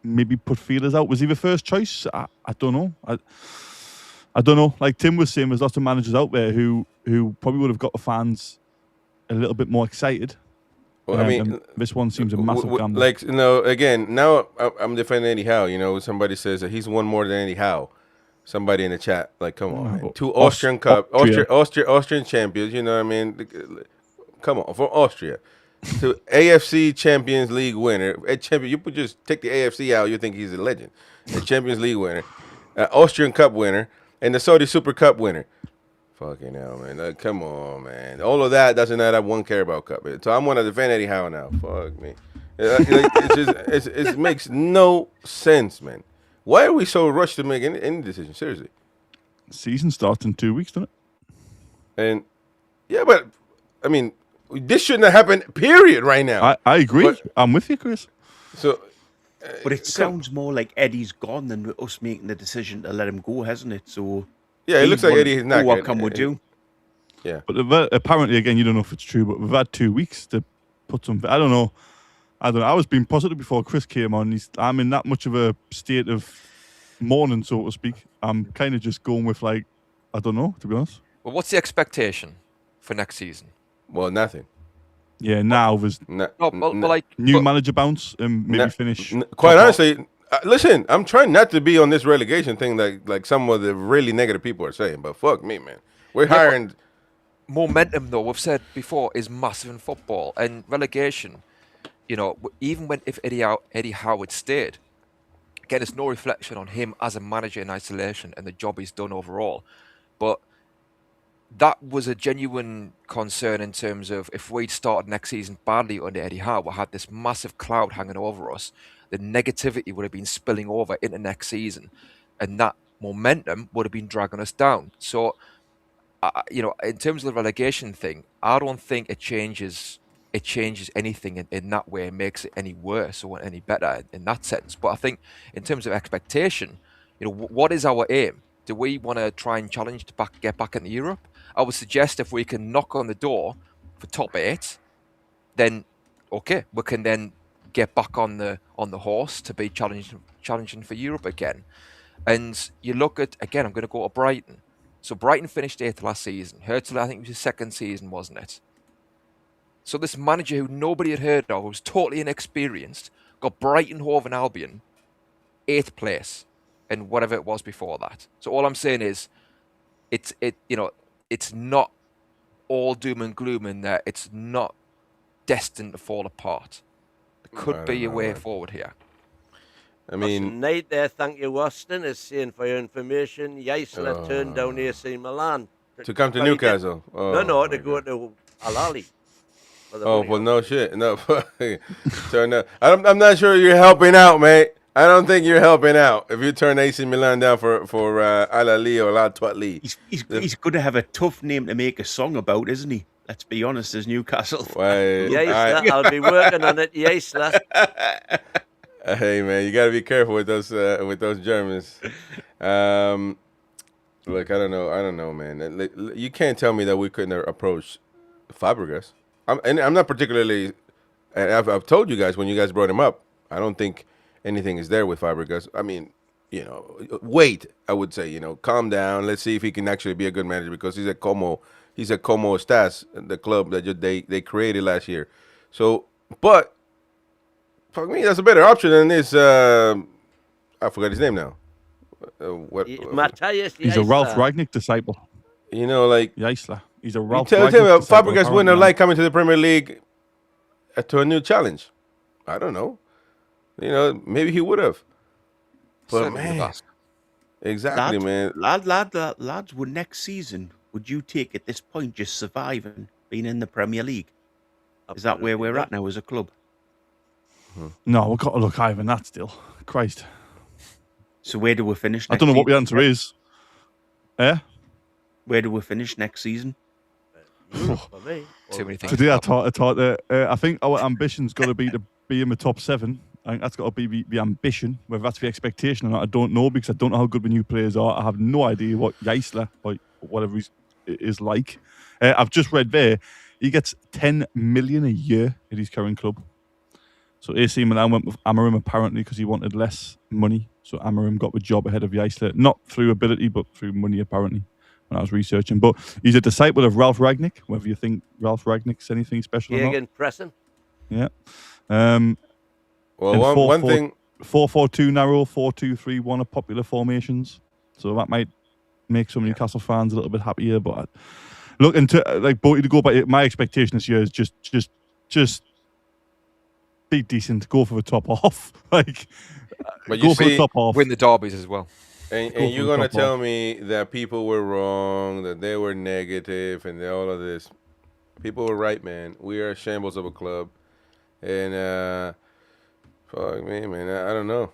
maybe put feelers out. Was he the first choice? I don't know. I don't know. Like Tim was saying, there's lots of managers out there who probably would have got the fans a little bit more excited. Well, I mean, this one seems a massive gamble. Like, you know, again, now I'm defending Eddie Howe. You know, somebody says that he's won more than Eddie Howe. Somebody in the chat, like, come on, man. 2 Austrian Cup, Austrian champions. You know what I mean? Come on, for Austria. To AFC Champions League winner, you could just take the AFC out, you think he's a legend. A Champions League winner, Austrian Cup winner, and the Saudi Super Cup winner. Fucking hell, man! Like, come on, man. All of that doesn't add up one Carabao Cup. So I'm gonna defend Eddie Howe now. Fuck me. It makes no sense, man. Why are we so rushed to make any decision? Seriously. Season starts in 2 weeks, doesn't it? And yeah, but I mean, this shouldn't have happened. Period. Right now. I agree. I'm with you, Chris. So, but it sounds more like Eddie's gone than us making the decision to let him go, hasn't it? So yeah, it looks like Eddie is not. What can we do? Yeah, but apparently, again, you don't know if it's true, but we've had 2 weeks to put some. I don't know. I was being positive before Chris came on. I'm in that much of a state of mourning, so to speak. I'm kind of just going with I don't know, to be honest. Well, what's the expectation for next season? Well, nothing. Yeah, now there's new manager bounce and maybe finish. Quite honestly, listen, I'm trying not to be on this relegation thing like some of the really negative people are saying, but fuck me, man. We're hiring. Momentum, though, we've said before, is massive in football. And relegation, you know, even if Eddie Howe had stayed, again, it's no reflection on him as a manager in isolation and the job he's done overall. But that was a genuine concern in terms of if we'd started next season badly under Eddie Howe, we had this massive cloud hanging over us. The negativity would have been spilling over into next season, and that momentum would have been dragging us down. So, you know, in terms of the relegation thing, I don't think it changes anything in that way, makes it any worse or any better in that sense. But I think in terms of expectation, you know, what is our aim? Do we want to try and challenge to get back into Europe? I would suggest if we can knock on the door for top 8, then okay, we can then get back on the horse to be challenging for Europe again. And you look at, again, I'm going to go to Brighton. So Brighton finished 8th last season. Herzl, I think it was his second season, wasn't it? So this manager who nobody had heard of, who was totally inexperienced, got Brighton, Hove and Albion 8th place and whatever it was before that. So all I'm saying is, it's not all doom and gloom in there. It's not destined to fall apart. There could be a way forward here. I mean, Nate there, thank you, Austin, is saying for your information, Yisla turned down AC Milan. to come to Newcastle. No, to go to Al Ahly. Oh, well, no shit. No. So, no. I'm not sure you're helping out, mate. I don't think you're helping out if you turn AC Milan down for Al Ahly or La Twatli. He's going to have a tough name to make a song about, isn't he? Let's be honest, as Newcastle. Yisla, I'll be working on it, Yisla. Hey man, you gotta be careful with those Germans. Look, I don't know, man. You can't tell me that we couldn't approach Fabregas. I'm not particularly. And I've told you guys when you guys brought him up, I don't think anything is there with Fabregas. I mean, wait. I would say, calm down. Let's see if he can actually be a good manager because he's at Como Stas, the club that they created last year. So, but. Fuck me, that's a better option than this. I forgot his name now. Matthias Yisla. He's a Ralph Ragnick disciple. Like Yisla. He's a Ralph tell Ragnick me, disciple. Fabregas wouldn't have liked coming to the Premier League to a new challenge. I don't know. Maybe he would have. But man, exactly, man. Lads, would next season, would you take at this point just surviving being in the Premier League? Is that where we're at now as a club? No, we've got to look higher than that still. Christ. So where do we finish next I don't know what the season? answer is. Where do we finish next season? For me. Too many things. Today I thought I think our ambition's got to be in the top 7. I think that's got to be the ambition. Whether that's the expectation or not, I don't know because I don't know how good the new players are. I have no idea what Yisla or whatever is like. I've just read there, he gets 10 million a year at his current club. So AC Milan went with Amarim apparently because he wanted less money. So Amarim got the job ahead of Yisla, not through ability, but through money apparently, when I was researching. But he's a disciple of Ralph Ragnick, whether you think Ralph Ragnick's anything special or not. Jürgen Pressing. Yeah. Well, one thing... 4-4-2 narrow, 4-2-3-1 are popular formations. So that might make some Newcastle fans a little bit happier. But look, to go by my expectation this year is just be decent, go for the top half. But go for the top half. Win the derbies as well. And you're going to tell me that people were wrong, that they were negative, and all of this. People were right, man. We are a shambles of a club. And, fuck me, man. I don't know.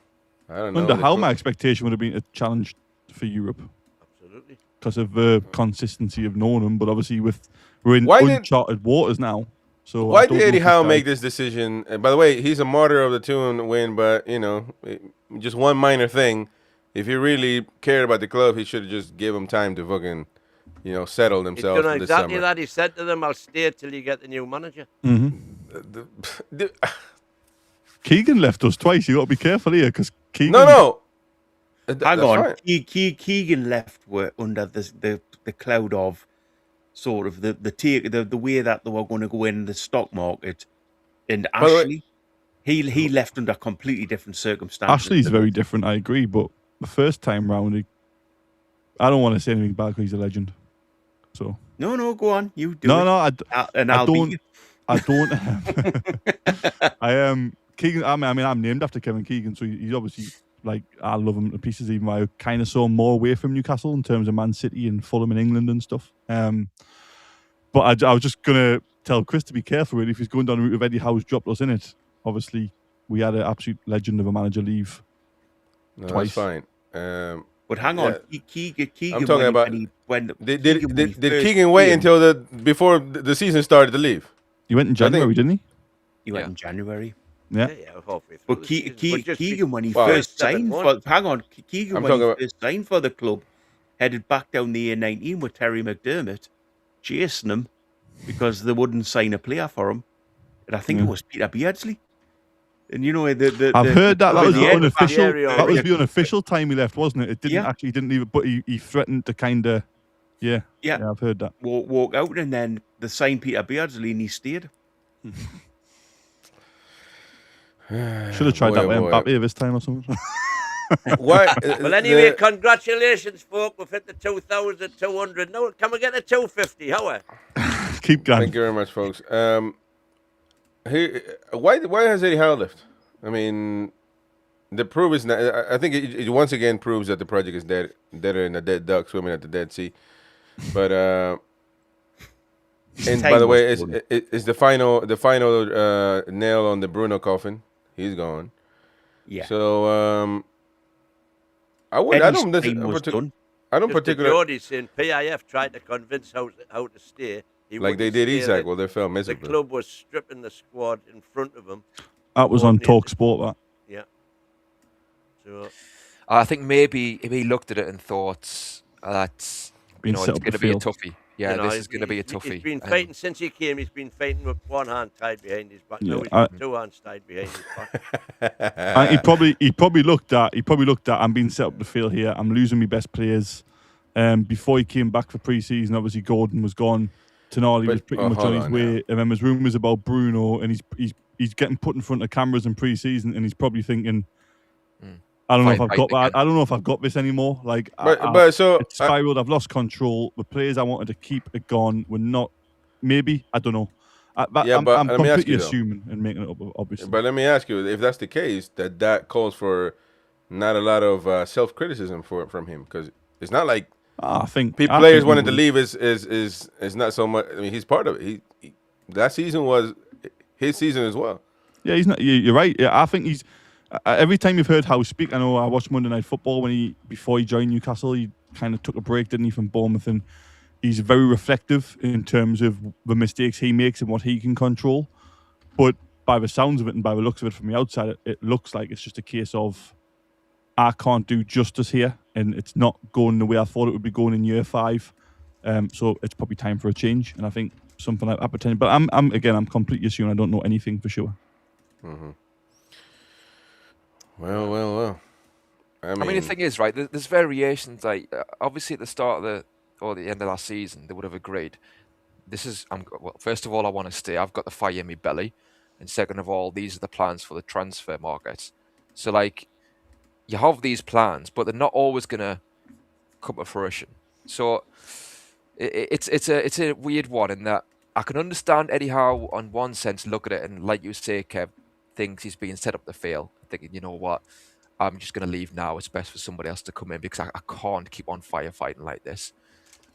Under how my expectation would have been a challenge for Europe. Absolutely. Because of the consistency of knowing them. But obviously, we're in uncharted waters now. So why did Eddie Howe make this decision? By the way, he's a martyr of the Toon win, but, just one minor thing. If he really cared about the club, he should have just give them time to fucking, settle themselves. He's done exactly that. He said to them, I'll stay till you get the new manager. Mm-hmm. Keegan left us twice. You got to be careful here because Keegan... No. Hang on. Keegan left were under the cloud of sort of the way that they were going to go in the stock market, and Ashley, he left under completely different circumstances. Ashley's very different, I agree, but the first time round, I don't want to say anything bad because he's a legend. So no, go on, you do. No, I don't. I am Keegan. I mean, I'm named after Kevin Keegan, so he's obviously I love him to pieces. Even though I kind of saw more away from Newcastle in terms of Man City and Fulham in England and stuff. But I was just gonna tell Chris to be careful. Really, if he's going down the route of Eddie Howe's dropped us in it. Obviously, we had an absolute legend of a manager leave. No, twice. That's fine. But hang on, Keegan. I'm talking about did Keegan wait until before the season started to leave? He went in January, didn't he? He went in January. Yeah. But Keegan, when he first signed Keegan, when he first signed for the club, headed back down the A19 with Terry McDermott, chasing him because they wouldn't sign a player for him. And I think it was Peter Beardsley. And you know, I've heard that was the unofficial. Thierry That was Henry. the unofficial time he left, wasn't it? It didn't Yeah. actually. He didn't leave it, but he threatened to kind of. Yeah, I've heard that. walk out, and then the signed Peter Beardsley, and he stayed. Should have tried that way Mbappe this time or something. Why? Well, anyway, congratulations, folk. We've hit the 2,200. Now, can we get a 250? How? Keep going. Thank you very much, folks. Why has Eddie Howe left? I mean, the proof is not. I think it once again proves that the project is dead, deader than a dead duck swimming at the Dead Sea. But and by the way, it's the final nail on the Bruno coffin. He's gone. Yeah. So I don't particularly. Jordy saying PIF tried to convince how to stay. Like they did Isak, well, they fell miserably. The club was stripping the squad in front of him. That was on Talk Sport, that. Yeah. So I think maybe if he looked at it and thought that it's going to be a toughie. Yeah, this is going to be a toughie. He's been fighting since he came. He's been fighting with one hand tied behind his back. Now he's got two hands tied behind his back. He probably looked at. I'm being set up to fail here. I'm losing my best players. Before he came back for pre-season, obviously Gordon was gone. Tonali was pretty much on his way, and then there's rumours about Bruno, and he's getting put in front of cameras in pre-season, and he's probably thinking, I don't know if I've got that. I don't know if I've got this anymore. Like, so it's spiraled. I've lost control. The players I wanted to keep are gone. We're not. Maybe I don't know. I'm completely assuming and making it up, obviously. But let me ask you, if that's the case, that calls for not a lot of self-criticism from him, because it's not like I think players wanted to leave is not so much. I mean, he's part of it. That season was his season as well. Yeah, he's not. You're right. Yeah, I think he's. Every time you've heard Howe speak, I know I watched Monday Night Football before he joined Newcastle. He kind of took a break, didn't he, from Bournemouth, and he's very reflective in terms of the mistakes he makes and what he can control. But by the sounds of it and by the looks of it from the outside, it looks like it's just a case of I can't do justice here, and it's not going the way I thought it would be going in year 5. So it's probably time for a change, and I think something like that potentially. But I'm completely assuming I don't know anything for sure. Mm-hmm. Well. I mean, the thing is, right, there's variations. Like, obviously, at the start of the end of last season, they would have agreed. First of all, I want to stay. I've got the fire in my belly. And second of all, these are the plans for the transfer market. So, like, you have these plans, but they're not always going to come to fruition. So, it's a weird one in that I can understand Eddie Howe, on one sense, look at it and, like you say, Kev, thinks he's being set up to fail. Thinking, you know what, I'm just going to leave now. It's best for somebody else to come in because I can't keep on firefighting like this.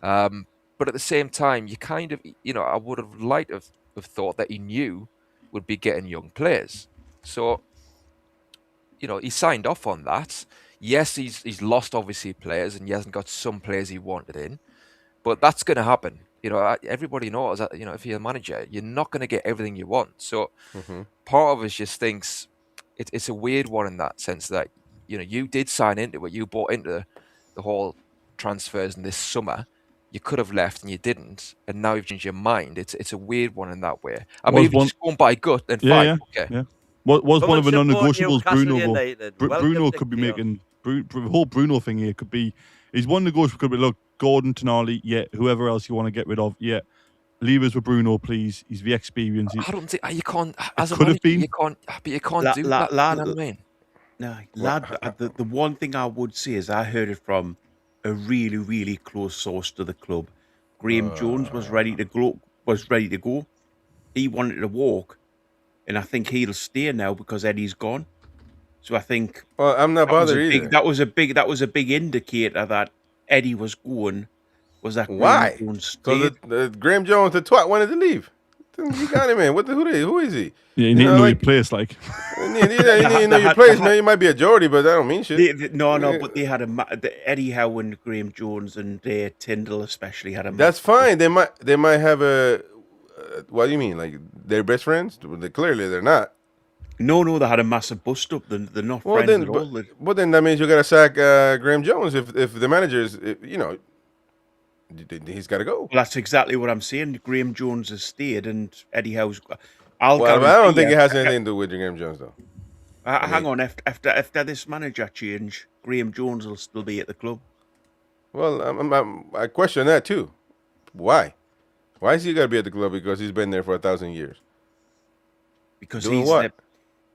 But at the same time, you kind of, I would have liked to have thought that he knew would be getting young players. So, he signed off on that. Yes, he's lost, obviously, players, and he hasn't got some players he wanted in. But that's going to happen. Everybody knows that, if you're a manager, you're not going to get everything you want. So part of us just thinks it's a weird one in that sense that, you did sign into it. You bought into the whole transfers in this summer. You could have left and you didn't. And now you've changed your mind. It's a weird one in that way. I mean, if you're just going by gut, then fine. Okay. Yeah. Was one of the non-negotiables Bruno? Bruno could be making the whole Bruno thing here could be. He's one negotiable. Could be look, Gordon, Tonali, whoever else you want to get rid of, leave us with Bruno, please. He's the experience. I don't think you can't. As a manager, you can't do that. You know what I mean? No, the one thing I would say is I heard it from a really, really close source to the club. Graham Jones was ready to go. He wanted to walk, and I think he'll stay now because Eddie's gone. So I think. Well, I'm not bothered either. That was a big indicator that Eddie was going. Was that why? Graham Jones stayed? So Graham Jones, the twat, wanted to leave. You got him, man. Who is he? Yeah, you need to know your place, like. You need to know your place, man. You might be a Geordie, but that don't mean shit. But they had Eddie Howe and Graham Jones and Tyndall especially had a. That's fine. They might have a. What do you mean? Like they're best friends? Clearly they're not. No, they had a massive bust up. They're not friends at all. But then that means you got to sack Graham Jones if the manager is, he's got to go. Well, that's exactly what I'm saying. Graham Jones has stayed, and Eddie Howe's. I don't think it has anything to do with Graham Jones, though. Hang on, after this manager change, Graham Jones will still be at the club. Well, I question that too. Why? Why is he got to be at the club? Because he's been there for 1,000 years. Because Doing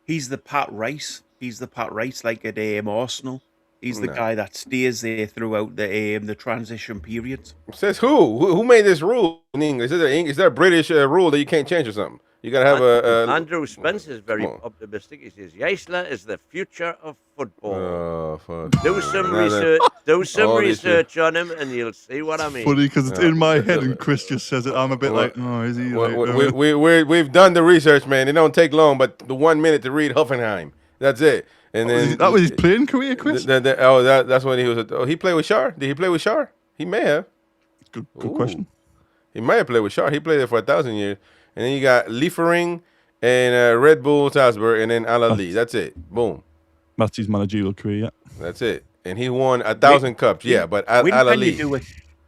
he's the Pat Rice. He's the Pat Rice like at Arsenal. He's the guy that stays there throughout the transition periods. Says who? Who made this rule in English? Is there a British rule that you can't change or something? You got to have Andrew Spence is very optimistic. He says Yesler is the future of football. Oh, fuck. Do some research. Do some research on him, and you'll see what I mean. Funny because it's in my head, and Chris just says it. I'm a bit like, oh, is he? We've done the research, man. It don't take long, but the 1 minute to read Hoffenheim. That's it. And then that was his playing career, Chris. That's when he was. He played with Shar. Did he play with Shar? He may have. Good question. He might have played with Shar. He played there for 1,000 years. And then you got Liefering and Red Bull Salzburg, and then Al Ali. That's it. Boom. That's his managerial career. Yeah. That's it. And he won 1,000 cups. Yeah, but Al Ali.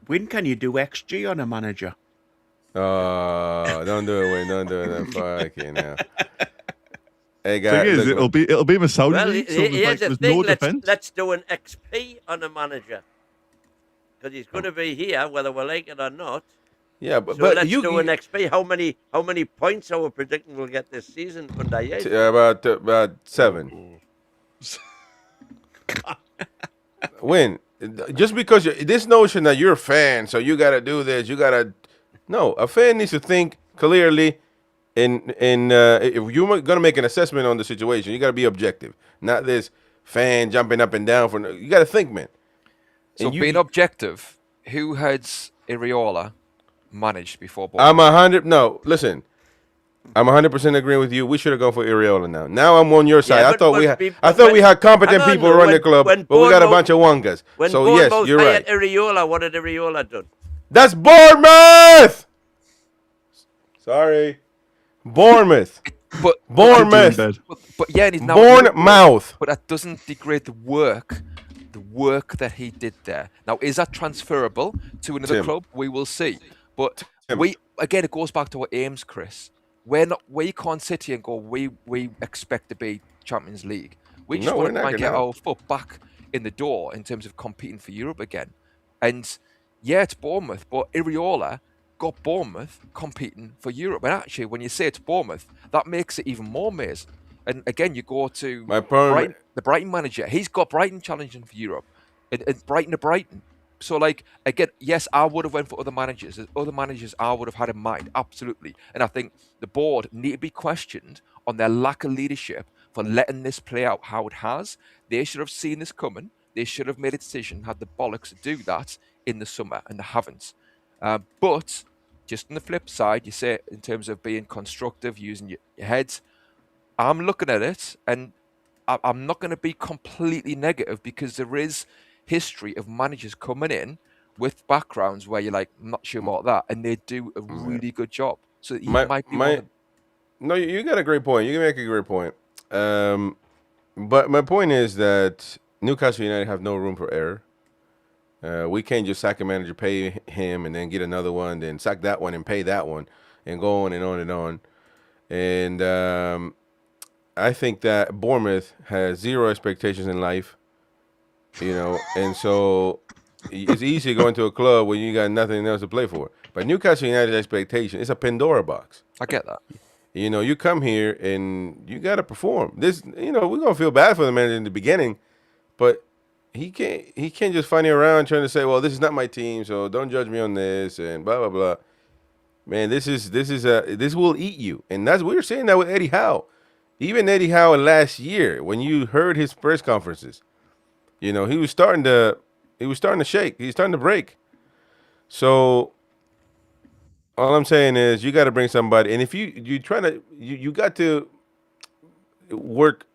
When can you do XG on a manager? Don't do it, Wayne. Don't do it. Fucking now. Hey guys, thing is, it'll be Masoudi. Well, League, so here's the thing. Let's do an XP on a manager because he's going to be here whether we like it or not. Yeah, but let's do an XP. How many points are we predicting we'll get this season under Yates? About 7. Win. Just because this notion that you're a fan, so you got to do this, no. A fan needs to think clearly. And if you're gonna make an assessment on the situation, you gotta be objective, not this fan jumping up and down. You gotta think, man. So being objective, who has Iriola managed before? I'm 100. No, listen, I'm 100% agreeing with you. We should have gone for Iriola now. Now I'm on your side. Yeah, I thought we had competent people run the club, but we got a bunch of wongas. So yes, you're right. Iriola, what did Iriola do? That's Bournemouth. Sorry. Bournemouth. But yeah, and he's now Bournemouth. But that doesn't degrade the work that he did there. Now, is that transferable to another club? We will see. But it goes back to our aims, Chris. We can't sit here and go, we expect to be Champions League. We just want to try and get our foot back in the door in terms of competing for Europe again. And yeah, it's Bournemouth, but Iriola got Bournemouth competing for Europe. And actually, when you say it's Bournemouth, that makes it even more amazing. And again, you go to the Brighton manager. He's got Brighton challenging for Europe. And Brighton to Brighton. So, again, yes, I would have went for other managers. There's other managers I would have had in mind, absolutely. And I think the board need to be questioned on their lack of leadership for letting this play out how it has. They should have seen this coming. They should have made a decision, had the bollocks to do that in the summer, and they haven't. But just on the flip side, you say in terms of being constructive, using your heads, I'm looking at it and I'm not going to be completely negative because there is history of managers coming in with backgrounds where you're like, I'm not sure about that, and they do a really good job. So you might be No, you got a great point. You can make a great point. But my point is that Newcastle United have no room for error. We can't just sack a manager, pay him, and then get another one, then sack that one and pay that one, and go on and on and on. And I think that Bournemouth has zero expectations in life, and so it's easy to go into a club when you got nothing else to play for. But Newcastle United's expectation is a Pandora box. I get that. You come here and you got to perform. We're going to feel bad for the manager in the beginning, but he can't just funny around trying to say, well, this is not my team, so don't judge me on this and blah blah blah. Man, this will eat you, and we were saying that with Eddie Howe. Even Eddie Howe last year, when you heard his press conferences, he was starting to shake. He's starting to break. So all I'm saying is you got to bring somebody, and if you got to work,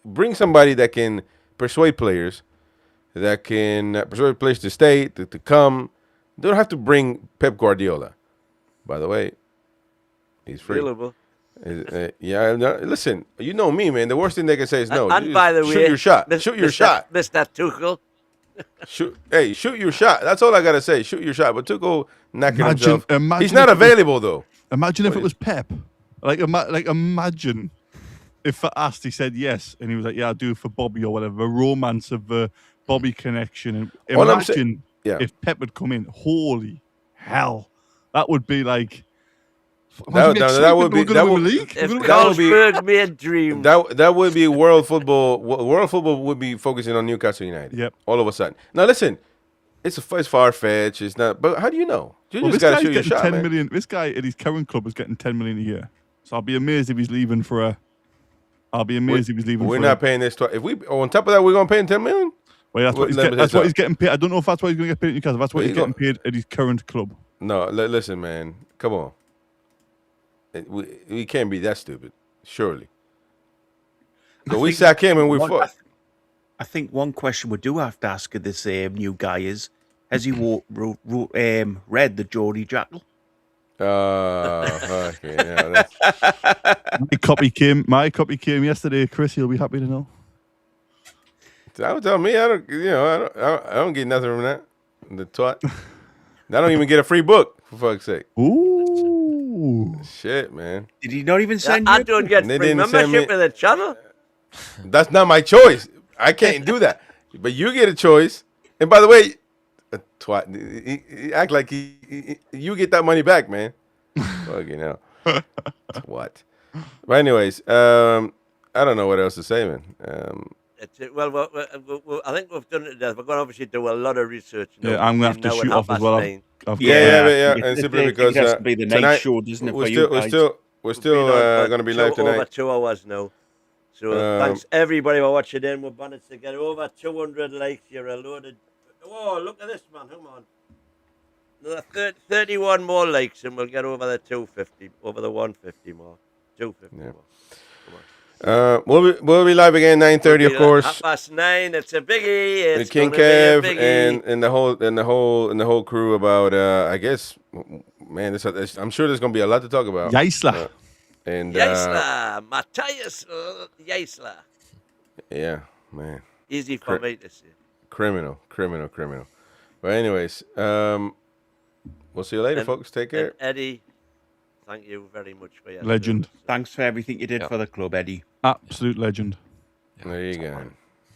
bring somebody that can persuade players, to stay, to come. They don't have to bring Pep Guardiola. By the way, he's free. Available. Listen, you know me, man. The worst thing they can say is no. And by the way, shoot your shot. Shoot your shot. Mr. Tuchel. Shoot your shot. That's all I gotta say. Shoot your shot. But Tuchel knocking himself. He's not available though. Imagine if it was Pep. Imagine if asked, he said yes, and he was like, "Yeah, I'll do it for Bobby or whatever." A romance of the Bobby connection. And All I'm imagine yeah. if Pep had come in. Holy hell, that would be like. That would be If Carlsberg made dreams. That would be world football. World football would be focusing on Newcastle United. Yep. All of a sudden. Now listen, it's far fetched. It's not. But how do you know? You Well, just this got to guy's shoot your getting shot, 10 man. million. This guy at his current club is getting 10 million a year. So I'll be amazed if he's leaving for a. I'll be amazed if he's leaving. We're not paying this. If we on top of that, we're gonna pay him 10 million. Well, that's what he's getting paid. I don't know if that's what he's going to get paid at Newcastle. That's what he's getting paid at his current club. No, listen, man. Come on. We can't be that stupid. Surely. So we sack him and we fought. I think one question we do have to ask of this new guy is: has he read the Geordie Jackal? Okay, yeah, My copy came yesterday, Chris. You'll be happy to know. That would tell me I don't get nothing from that. The twat. I don't even get a free book, for fuck's sake. Ooh. Shit, man. Did he not even send you? I don't get free membership with the channel. That's not my choice. I can't do that. But you get a choice. And by the way, twat, he act like you get that money back, man. Fucking hell. What? But anyways, I don't know what else to say, man. Well, I think we've done it to death. We're going to obviously do a lot of research. Yeah, I'm going to have to shoot off as well. Yeah. And simply because it has to be the night show, doesn't it? We're still going to be live tonight. Over 2 hours now. So thanks everybody for watching in. We've managed to get over 200 likes. You're a load of... Oh, look at this, man. Come on. Another 31 more likes and we'll get over the 250, over the 150 mark. 250 more. We'll be live again 9:30, of course. 9:30. It's a biggie. It's King Kev and the whole crew about I guess, man. I'm sure there's gonna be a lot to talk about. Yaisla. Matthias Yaisla. Yeah, man. Easy for me to say. Criminal. But anyways, we'll see you later, folks. Take care. Eddie, thank you very much for your legend. service. Thanks for everything you did for the club, Eddie. Absolute legend. There you go.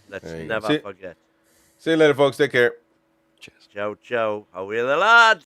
Let's never forget. See you later, folks. Take care. Cheers. Ciao, ciao. How are you, the lad?